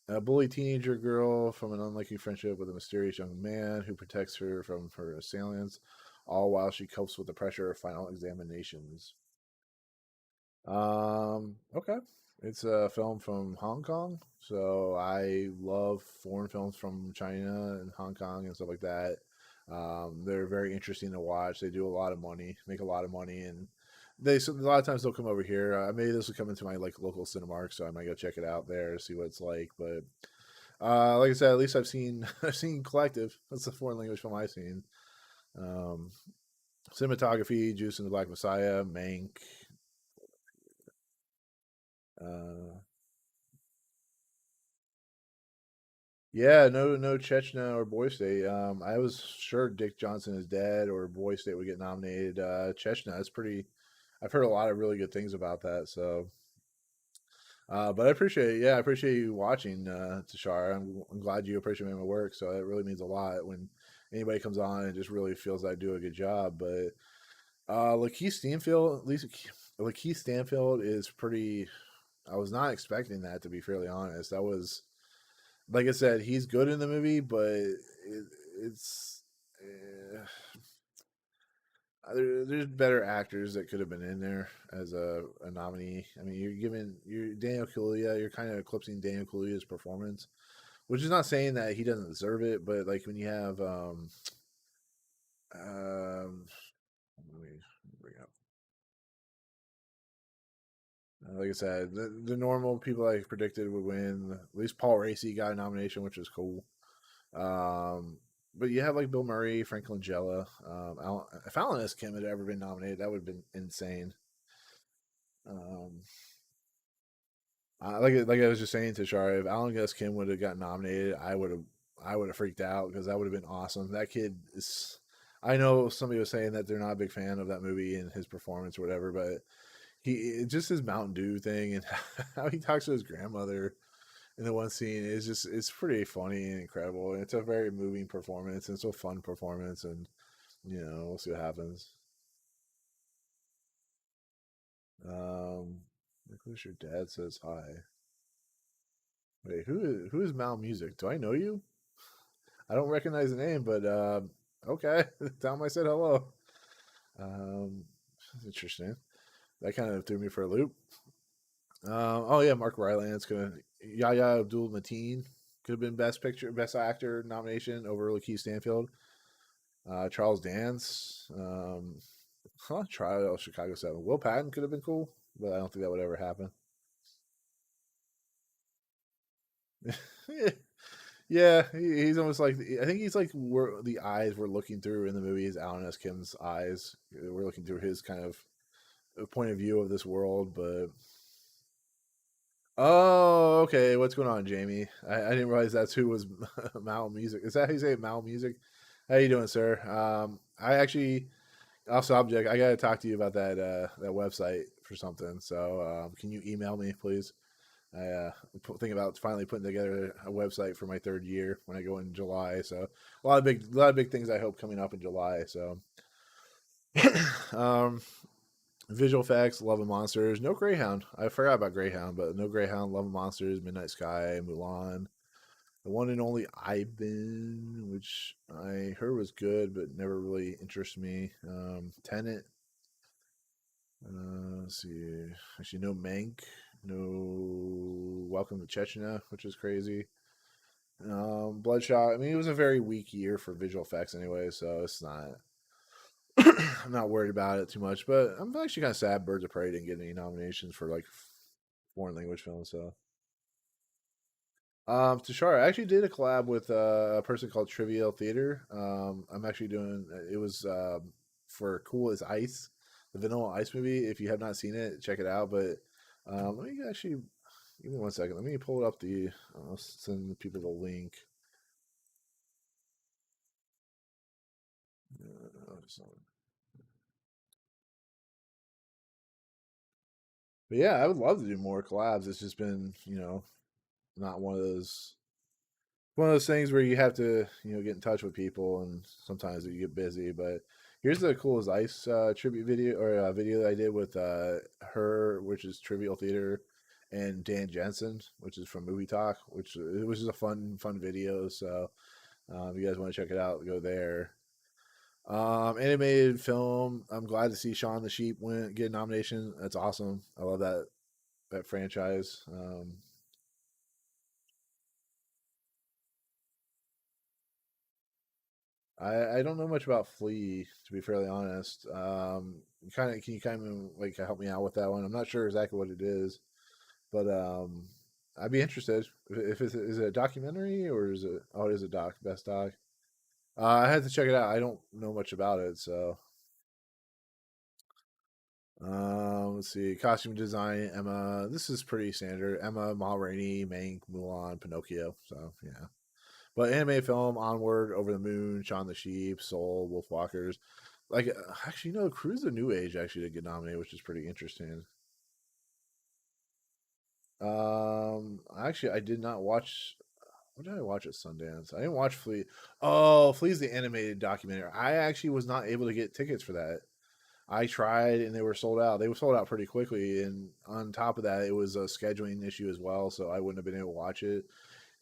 A bully teenager girl from an unlikely friendship with a mysterious young man who protects her from her assailants, all while she copes with the pressure of final examinations. Okay. It's a film from Hong Kong, so I love foreign films from China and Hong Kong and stuff like that. They're very interesting to watch. They do a lot of money, make a lot of money, and a lot of times they'll come over here. Maybe this will come into my local Cinemark, so I might go check it out there, see what it's like. But like I said, at least I've seen I've seen Collective. That's the foreign language film I've seen. Cinematography, Juice and the Black Messiah, Mank. Yeah, no Chechnya or Boy State. I was sure Dick Johnson is dead or Boy State would get nominated. Chechnya is pretty. I've heard a lot of really good things about that. So, but I appreciate, I appreciate you watching, Tashar. I'm glad you appreciate my work. So it really means a lot when anybody comes on and just really feels I do a good job. But Lakeith Stanfield, at least Lakeith Stanfield is pretty. I was not expecting that, to be fairly honest. That was, like I said, he's good in the movie, but it's there's better actors that could have been in there as a nominee. I mean, you're Daniel Kaluuya, you're kind of eclipsing Daniel Kaluuya's performance, which is not saying that he doesn't deserve it, but like when you have let me bring up. Like I said, the normal people I predicted would win. At least Paul Raci got a nomination, which is cool. But you have like Bill Murray, Frank Langella. If Alan S. Kim had ever been nominated, that would have been insane. Like I was just saying to Shari, if Alan S. Kim would have gotten nominated, I would have freaked out because that would have been awesome. That kid is. I know somebody was saying that they're not a big fan of that movie and his performance or whatever, but just his Mountain Dew thing and how he talks to his grandmother in the one scene is just, it's pretty funny and incredible. And it's a very moving performance and it's a fun performance, and we'll see what happens. Nicholas, your dad says hi. Wait, who is Mal Music? Do I know you? I don't recognize the name, but okay. Tell him I said hello. That's interesting. That kind of threw me for a loop. Oh yeah, Mark Rylance gonna Yahya Abdul Mateen could have been Best Picture, Best Actor nomination over Lakeith Stanfield. Charles Dance, Trial of Chicago 7. Will Patton could have been cool, but I don't think that would ever happen. Yeah, he's almost like, I think he's like where the eyes we're looking through in the movie is Alan S. Kim's eyes. We're looking through his kind of point of view of this world, but oh, okay. What's going on, Jamie? I didn't realize that's who was Mal Music. Is that how you say it, Mal Music? How you doing, sir? I actually, off subject, I got to talk to you about that website for something. So, can you email me, please? I think about finally putting together a website for my 3rd year when I go in July. So, a lot of big things I hope coming up in July. So, visual effects, Love and Monsters, no Greyhound. I forgot about Greyhound, but no Greyhound, Love and Monsters, Midnight Sky, Mulan, the one and only Ivan, which I heard was good, but never really interested me. Tenet. Let's see. Actually, no Mank, no Welcome to Chechnya, which is crazy. Bloodshot. I mean, it was a very weak year for visual effects anyway, so it's not. I'm not worried about it too much, but I'm actually kind of sad Birds of Prey didn't get any nominations for like foreign language films. So, Tashara, I actually did a collab with a person called Trivial Theater. I'm actually doing it was for Cool as Ice, the Vanilla Ice movie. If you have not seen it, check it out. But let me actually give me 1 second. Let me pull it up. I'll send people the link. But yeah, I would love to do more collabs. It's just been, not one of those things where you have to, get in touch with people, and sometimes you get busy. But here's the Cool as Ice tribute video or video that I did with her, which is Trivial Theater, and Dan Jensen, which is from Movie Talk, which it was just a fun video. So if you guys want to check it out, go there. Animated film. I'm glad to see Shaun the Sheep get a nomination. That's awesome. I love that franchise. I don't know much about Flea, to be fairly honest. Can you kind of like help me out with that one? I'm not sure exactly what it is, but I'd be interested. If is it a documentary or is it? Oh, it is a doc. Best doc. I had to check it out. I don't know much about it, so. Let's see. Costume design, Emma. This is pretty standard. Emma, Ma Rainey, Mank, Mulan, Pinocchio. So yeah. But anime film, Onward, Over the Moon, Shaun the Sheep, Soul, Wolfwalkers. Like, actually, Cruise the New Age actually did get nominated, which is pretty interesting. Actually, I did not watch. What did I watch at Sundance? I didn't watch Flea. Oh, Flea's the animated documentary. I actually was not able to get tickets for that. I tried and they were sold out. They were sold out pretty quickly. And on top of that, it was a scheduling issue as well. So I wouldn't have been able to watch it.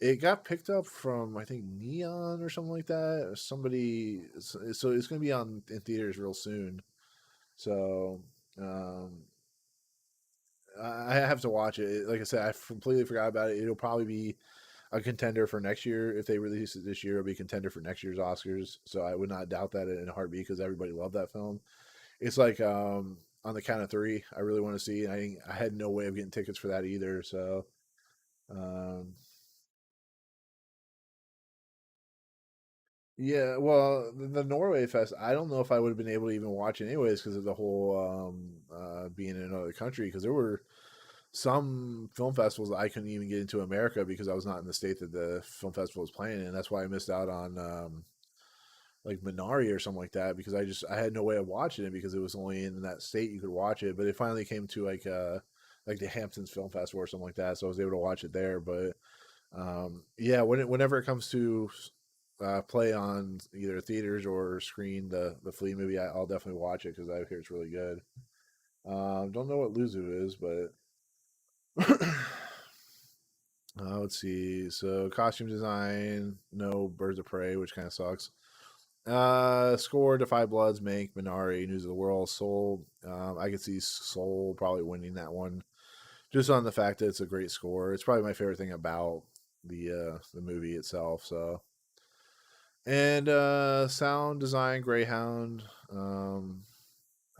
It got picked up from, I think, Neon or something like that. Or somebody. So it's going to be in theaters real soon. So I have to watch it. Like I said, I completely forgot about it. It'll probably be a contender for next year. If they release it this year, it'll be a contender for next year's Oscars. So I would not doubt that in a heartbeat because everybody loved that film. It's like on the count of three, I really want to see. And I had no way of getting tickets for that either. So, yeah, well, the Norway Fest, I don't know if I would have been able to even watch it anyways because of the whole being in another country. Because there were some film festivals that I couldn't even get into America because I was not in the state that the film festival was playing in. That's why I missed out on like Minari or something like that because I had no way of watching it because it was only in that state you could watch it. But it finally came to like the Hamptons Film Festival or something like that, so I was able to watch it there. But yeah, whenever it comes to play on either theaters or screen the Flea movie, I'll definitely watch it because I hear it's really good. Don't know what Luzu is, but let's see. So costume design, no Birds of Prey, which kind of sucks. Score, Defy Bloods, Mank, Minari, News of the World, Soul. I could see Soul probably winning that one, just on the fact that it's a great score. It's probably my favorite thing about the movie itself. So, and sound design Greyhound.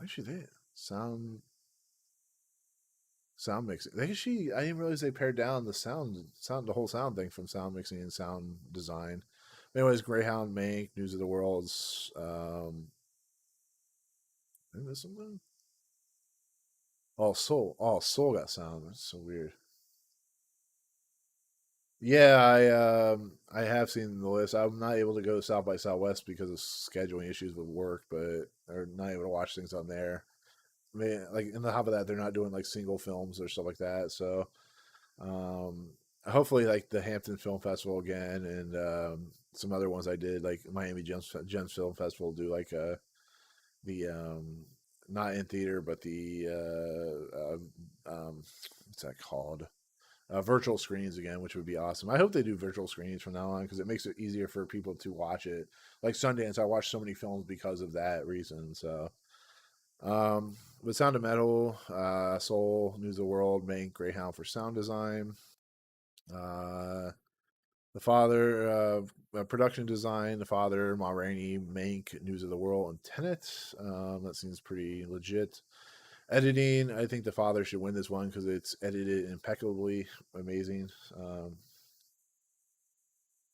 Actually, they sound mixing. I didn't realize they pared down the whole sound thing from sound mixing and sound design. Anyways, Greyhound, Mank, News of the World's. Did I miss something? Oh, Soul got sound. That's so weird. Yeah, I have seen the list. I'm not able to go to South by Southwest because of scheduling issues with work, but I'm not able to watch things on there. I mean, like, and on top of that, they're not doing like single films or stuff like that. So, um, hopefully, like the Hampton Film Festival again, and some other ones I did, like Miami Gems Film Festival, do like the not in theater, but the what's that called? Virtual screens again, which would be awesome. I hope they do virtual screens from now on because it makes it easier for people to watch it. Like Sundance, I watched so many films because of that reason. So, with Sound of Metal, Soul, News of the World, Mank, Greyhound for sound design. The Father, production design, The Father, Ma Rainey, Mank, News of the World, and Tenet. That seems pretty legit. Editing, I think The Father should win this one because it's edited impeccably amazing.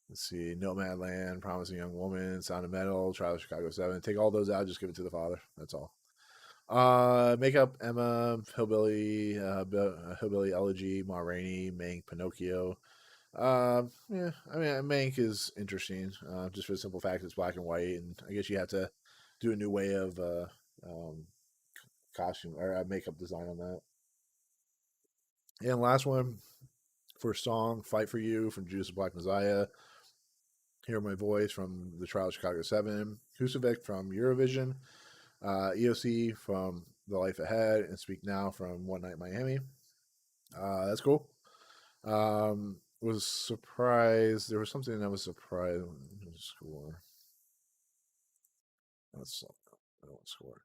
Let's see, Nomadland, Promising Young Woman, Sound of Metal, Trial of Chicago 7. Take all those out, just give it to The Father. That's all. Makeup, Emma, Hillbilly, Hillbilly Elegy, Ma Rainey, Mank, Pinocchio. Yeah, I mean, Mank is interesting, just for the simple fact it's black and white, and I guess you have to do a new way of costume or makeup design on that. And last one for song, Fight for You from Judas and Black Messiah. Hear My Voice from The Trial of Chicago 7. Husavik from Eurovision. EOC from The Life Ahead. And Speak Now from One Night Miami. That's cool. Was surprised. There was something that was surprised. Score. Let's I don't score.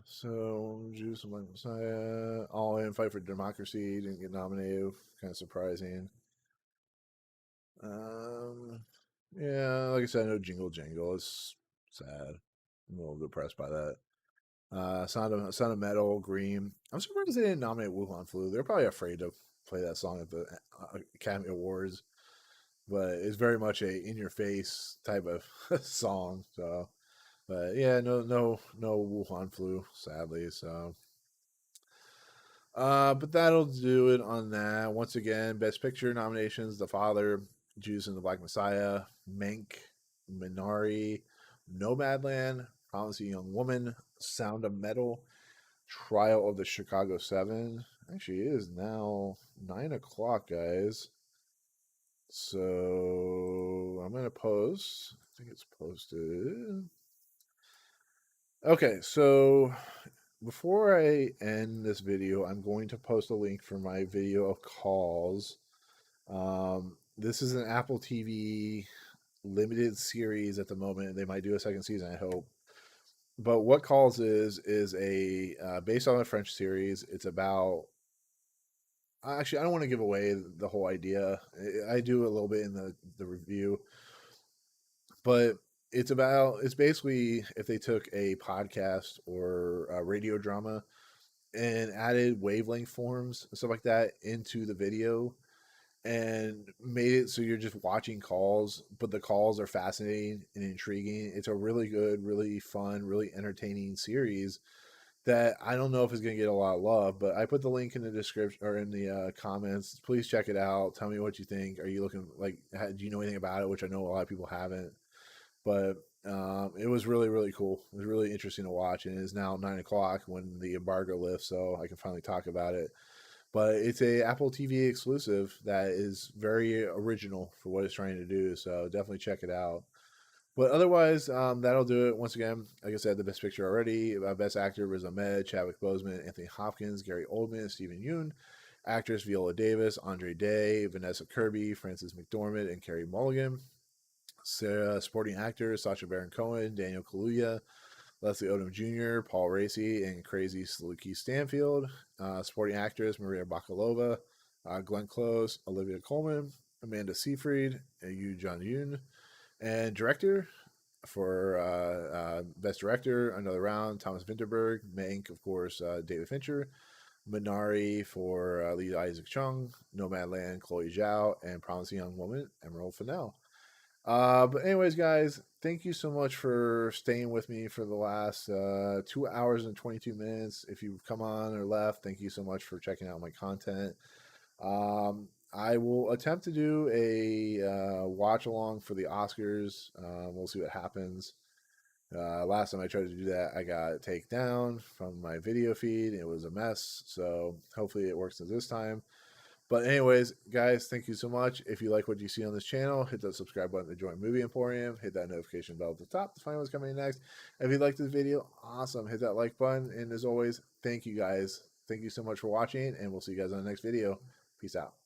So Juice and Black Messiah, All In, Fight for Democracy didn't get nominated. Kind of surprising. Yeah, like I said, no Jingle Jangle. It's sad. I'm a little depressed by that. Sound of Metal, Green. I'm surprised they didn't nominate Wuhan Flu. They're probably afraid to play that song at the Academy Awards, but it's very much a in your face type of song. So, but yeah, no Wuhan Flu, sadly. So, but that'll do it on that. Once again, Best Picture nominations: The Father, Judas and the Black Messiah, Mank, Minari, Nomadland, Promising Young Woman, Sound of Metal, Trial of the Chicago 7. Actually, it is now 9 o'clock, guys. So I'm going to post. I think it's posted. Okay, so before I end this video, I'm going to post a link for my video of calls. This is an Apple TV limited series at the moment. They might do a second season, I hope. But what Calls is a based on a French series. It's about, actually, I don't want to give away the whole idea. I do a little bit in the review, but it's basically if they took a podcast or a radio drama and added wavelength forms and stuff like that into the video and made it so you're just watching calls, but the calls are fascinating and intriguing. It's a really good, really fun, really entertaining series that I don't know if it's going to get a lot of love, but I put the link in the description or in the comments. Please check it out. Tell me what you think. Are you looking like, do you know anything about it? Which I know a lot of people haven't, but it was really, really cool. It was really interesting to watch, and it is now 9 o'clock when the embargo lifts, so I can finally talk about it. But it's a Apple TV exclusive that is very original for what it's trying to do, so definitely check it out. But otherwise, that'll do it. Once again, like I said, the Best Picture already. Best Actor: Riz Ahmed, Chadwick Boseman, Anthony Hopkins, Gary Oldman, Stephen Yeun. Actress: Viola Davis, Andre Day, Vanessa Kirby, Frances McDormand, and Carey Mulligan. Supporting Actors: Sacha Baron Cohen, Daniel Kaluuya, Leslie Odom Jr., Paul Raci, and Crazy Lakeith Stanfield. Supporting actress Maria Bakalova, Glenn Close, Olivia Colman, Amanda Seyfried, Yu Jun-yoon. And director for Best Director, another round, Thomas Vinterberg. Mank, of course, David Fincher. Minari for Lee Isaac Chung. Nomadland, Chloe Zhao. And Promising Young Woman, Emerald Fennell. But anyways, guys, thank you so much for staying with me for the last 2 hours and 22 minutes. If you've come on or left, thank you so much for checking out my content. I will attempt to do a watch along for the Oscars. We'll see what happens. Last time I tried to do that, I got taken down from my video feed. It was a mess. So hopefully it works this time. But anyways, guys, thank you so much. If you like what you see on this channel, hit that subscribe button to join Movie Emporium. Hit that notification bell at the top to find what's coming next. If you like this video, awesome. Hit that like button. And as always, thank you guys. Thank you so much for watching, and we'll see you guys on the next video. Peace out.